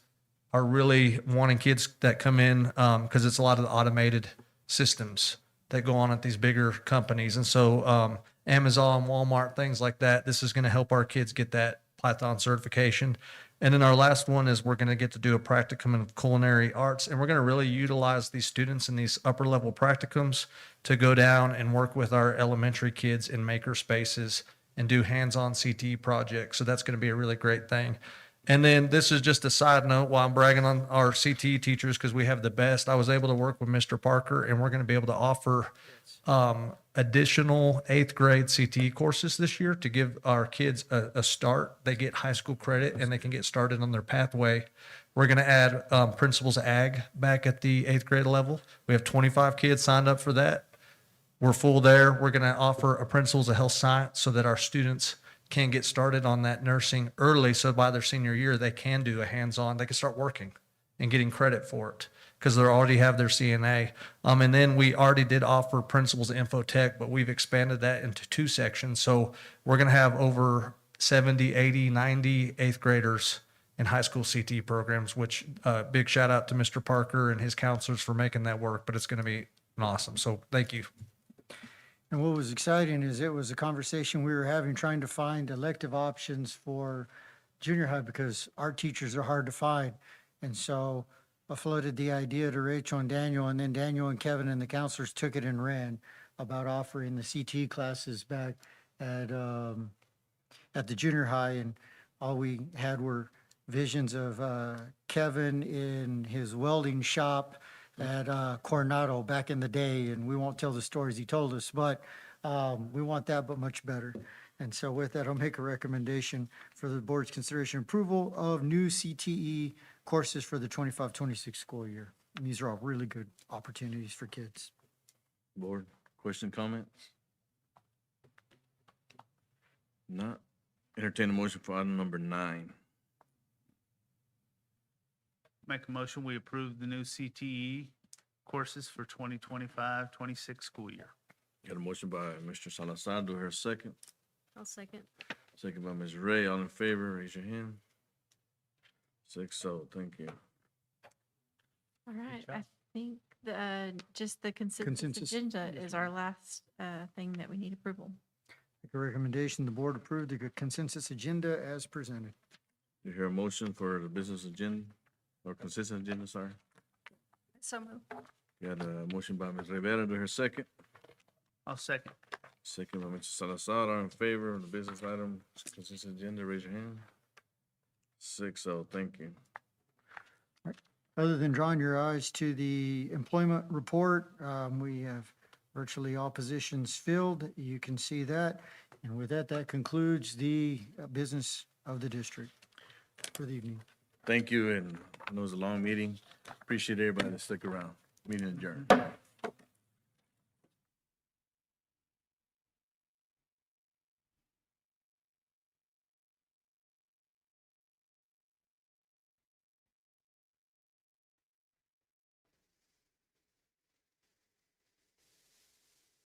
are really wanting kids that come in because it's a lot of the automated systems that go on at these bigger companies. And so Amazon, Walmart, things like that, this is going to help our kids get that Python certification. And then our last one is we're going to get to do a practicum in culinary arts, and we're going to really utilize these students in these upper level practicums to go down and work with our elementary kids in maker spaces and do hands-on CTE projects. So that's going to be a really great thing. And then this is just a side note while I'm bragging on our CTE teachers because we have the best. I was able to work with Mr. Parker, and we're going to be able to offer additional 8th grade CTE courses this year to give our kids a start. They get high school credit and they can get started on their pathway. We're going to add principles ag back at the 8th grade level. We have 25 kids signed up for that. We're full there. We're going to offer a principles of health science so that our students can get started on that nursing early. So by their senior year, they can do a hands-on, they can start working and getting credit for it because they already have their CNA. And then we already did offer principles of infotech, but we've expanded that into 2 sections. So we're going to have over 70, 80, 90 8th graders in high school CT programs, which big shout out to Mr. Parker and his counselors for making that work, but it's going to be awesome. So thank you. And what was exciting is it was a conversation we were having, trying to find elective options for junior high because art teachers are hard to find. And so I floated the idea to Rachel and Daniel, and then Daniel and Kevin and the counselors took it and ran about offering the CT classes back at the junior high. And all we had were visions of Kevin in his welding shop at Coronado back in the day, and we won't tell the stories he told us, but we want that, but much better. And so with that, I'll make a recommendation for the board's consideration approval of new CTE courses for the 25-26 school year. And these are all really good opportunities for kids. Board, question, comments? Not. Entertain a motion for item number 9. Make a motion, we approve the new CTE courses for 2025-26 school year. Got a motion by Mr. Salazar. Do I hear a second? I'll second. Second by Ms. Ray. All in favor, raise your hand. 6-0. Thank you. All right, job. I think just the consensus Consensus. agenda is our last thing that we need approval. Make a recommendation, the board approve the consensus agenda as presented. Do you hear a motion for the business agenda or consistent agenda, sorry? So moved. Got a motion by Ms. Rivera. Do I hear a second? I'll second. Second by Mr. Salazar. All in favor of the business item, consistent agenda, raise your hand. 6-0. Thank you. Other than drawing your eyes to the employment report, we have virtually all positions filled. You can see that. And with that, that concludes the business of the district for the evening. Thank you, and I know it was a long meeting. Appreciate everybody that stuck around. Meeting adjourned.